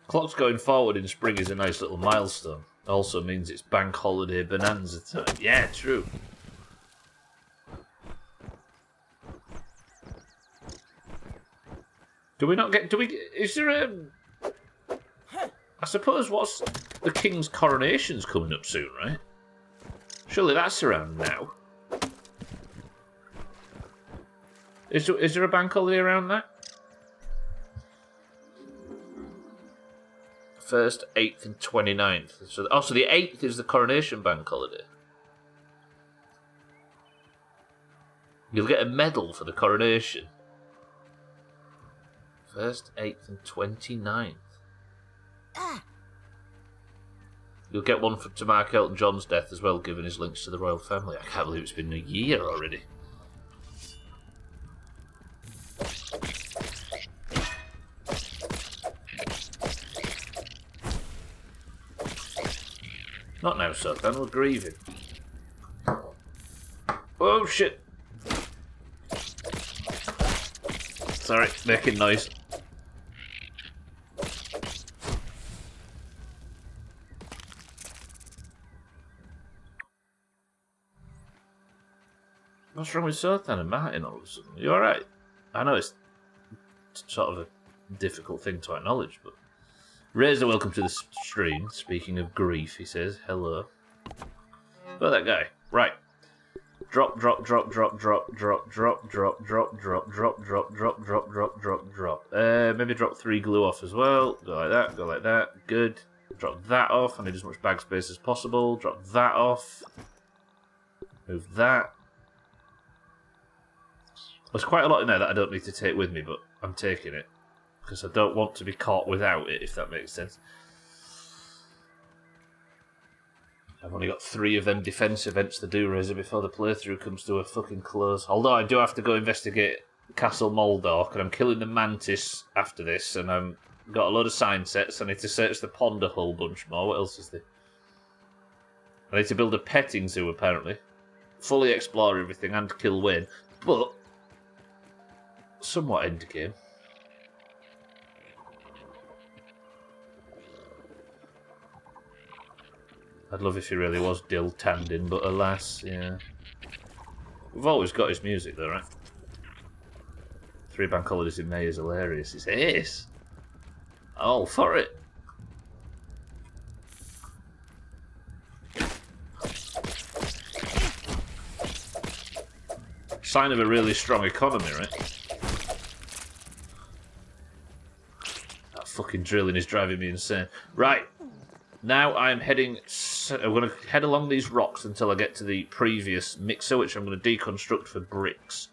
Clock's going forward in spring is a nice little milestone. Also means it's bank holiday bonanza time. Yeah, true. Is there a... I suppose what's... The King's coronation's coming up soon, right? Surely that's around now. Is there a bank holiday around that? 1st, 8th and 29th. So the 8th is the coronation bank holiday. You'll get a medal for the coronation. 1st, 8th and 29th. Ah, You'll get one to mark Elton John's death as well, given his links to the royal family. I can't believe it's been a year already. Not now, sir. Then we're grieving. Oh, shit. Sorry, making noise. What's wrong with Sultan and Martin all of a sudden? You alright? I know it's sort of a difficult thing to acknowledge, but... Razor, welcome to the stream. Speaking of grief, he says, hello. Oh, that guy. Right. Drop, drop, drop, drop, drop, drop, drop, drop, drop, drop, drop, drop, drop, drop, drop, drop, drop. Maybe drop 3 glue off as well. Go like that, go like that. Good. Drop that off. I need as much bag space as possible. Drop that off. Move that. There's quite a lot in there that I don't need to take with me, but I'm taking it. Because I don't want to be caught without it, if that makes sense. I've only got 3 of them defence events to do, Razor, before the playthrough comes to a fucking close. Although I do have to go investigate Castle Moldork, and I'm killing the Mantis after this, and I've got a load of sign sets. I need to search the pond a whole bunch more. What else is there? I need to build a petting zoo, apparently. Fully explore everything and kill Wayne. But... somewhat endgame. I'd love if he really was Dill Tandin, but alas, yeah. We've always got his music though, right? 3 bank holidays in May is hilarious. It's ace! All for it! Sign of a really strong economy, right? That fucking drilling is driving me insane. Right. Now I'm heading... I'm going to head along these rocks until I get to the previous mixer, which I'm going to deconstruct for bricks.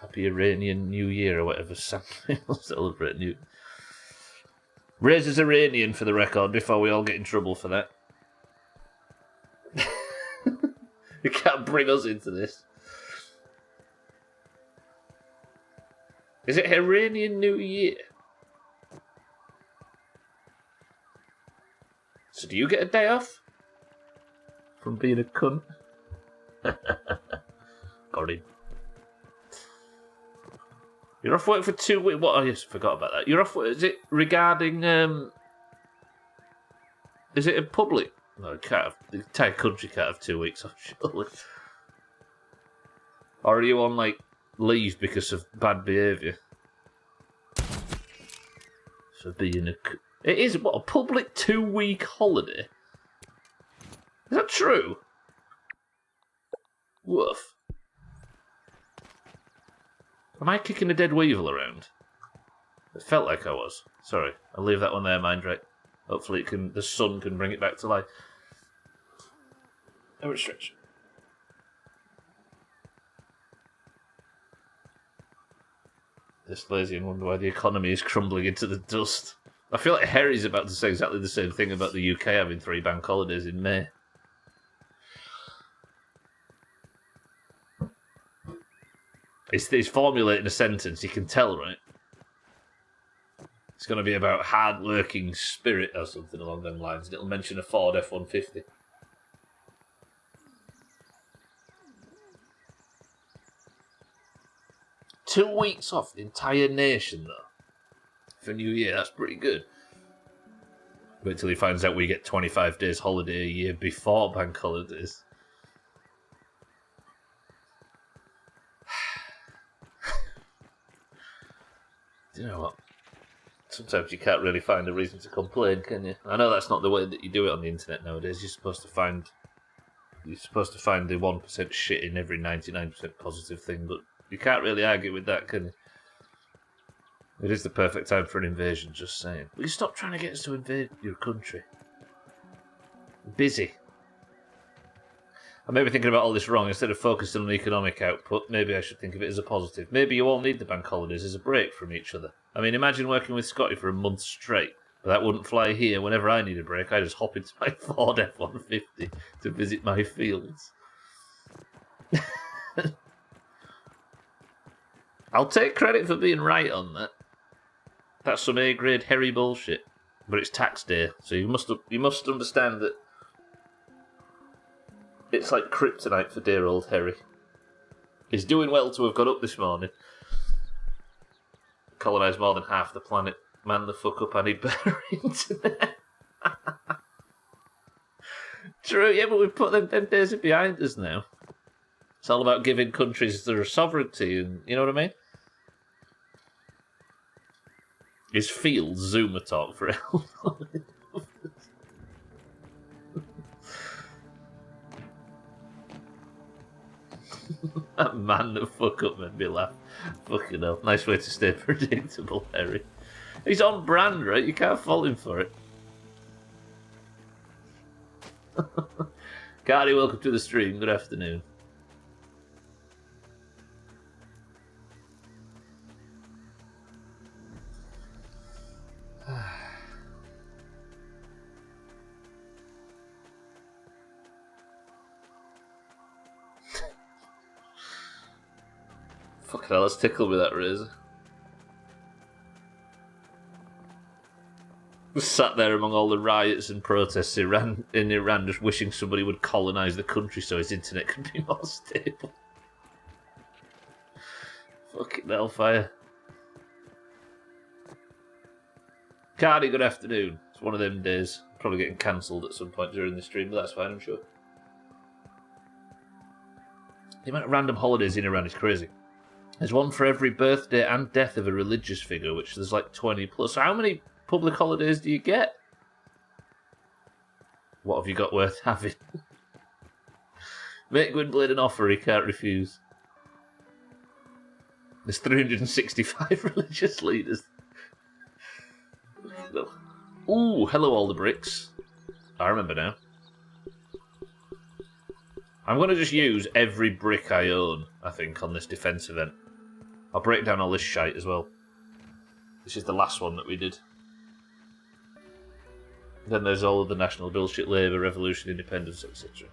Happy Iranian New Year, or whatever Sam will celebrate new. Razor's Iranian, for the record, before we all get in trouble for that. You can't bring us into this. Is it Iranian New Year? So do you get a day off? From being a cunt? Got him. You're off work for 2 weeks. What? Oh, yes, I forgot about that. You're off work. Is it regarding... Is it in public? No, it can't have, the entire country can't have 2 weeks off, surely. Or are you on, like, leave because of bad behaviour? For being a... It is, what, a public 2-week holiday? Is that true? Woof. Am I kicking a dead weevil around? It felt like I was. Sorry, I'll leave that one there, Mindray. Hopefully it can, the sun can bring it back to life. Over stretch. This lazy and wonder why the economy is crumbling into the dust. I feel like Harry's about to say exactly the same thing about the UK having 3 bank holidays in May. He's formulating a sentence, you can tell, right? It's going to be about hard-working spirit or something along them lines, and it'll mention a Ford F-150. Two weeks off, the entire nation, though. For New Year, that's pretty good. Wait till he finds out we get 25 days holiday a year before bank holidays. Do you know what? Sometimes you can't really find a reason to complain, can you? I know that's not the way that you do it on the internet nowadays. You're supposed to find the 1% shit in every 99% positive thing, but you can't really argue with that, can you? It is the perfect time for an invasion, just saying. Will you stop trying to get us to invade your country? I'm busy. I may be thinking about all this wrong. Instead of focusing on economic output, maybe I should think of it as a positive. Maybe you all need the bank holidays as a break from each other. I mean, imagine working with Scotty for a month straight. But that wouldn't fly here. Whenever I need a break, I just hop into my Ford F-150 to visit my fields. I'll take credit for being right on that. That's some A-grade hairy bullshit. But it's tax day, so you must understand that it's like kryptonite for dear old Harry. He's doing well to have got up this morning. Colonised more than half the planet. Man the fuck up, I need better internet. True, yeah, but we've put them days behind us now. It's all about giving countries their sovereignty, and you know what I mean? Is Fields Zoomer talk for That man the fuck up made me laugh. Fucking hell. Nice way to stay predictable, Harry. He's on brand, right? You can't fault him for it. Cardi, welcome to the stream. Good afternoon. Fucking hell, let's tickle with that razor. Sat there among all the riots and protests in Iran, just wishing somebody would colonise the country so his internet could be more stable. Fucking hellfire. Cardi, good afternoon. It's one of them days. Probably getting cancelled at some point during the stream, but that's fine, I'm sure. The amount of random holidays in Iran is crazy. There's one for every birthday and death of a religious figure, which there's like 20 plus. So how many public holidays do you get? What have you got worth having? Make Gwynblade an offer he can't refuse. There's 365 religious leaders. Ooh, hello all the bricks. I remember now. I'm going to just use every brick I own, I think, on this defence event. I'll break down all this shite as well. This is the last one that we did. Then there's all of the national bullshit, Labour, Revolution, Independence, etc.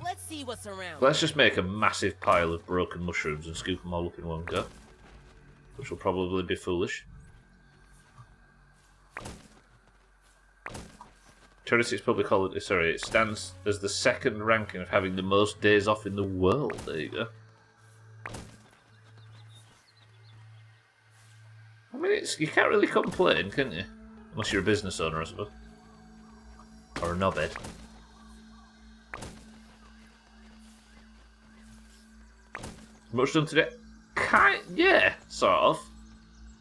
Let's see what's around. Let's just make a massive pile of broken mushrooms and scoop them all up in one go. Which will probably be foolish. 26 public holiday. Sorry, it stands as the second ranking of having the most days off in the world. There you go. I mean, you can't really complain, can you? Unless you're a business owner, I suppose. Or a knobhead. Much done today? Yeah, sort of.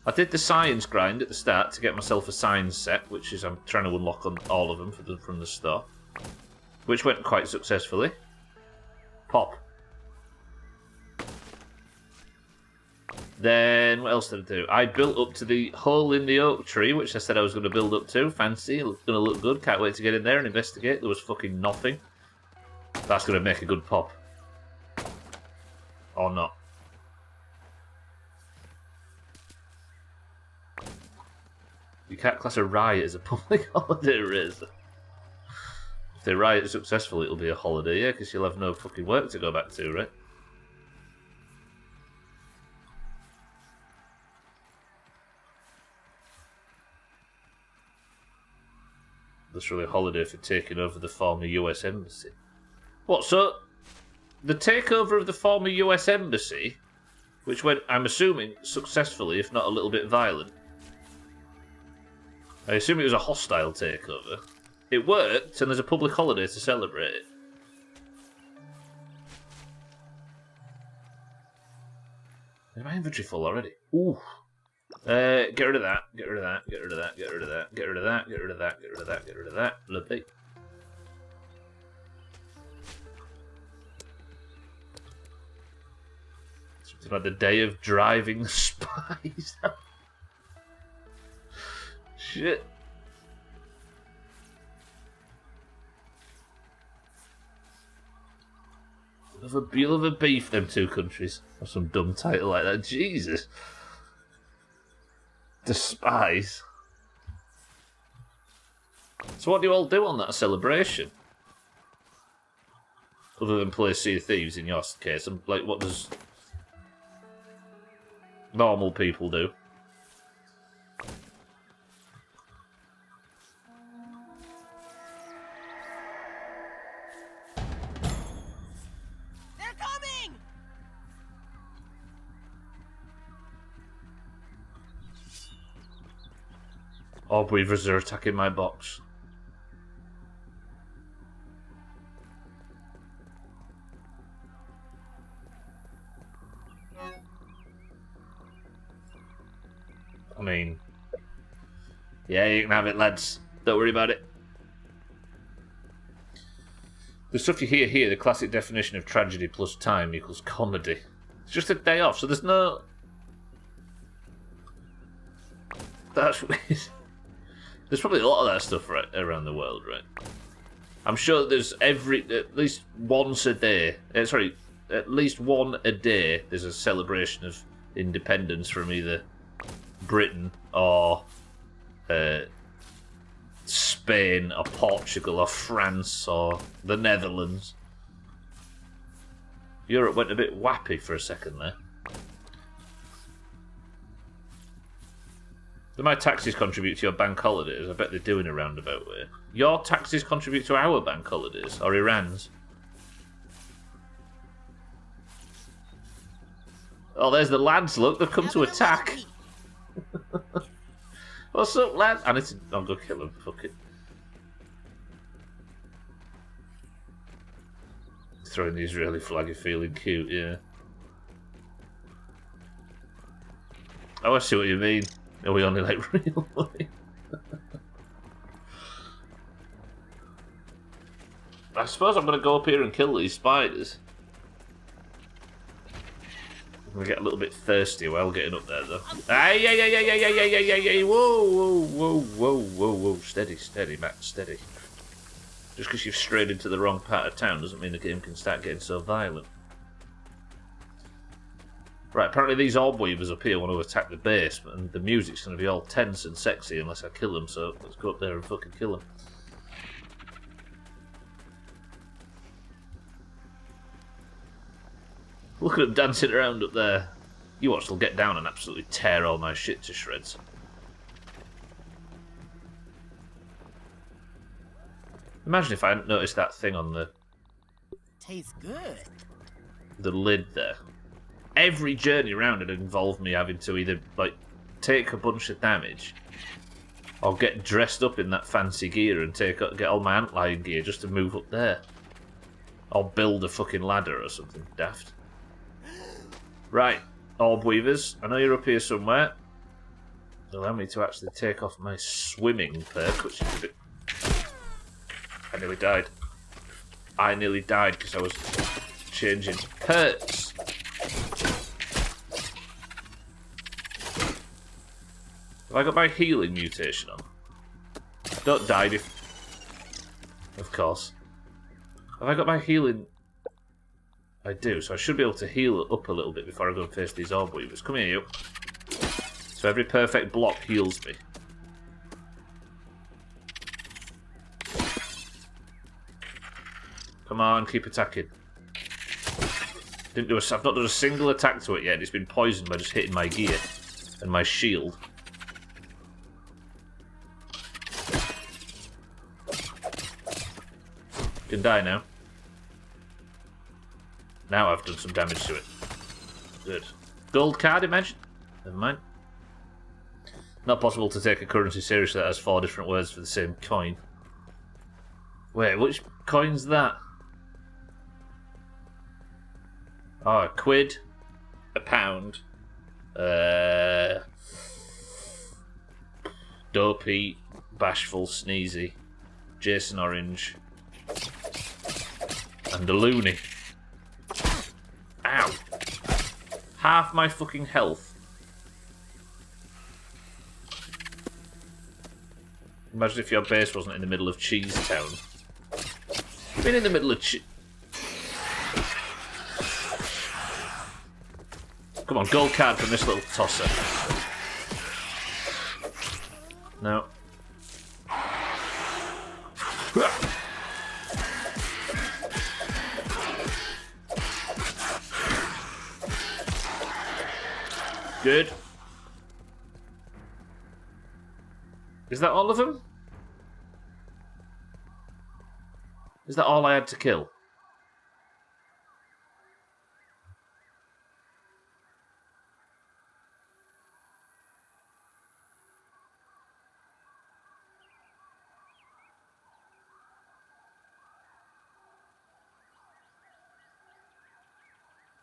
I did the science grind at the start to get myself a science set, which is I'm trying to unlock on all of them from the start, which went quite successfully. Pop. Then what else did I do? I built up to the hole in the oak tree, which I said I was going to build up to. Fancy, it's going to look good. Can't wait to get in there and investigate. There was fucking nothing. That's going to make a good pop. Or not. You can't class a riot as a public holiday, Razor. If they riot successfully, it'll be a holiday, yeah, because you'll have no fucking work to go back to, right? That's really a holiday for taking over the former US Embassy. What, so the takeover of the former US Embassy, which went, I'm assuming, successfully, if not a little bit violent. I assume it was a hostile takeover. It worked, and there's a public holiday to celebrate it. Is my inventory full already? Ooh. Get rid of that, get rid of that, get rid of that, get rid of that, get rid of that, get rid of that, get rid of that, get rid of that. Lovely. Something like the day of driving spies. shit. You'll have a beef, them two countries. Or some dumb title like that. Jesus. Despise. So what do you all do on that celebration? Other than play Sea of Thieves in your case. And, like, what does normal people do? They're coming! Orb Weavers are attacking my box. I mean, yeah, you can have it, lads. Don't worry about it. The stuff you hear here, the classic definition of tragedy plus time equals comedy. It's just a day off, so there's no... That's weird. There's probably a lot of that stuff right around the world, right? I'm sure there's at least once a day, at least one a day, there's a celebration of independence from either Britain or Spain or Portugal or France or the Netherlands. Europe went a bit wappy for a second there. Do my taxes contribute to your bank holidays? I bet they do in a roundabout way. Your taxes contribute to our bank holidays, or Iran's. Oh, there's the lads, look, they've come to attack. What's up, lads? I need to... I'll go kill them, fuck it. Throwing the Israeli flag and feeling cute, yeah. Oh, I see what you mean. Are we only like real money? I suppose I'm going to go up here and kill these spiders. I'm going to get a little bit thirsty while getting up there, though. Ay, ay, ay, ay, ay, ay, ay, ay, ay, ay, whoa, whoa, whoa, whoa, whoa, whoa. Steady, steady, Matt, steady. Just because you've strayed into the wrong part of town doesn't mean the game can start getting so violent. Right, apparently these orb weavers up here want to attack the base, and the music's going to be all tense and sexy unless I kill them, so let's go up there and fucking kill them. Look at them dancing around up there. You watch, they'll get down and absolutely tear all my shit to shreds. Imagine if I hadn't noticed that thing on the... Tastes good. The lid there. Every journey around had involved me having to either, like, take a bunch of damage or get dressed up in that fancy gear and get all my antlion gear just to move up there. Or build a fucking ladder or something daft. Right, orb weavers, I know you're up here somewhere. Allow me to actually take off my swimming perk, which is a bit... I nearly died. I nearly died because I was changing perks. Have I got my healing mutation on? Don't die if... Of course. Have I got my healing... I do, so I should be able to heal up a little bit before I go and face these orb weavers. Come here, you. So every perfect block heals me. Come on, keep attacking. I've not done a single attack to it yet. It's been poisoned by just hitting my gear and my shield. You can die now. Now I've done some damage to it. Good. Gold card, imagine? Never mind. Not possible to take a currency seriously that has 4 different words for the same coin. Wait, which coin's that? Oh, a quid. A pound. Dopey. Bashful. Sneezy. Jason Orange. And a loony. Ow. Half my fucking health. Imagine if your base wasn't in the middle of Cheese Town. Been in the middle of Come on, gold card from this little tosser. No. Good. Is that all of them? Is that all I had to kill?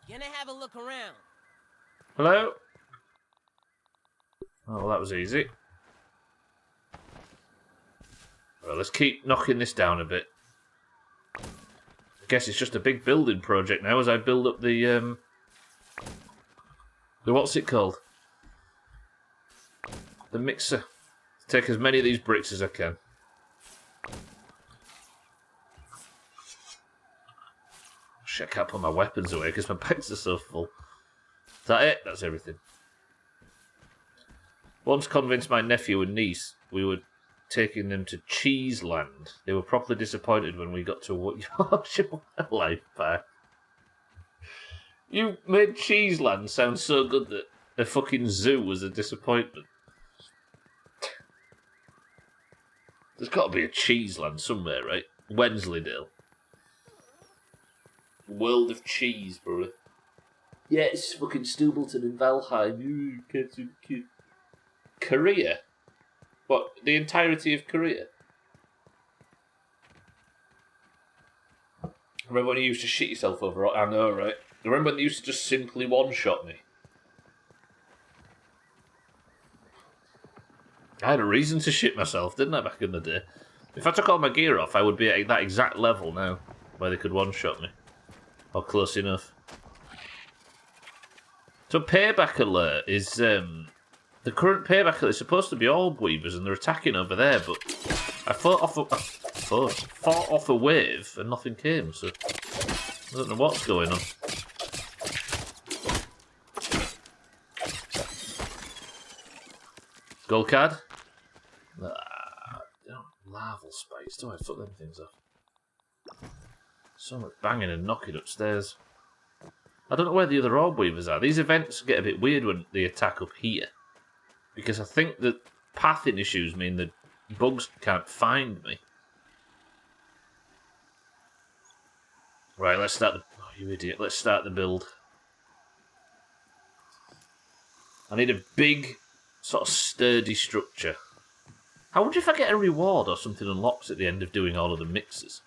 Gonna have a look around. Hello? Oh, well, that was easy. Well, let's keep knocking this down a bit. I guess it's just a big building project now as I build up the what's it called? The mixer. Take as many of these bricks as I can. Shit, I can't put my weapons away because my bags are so full. Is that it? That's everything. Once convinced my nephew and niece we were taking them to Cheeseland. They were properly disappointed when we got to Yorkshire Wildlife Park. You made Cheeseland sound so good that a fucking zoo was a disappointment. There's got to be a Cheeseland somewhere, right? Wensleydale. World of Cheese, bro. Yeah, it's fucking Stubbleton and Valheim. Korea? What, the entirety of Korea? Remember when you used to shit yourself over it? I know, right? Remember when they used to just simply one-shot me? I had a reason to shit myself, didn't I, back in the day? If I took all my gear off, I would be at that exact level now, where they could one-shot me. Or close enough. So Payback Alert is, the current Payback Alert is supposed to be Orb Weavers and they're attacking over there, but I fought off a wave and nothing came, so I don't know what's going on. Gold card? Larval spikes. Do I fuck them things off? So much banging and knocking upstairs. I don't know where the other Orb Weavers are. These events get a bit weird when they attack up here. Because I think that pathing issues mean that bugs can't find me. Right, let's start the... Oh, you idiot. Let's start the build. I need a big, sort of sturdy structure. I wonder if I get a reward or something unlocks at the end of doing all of the mixes.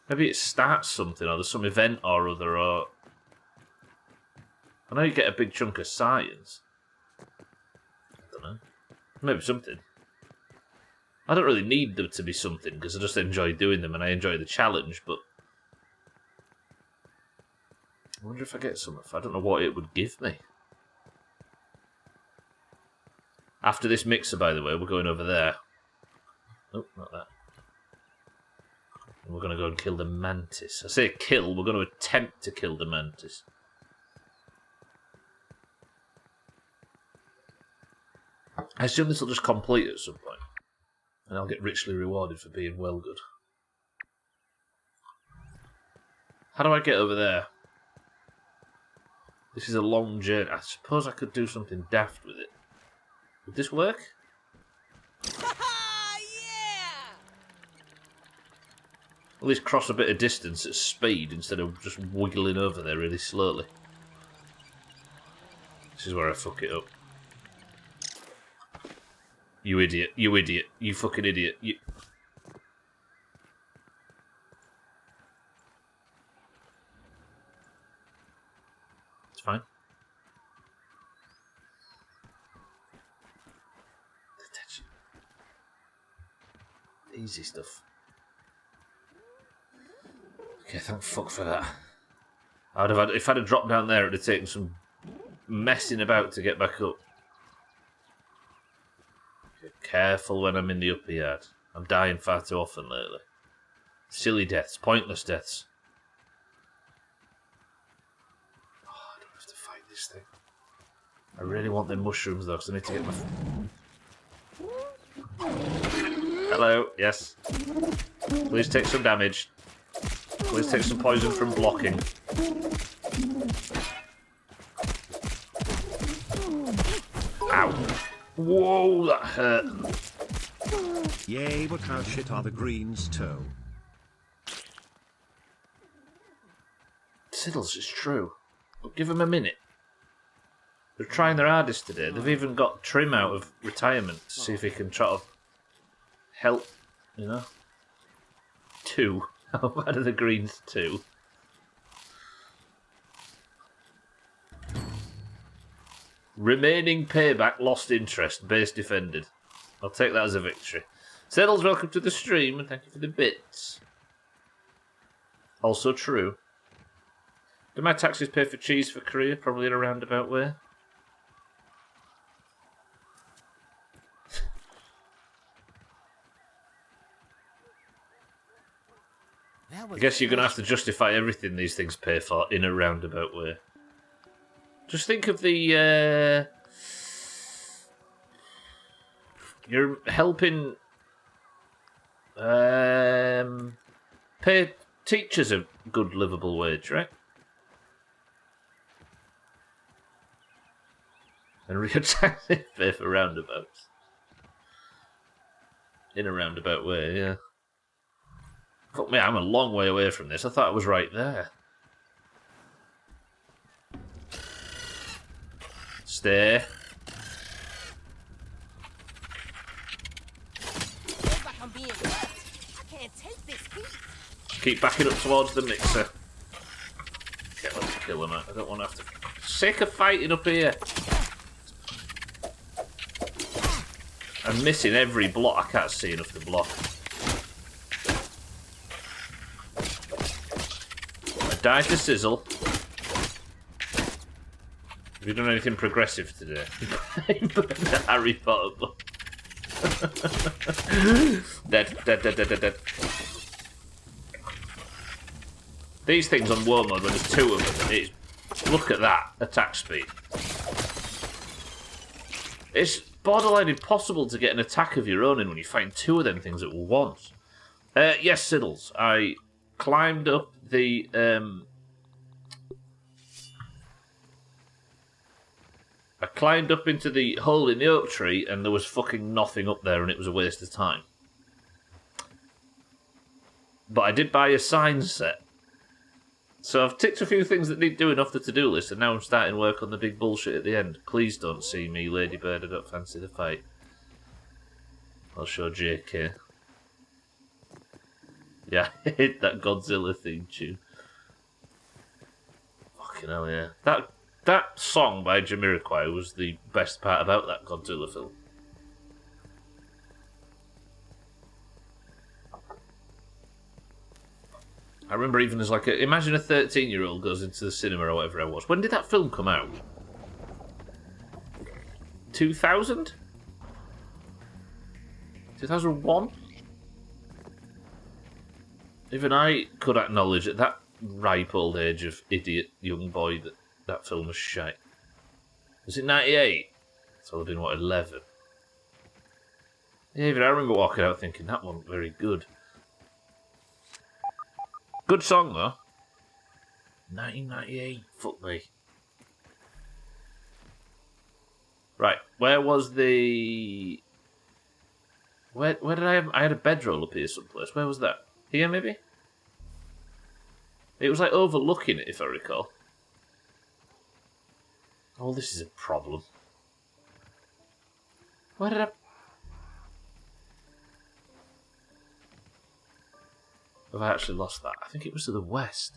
Maybe it starts something, or there's some event or other, or... I know you get a big chunk of science. I don't know. Maybe something. I don't really need them to be something, because I just enjoy doing them, and I enjoy the challenge, but... I wonder if I get some. I don't know what it would give me. After this mixer, by the way, we're going over there. Nope, not that. And we're going to go and kill the mantis. I say kill, we're going to attempt to kill the mantis. I assume this will just complete at some point. And I'll get richly rewarded for being well good. How do I get over there? This is a long journey. I suppose I could do something daft with it. Would this work? Yeah! At least cross a bit of distance at speed instead of just wiggling over there really slowly. This is where I fuck it up. You idiot. You idiot. You fucking idiot. You... It's fine. Easy stuff. Okay, thank fuck for that. I would have had, if I'd have dropped down there, it would have taken some messing about to get back up. Careful when I'm in the upper yard. I'm dying far too often lately. Silly deaths, pointless deaths. Oh, I don't have to fight this thing. I really want them mushrooms though, because I need to get my... Hello, yes. Please take some damage. Please take some poison from blocking. Ow. Whoa, that hurt. Yay, but how shit are the greens toe? Siddles, it's true. But give them a minute. They're trying their hardest today. They've even got Trim out of retirement to see if he can try to help, you know? 2. How bad are the greens 2? Remaining payback, lost interest, base defended. I'll take that as a victory. Settles, welcome to the stream and thank you for the bits. Also true. Do my taxes pay for cheese for Korea? Probably in a roundabout way. I guess you're going to have to justify everything these things pay for in a roundabout way. Just think of the... You're helping... pay teachers a good livable wage, right? And re-taxing pay for roundabouts. In a roundabout way, yeah. Fuck me, I'm a long way away from this. I thought I was right there. Stay. Feels like I'm being cut. I can't take this heat. Keep backing up towards the mixer. Okay, let's kill him. I don't want to have to... Sick of fighting up here. I'm missing every block. I can't see enough to block. I died to sizzle. Have you done anything progressive today? The Harry Potter book. Dead. These things on war mode, when there's 2 of them, look at that attack speed. It's borderline impossible to get an attack of your own in when you find 2 of them things at once. Yes, Siddles. I climbed up the... I climbed up into the hole in the oak tree and there was fucking nothing up there and it was a waste of time. But I did buy a sign set. So I've ticked a few things that need doing off the to-do list and now I'm starting work on the big bullshit at the end. Please don't see me, Ladybird, I don't fancy the fight. I'll show JK. Yeah, hit that Godzilla theme tune. Fucking hell, yeah. That song by Jamiroquai was the best part about that Godzilla film. I remember even as like imagine a 13-year-old goes into the cinema or whatever it was. When did that film come out? 2000? 2001? Even I could acknowledge at that ripe old age of idiot young boy that that film was shite. Was it 98? So I've been, what, 11? Yeah, even I remember walking out thinking that wasn't very good. Good song, though. 1998. Fuck me. Right, where was the... Where did I have... I had a bedroll up here someplace. Where was that? Here, maybe? It was like overlooking it, if I recall. Oh, this is a problem. Where did I... Have I actually lost that? I think it was to the west.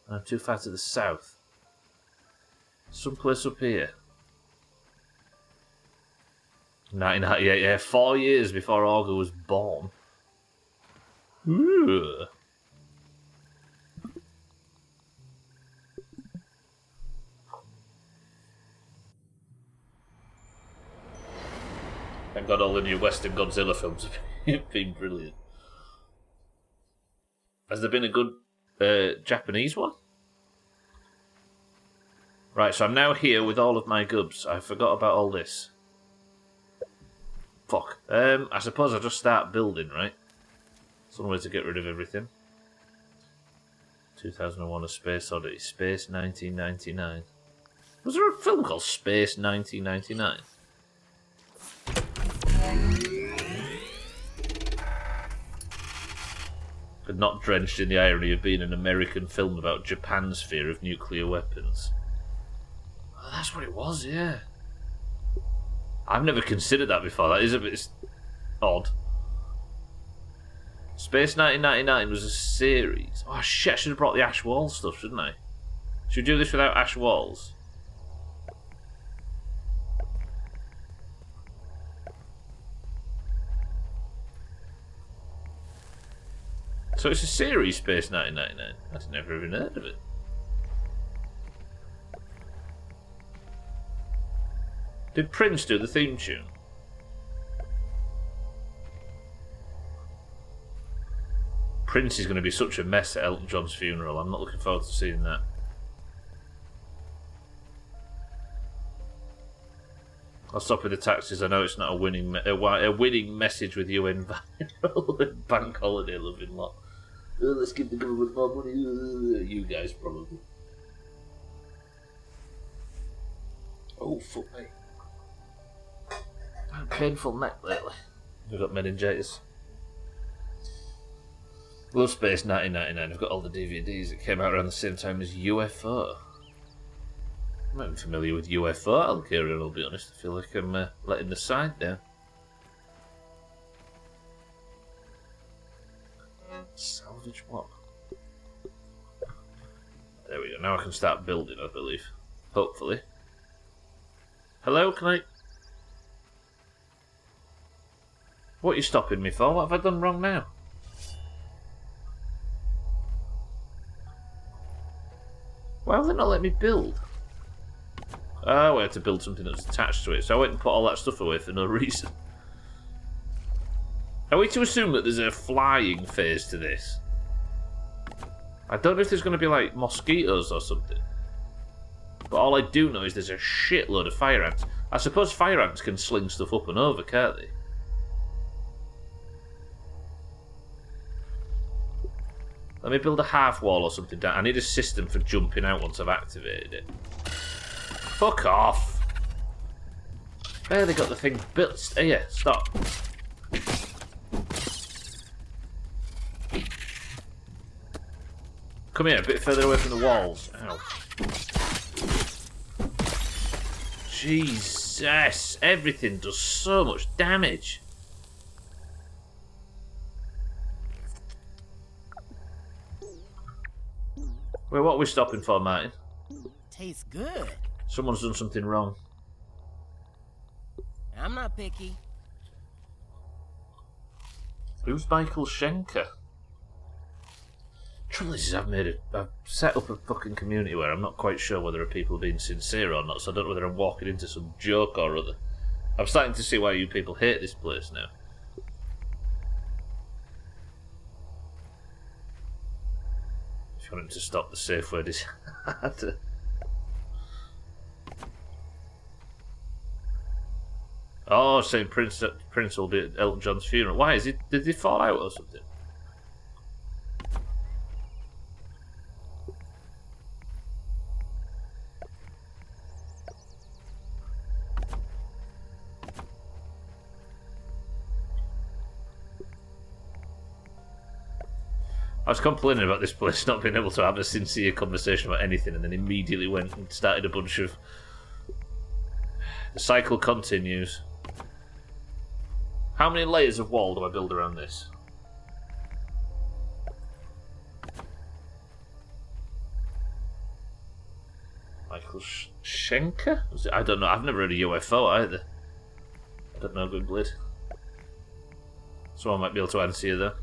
And I'm too far to the south. Someplace up here. 1998, yeah. 4 years before Augur was born. Ooh. Thank God all the new Western Godzilla films have been brilliant. Has there been a good Japanese one? Right, so I'm now here with all of my goods. I forgot about all this. Fuck. I suppose I'll just start building, right? Some way to get rid of everything. 2001: A Space Odyssey. Space 1999. Was there a film called Space 1999? But not drenched in the irony of being an American film about Japan's fear of nuclear weapons. Oh, that's what it was, yeah. I've never considered that before. That is a bit odd. Space 1999 was a series. Oh shit, I should have brought the Ash Walls stuff, shouldn't I? Should we do this without Ash Walls? So it's a series, Space 1999. I'd never even heard of it. Did Prince do the theme tune? Prince is going to be such a mess at Elton John's funeral. I'm not looking forward to seeing that. I'll stop with the taxes. I know it's not a winning message with you environmental bank holiday loving lot. Let's give the government more money. You guys probably. Oh fuck me! I had a painful neck lately. I've got meningitis. Love Space 1999. I've got all the DVDs. It came out around the same time as UFO. I'm not even familiar with UFO. I'll carry on, I'll be honest. I feel like I'm letting the side down. Salvage what? There we go. Now I can start building, I believe. Hopefully. Hello, can I... What are you stopping me for? What have I done wrong now? Why will they not let me build? Oh, I had to build something that was attached to it, so I went and put all that stuff away for no reason. Are we to assume that there's a flying phase to this? I don't know if there's going to be like mosquitoes or something. But all I do know is there's a shitload of fire ants. I suppose fire ants can sling stuff up and over, can't they? Let me build a half wall or something down. I need a system for jumping out once I've activated it. Fuck off! Barely got the thing built. Here, stop. Come here, a bit further away from the walls. Ow. Jesus, everything does so much damage. Wait, what are we stopping for, Martin? Tastes good. Someone's done something wrong. I'm not picky. Who's Michael Schenker? Trouble is, I've set up a fucking community where I'm not quite sure whether people are being sincere or not, so I don't know whether I'm walking into some joke or other. I'm starting to see why you people hate this place now. If you want him to stop, the safe word is hard. Oh, saying Prince will be at Elton John's funeral. Why is it? Did he fall out or something? I was complaining about this place not being able to have a sincere conversation about anything, and then immediately went and started a bunch of... The cycle continues. How many layers of wall do I build around this? Michael Schenker? I don't know. I've never heard of UFO either. I don't know, good blade. Someone might be able to answer you though.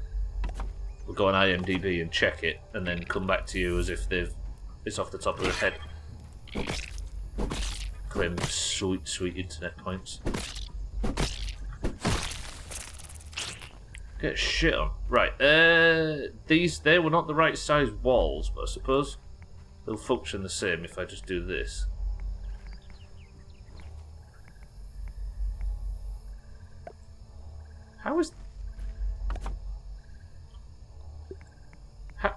We'll go on IMDb and check it, and then come back to you as if it's off the top of their head. Claim sweet internet points. Get shit on. Right, they were not the right size walls, but I suppose they'll function the same if I just do this. How is... How...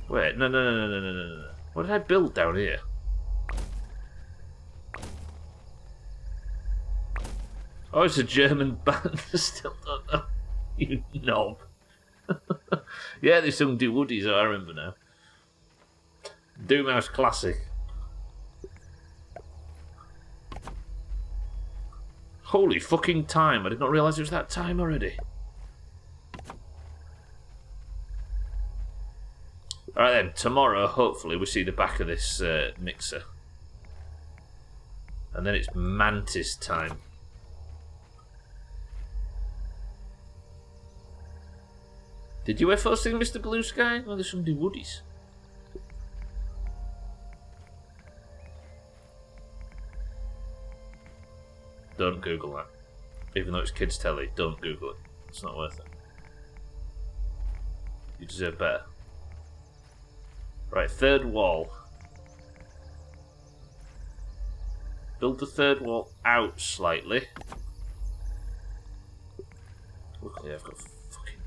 Wait, no. What did I build down here? Oh, it's a German band. I still don't know. You knob. Yeah, they sung Do Woodies, I remember now. Doomhaus classic. Holy fucking time, I did not realise it was that time already. Alright then, tomorrow, hopefully, we see the back of this mixer. And then it's Mantis time. Did UFO sing Mr. Blue Sky? Oh, there's some Do Woodies. Don't Google that. Even though it's kids' telly, don't Google it. It's not worth it. You deserve better. Right, third wall. Build the third wall out slightly. Luckily I've got fucking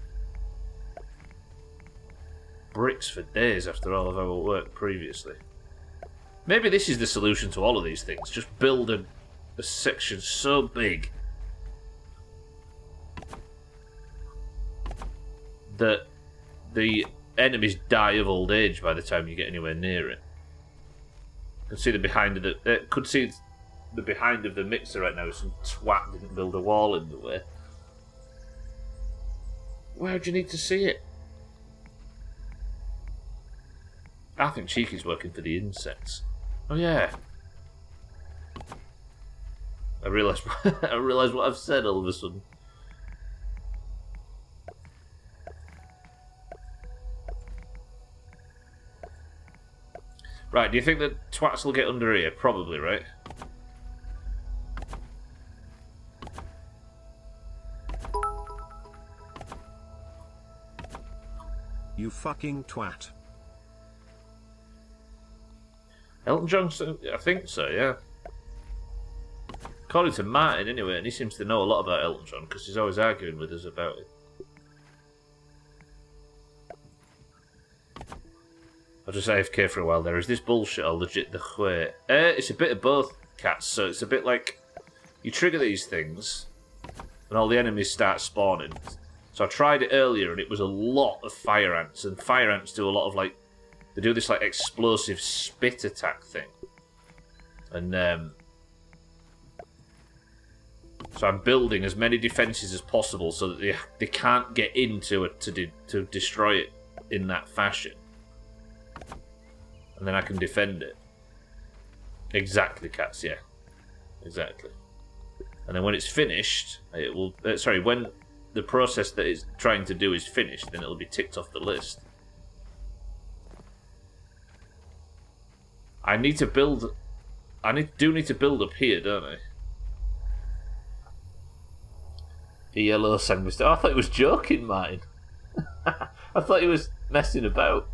bricks for days after all of our work previously. Maybe this is the solution to all of these things. Just build a section so big that the enemies die of old age by the time you get anywhere near it. You can see the behind of the behind of the mixer right now. Some twat didn't build a wall in the way. Where do you need to see it? I think Cheeky's working for the insects. Oh yeah. I realised what I've said all of a sudden. Right, do you think that twats will get under here? Probably, right? You fucking twat. Elton John, I think so, yeah. According to Martin, anyway, and he seems to know a lot about Elton John because he's always arguing with us about it. I'll just AFK for a while there. Is this bullshit or legit the way? It's a bit of both, cats. So it's a bit like you trigger these things and all the enemies start spawning. So I tried it earlier and it was a lot of fire ants. And fire ants do a lot of like... They do this like explosive spit attack thing. And so I'm building as many defences as possible so that they can't get into it to destroy it in that fashion. And then I can defend it. Exactly, cats, yeah. Exactly. And then when it's finished, it will... sorry, when the process that it's trying to do is finished, then it'll be ticked off the list. I need to build... do need to build up here, don't I? The yellow sandwich. Oh, I thought he was joking, Martin. I thought he was messing about.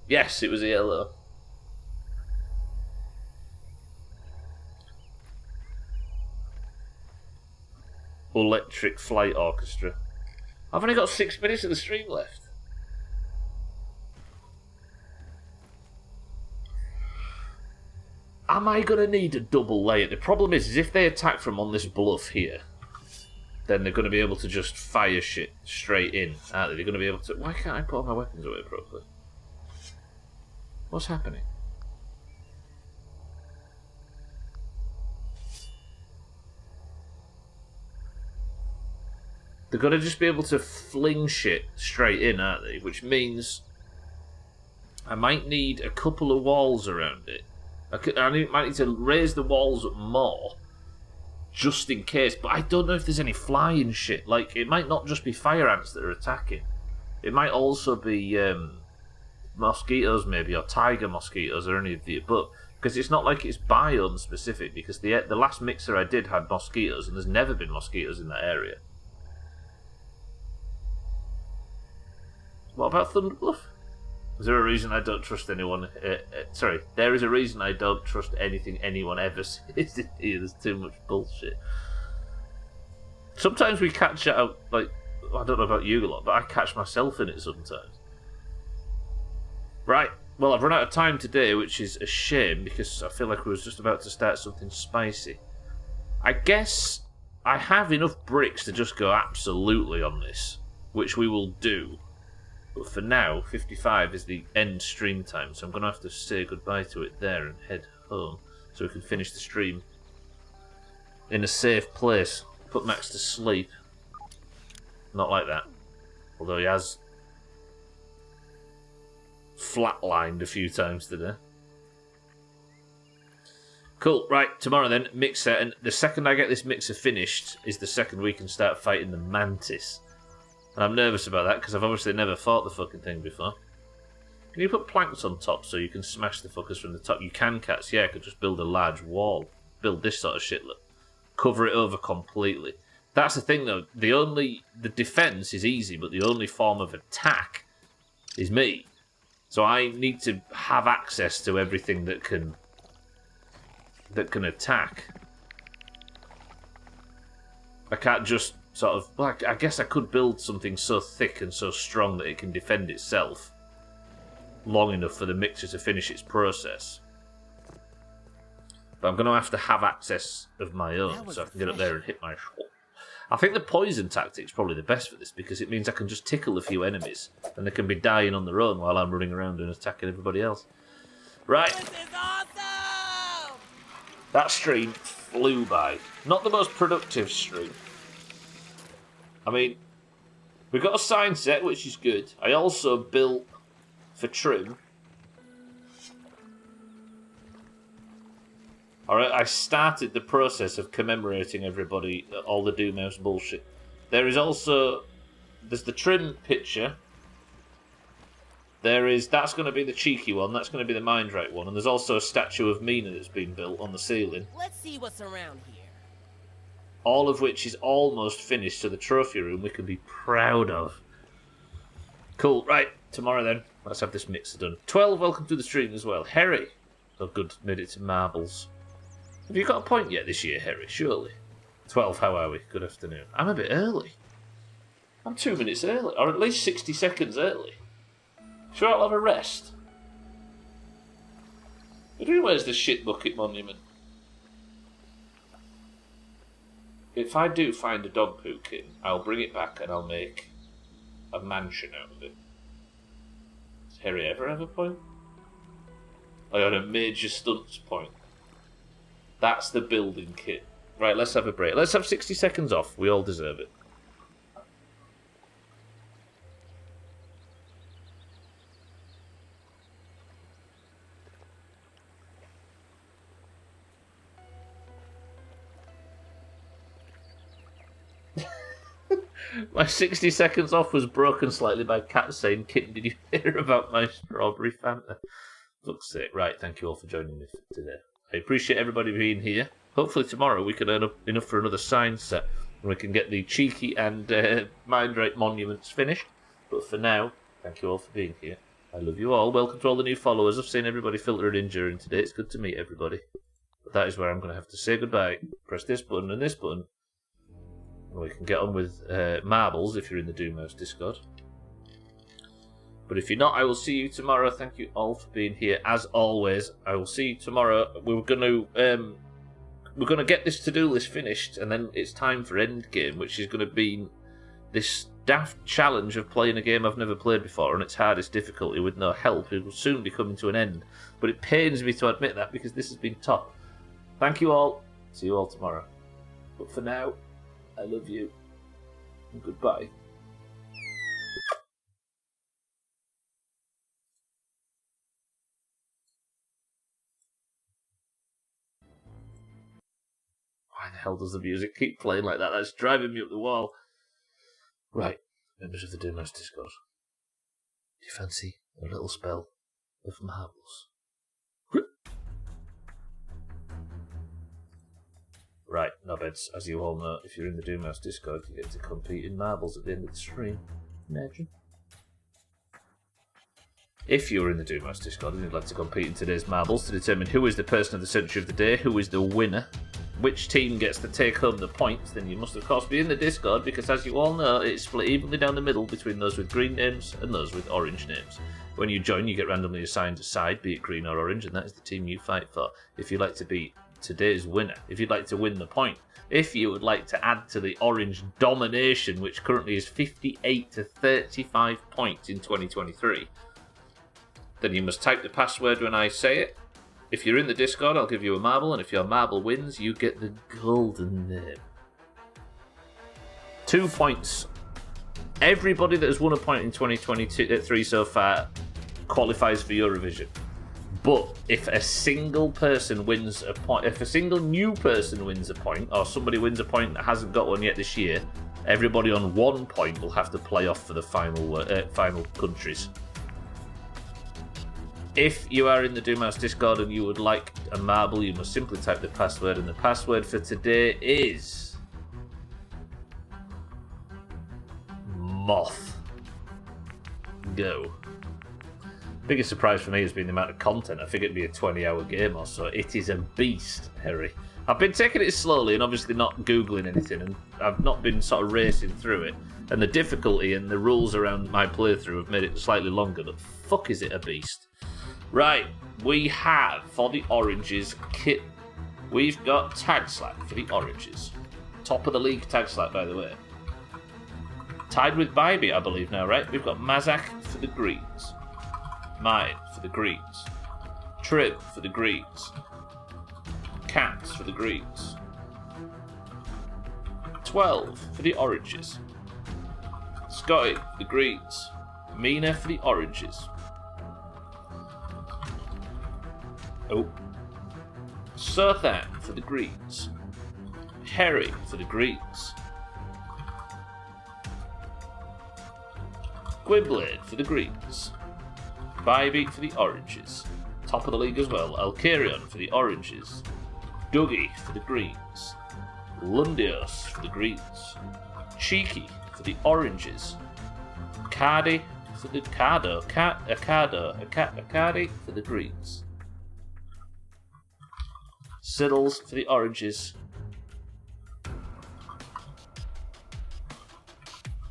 Yes, it was a yellow. Electric Flight Orchestra. I've only got 6 minutes of the stream left. Am I going to need a double layer? The problem is if they attack from on this bluff here, then they're going to be able to just fire shit straight in, aren't they? They're going to be able to... Why can't I put all my weapons away properly? What's happening? They're going to just be able to fling shit straight in, aren't they? Which means I might need a couple of walls around it. I might need to raise the walls up more, just in case. But I don't know if there's any flying shit. Like, it might not just be fire ants that are attacking. It might also be mosquitoes, maybe, or tiger mosquitoes, or any of the above. Because it's not like it's biome specific. Because the last mixer I did had mosquitoes, and there's never been mosquitoes in that area. What about Thunderbluff? Is there a reason I don't trust anyone? Sorry, there is a reason I don't trust anything anyone ever says in here. There's too much bullshit. Sometimes we catch it out, like, I don't know about you a lot, but I catch myself in it sometimes. Right, well, I've run out of time today, which is a shame, because I feel like we was just about to start something spicy. I guess I have enough bricks to just go absolutely on this, which we will do. But for now, 55 is the end stream time, so I'm going to have to say goodbye to it there and head home so we can finish the stream in a safe place. Put Max to sleep. Not like that. Although he has flatlined a few times today. Cool, right, tomorrow then, mixer, and the second I get this mixer finished is the second we can start fighting the Mantis. And I'm nervous about that because I've obviously never fought the fucking thing before. Can you put planks on top so you can smash the fuckers from the top? You can, cats. Yeah, I could just build a large wall. Build this sort of shit, look. Cover it over completely. That's the thing, though. The defense is easy, but the only form of attack is me. So I need to have access to everything that can attack. I can't just sort of... Well, I guess I could build something so thick and so strong that it can defend itself long enough for the mixer to finish its process. But I'm going to have access of my own so I can get up there and hit my shot. I think the poison tactic's probably the best for this because it means I can just tickle a few enemies and they can be dying on their own while I'm running around and attacking everybody else. Right. This is awesome! That stream flew by. Not the most productive stream. I mean, we got a sign set, which is good. I also built for trim. Alright, I started the process of commemorating everybody, all the Doomhaus bullshit. There's the trim picture. That's going to be the cheeky one, that's going to be the Mindrite one, and there's also a statue of Mina that's been built on the ceiling. Let's see what's around here. All of which is almost finished, so the trophy room we can be proud of. Cool, right, tomorrow then, let's have this mixer done. 12, welcome to the stream as well. Harry, oh good, made it to marbles. Have you got a point yet this year, Harry? Surely. 12, how are we? Good afternoon. I'm a bit early. I'm 2 minutes early, or at least 60 seconds early. Sure I'll have a rest. Where's the shit bucket monument? If I do find a dog poo kitten, I'll bring it back and I'll make a mansion out of it. Does Harry ever have a point? I got a major stunts point. That's the building kit. Right, let's have a break. Let's have 60 seconds off. We all deserve it. My 60 seconds off was broken slightly by Kat saying, "Kitten, did you hear about my strawberry Fanta?" Fuck's sake. Right, thank you all for joining me today. I appreciate everybody being here. Hopefully tomorrow we can earn up enough for another sign set and we can get the cheeky and Mindrite monuments finished. But for now, thank you all for being here. I love you all. Welcome to all the new followers. I've seen everybody filtering in during today. It's good to meet everybody. But that is where I'm going to have to say goodbye. Press this button and this button. And we can get on with marbles if you're in the Doomhaus Discord. But if you're not, I will see you tomorrow. Thank you all for being here. As always, I will see you tomorrow. We're going to get this to-do list finished, and then it's time for Endgame, which is going to be this daft challenge of playing a game I've never played before, and its hardest difficulty with no help. It will soon be coming to an end. But it pains me to admit that, because this has been tough. Thank you all. See you all tomorrow. But for now, I love you. And goodbye. Why the hell does the music keep playing like that? That's driving me up the wall. Right, members of the Doomhaus Discord. Do you fancy a little spell of marbles? Right, knobheads, as you all know, if you're in the Doomhaus Discord, you get to compete in marbles at the end of the stream. Imagine. If you were in the Doomhaus Discord and you'd like to compete in today's marbles to determine who is the person of the century of the day, who is the winner, which team gets to take home the points, then you must of course be in the Discord, because as you all know, it's split evenly down the middle between those with green names and those with orange names. When you join, you get randomly assigned a side, be it green or orange, and that is the team you fight for. If you'd like to be today's winner, if you'd like to win the point, if you would like to add to the orange domination, which currently is 58 to 35 points in 2023, then you must type the password when I say it. If you're in the Discord, I'll give you a marble, and if your marble wins, you get the golden name. 2 points. Everybody that has won a point in 2023 so far qualifies for Eurovision. But if a single person wins a point, if a single new person wins a point, or somebody wins a point that hasn't got one yet this year, everybody on 1 point will have to play off for the final countries. If you are in the Doomhaus Discord and you would like a marble, you must simply type the password, and the password for today is Moth. Go. Biggest surprise for me has been the amount of content. I figured it'd be a 20-hour game or so. It is a beast, Harry. I've been taking it slowly and obviously not Googling anything, and I've not been sort of racing through it. And the difficulty and the rules around my playthrough have made it slightly longer, but fuck is it a beast. Right, we have, for the oranges, Kit. We've got Tag Slack for the oranges. Top of the league Tag Slack, by the way. Tied with Bybee, I believe now, right? We've got Mazak for the greens. Mine for the greens. Trim for the greens. Cats for the greens. 12 for the oranges. Scotty for the greens. Mina for the oranges. Oh. Sothan for the greens. Harry for the greens. Gwynblade for the greens. Bybee for the oranges. Top of the league as well. Alcarion for the oranges. Dougie for the greens. Lundios for the greens. Cheeky for the oranges. Cardi for the Cardi for the greens. Siddles for the oranges.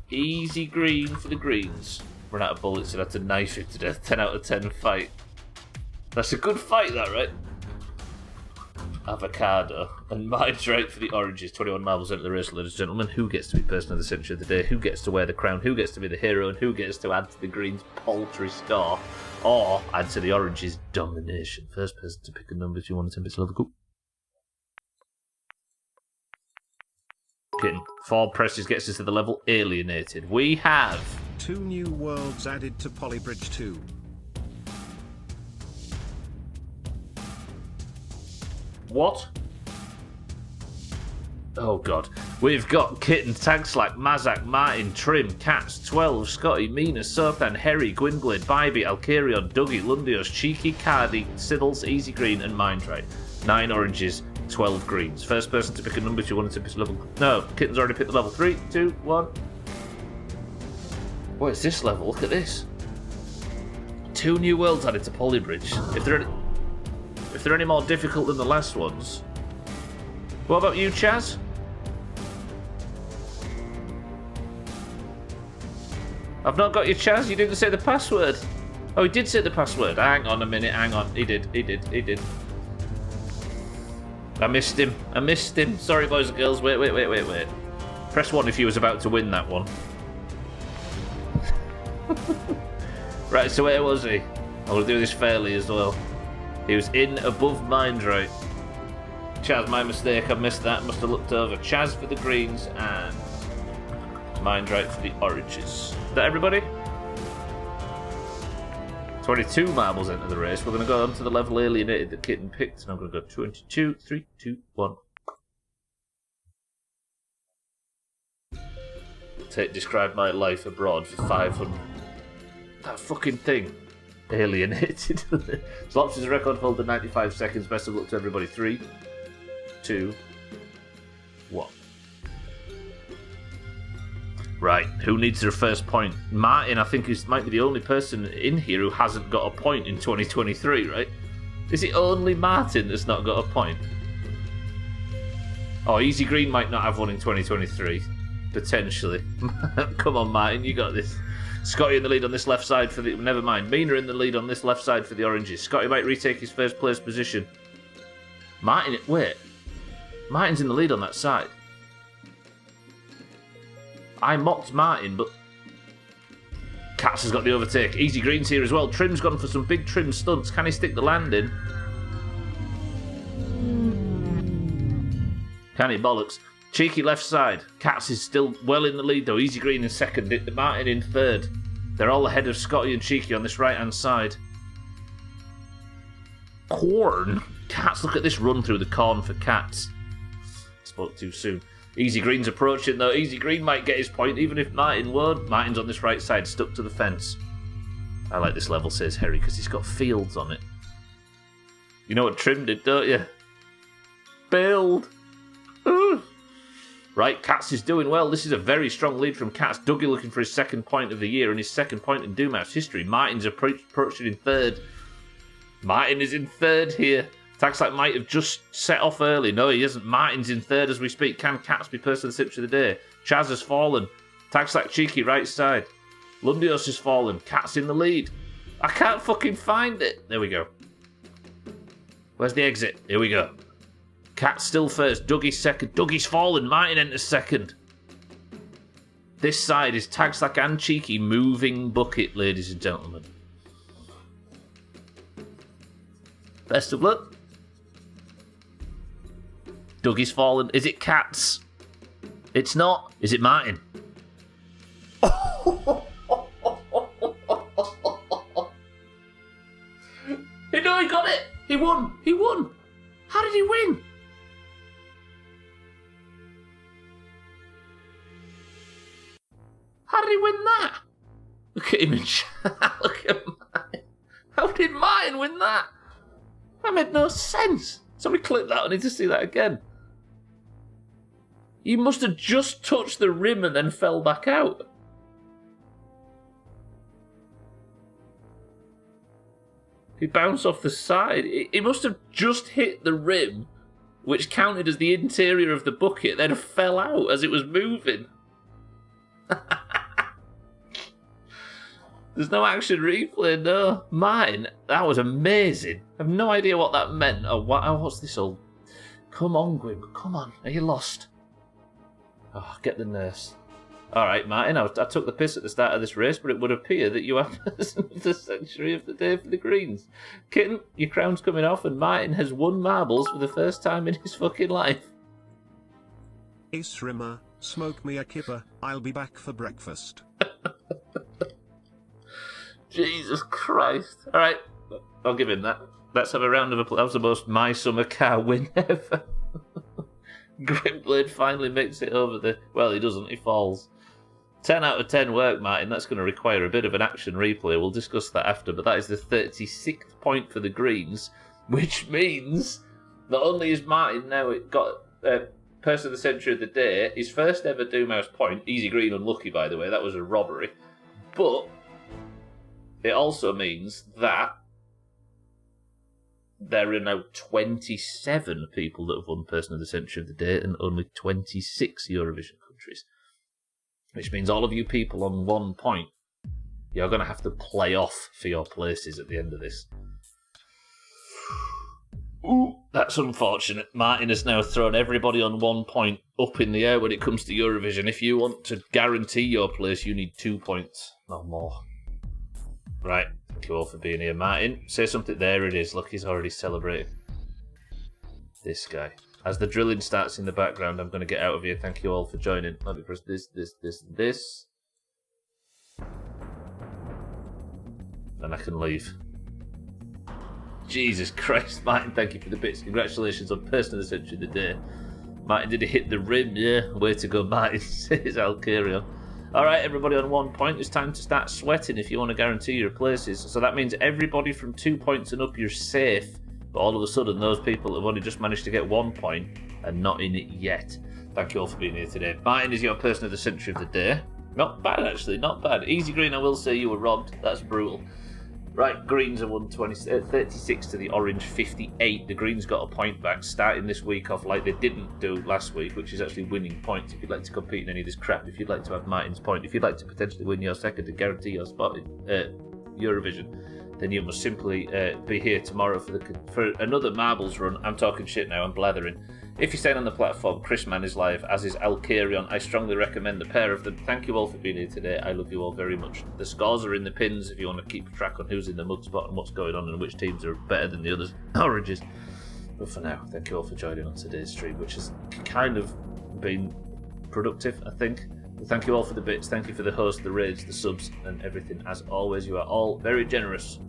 Easy green for the greens. Run out of bullets and had to knife him to death. 10 out of 10 fight. That's a good fight, that, right? Avocado. And mine's right for the oranges. 21 marbles into the race, ladies and gentlemen. Who gets to be person of the century of the day? Who gets to wear the crown? Who gets to be the hero? And who gets to add to the green's paltry score? Or add to the orange's domination? First person to pick a number 2, 1, 10 bits level. Cool. Kitten. 4 presses gets us to the level alienated. We have 2 new worlds added to Polybridge 2. What? Oh god. We've got Kitten, Tag Slack, Mazak, Martin, Trim, Cats, 12, Scotty, Mina, Sothan, Harry, Gwynblade, Bybee, Alcarion, Dougie, Lundios, Cheeky, Cardi, Siddles, Easy Green, and Mindright. 9 oranges, 12 greens. First person to pick a number 2, 1, 10 bits level. No, Kitten's already picked the level. 3, 2, 1. What is this level? Look at this. 2 new worlds added to Polybridge. If they're any more difficult than the last ones. What about you, Chaz? I've not got your Chaz. You didn't say the password. Oh, he did say the password. Hang on a minute. Hang on. He did. I missed him. Sorry, boys and girls. Wait. Press 1 if you was about to win that one. Right, so where was he? I'm going to do this fairly as well. He was in above Mindright. Chaz, my mistake. I missed that. Must have looked over. Chaz for the greens and Mindright for the oranges. Is that everybody? 22 marbles enter the race. We're going to go on to the level alienated that Kitten picked. And I'm going to go 22, 3, 2, 1. Describe my life abroad for 500. That fucking thing. Alienated. Slops is a record holder, 95 seconds. Best of luck to everybody. 3, 2, 1. Right, who needs their first point? Martin, I think, might be the only person in here who hasn't got a point in 2023, right? Is it only Martin that's not got a point? Oh, Easy Green might not have one in 2023. Potentially. Come on, Martin, you got this. Scotty in the lead on this left side for the... Never mind. Mina in the lead on this left side for the oranges. Scotty might retake his first place position. Martin... Wait. Martin's in the lead on that side. I mocked Martin, but Katz has got the overtake. Easy Green's here as well. Trim's gone for some big Trim stunts. Can he stick the landing? Can he? Bollocks. Cheeky left side. Katz is still well in the lead though. Easy Green in second. Martin in third. They're all ahead of Scotty and Cheeky on this right-hand side. Corn? Katz, look at this run through the corn for Katz. Spoke too soon. Easy Green's approaching though. Easy Green might get his point even if Martin won't. Martin's on this right side, stuck to the fence. I like this level, says Harry, because he's got fields on it. You know what Trim did, don't you? Build! Ooh. Right, Katz is doing well. This is a very strong lead from Katz. Dougie looking for his second point of the year and his second point in Doomhaus history. Martin's approaching in third. Martin is in third here. Tagslack might have just set off early. No, he isn't. Martin's in third as we speak. Can Katz be person of the cinch of the day? Chaz has fallen. Tagslack Cheeky right side. Lundios has fallen. Katz in the lead. I can't fucking find it. There we go. Where's the exit? Here we go. Katz still first. Dougie's second. Dougie's fallen. Martin enters second. This side is Tagslack and Cheeky moving bucket, ladies and gentlemen. Best of luck. Dougie's fallen. Is it Katz? It's not. Is it Martin? No, he got it. He won. He won. How did he win? How did he win that? Look at him in chat. Look at Martin. How did Martin win that? That made no sense. Somebody clip that. I need to see that again. You must have just touched the rim and then fell back out. He bounced off the side. He must have just hit the rim, which counted as the interior of the bucket, then fell out as it was moving. There's no action replay, no. Mine, that was amazing. I have no idea what that meant. Oh, what's this all? Come on, Gwyn, come on. Are you lost? Oh, get the nurse. All right, Martin, I took the piss at the start of this race, but it would appear that you are person of the century of the day for the Greens. Kitten, your crown's coming off, and Martin has won marbles for the first time in his fucking life. Ace Rimmer, smoke me a kipper, I'll be back for breakfast. Jesus Christ. All right, I'll give him that. Let's have a round of applause. That was the most My Summer Car win ever. Grimblade finally makes it over the... Well, he doesn't. He falls. 10 out of 10 work, Martin. That's going to require a bit of an action replay. We'll discuss that after. But that is the 36th point for the Greens, which means not only is Martin now got Person of the Century of the Day, his first ever Doomhaus point. Easy Green unlucky, by the way. That was a robbery. But it also means that there are now 27 people that have won Person of the Century of the Day and only 26 Eurovision countries. Which means all of you people on 1 point, you're going to have to play off for your places at the end of this. Ooh, that's unfortunate. Martin has now thrown everybody on 1 point up in the air when it comes to Eurovision. If you want to guarantee your place, you need 2 points, no more. Right. Thank you all for being here. Martin, say something. There it is. Look, he's already celebrating. This guy. As the drilling starts in the background, I'm going to get out of here. Thank you all for joining. Let me press this. And I can leave. Jesus Christ, Martin, thank you for the bits. Congratulations on Person of the Century of the Day. Martin, did he hit the rim? Yeah, way to go, Martin, says Alcario. Alright, everybody on 1 point, it's time to start sweating if you want to guarantee your places. So that means everybody from 2 points and up, you're safe. But all of a sudden, those people have only just managed to get 1 point and not in it yet. Thank you all for being here today. Martin is your Person of the Century of the Day. Not bad, actually. Not bad. Easy green, I will say you were robbed. That's brutal. Right, greens are 36 to the orange 58. The greens got a point back, starting this week off like they didn't do last week, which is actually winning points. If you'd like to compete in any of this crap, if you'd like to have Martin's point, if you'd like to potentially win your second to guarantee your spot in Eurovision, then you must simply be here tomorrow for another marbles run. I'm talking shit now, I'm blathering. If you're staying on the platform, Chris Mann is live, as is Alcarion. I strongly recommend the pair of them. Thank you all for being here today. I love you all very much. The scores are in the pins if you want to keep track on who's in the mud spot and what's going on and which teams are better than the others. Oranges. But for now, thank you all for joining on today's stream, which has kind of been productive, I think. But thank you all for the bits. Thank you for the host, the raids, the subs, and everything. As always, you are all very generous.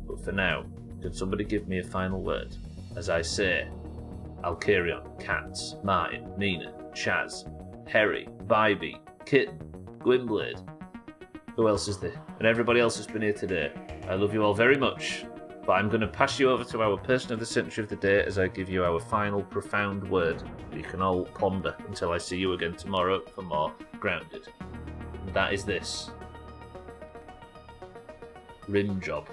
But for now, can somebody give me a final word? As I say, Alcarion, Cats, Martin, Nina, Chaz, Harry, Bybee, Kitten, Gwynblade. Who else is there? And everybody else has been here today. I love you all very much. But I'm going to pass you over to our person of the century of the day as I give you our final profound word that you can all ponder until I see you again tomorrow for more Grounded. And that is this. Rim job.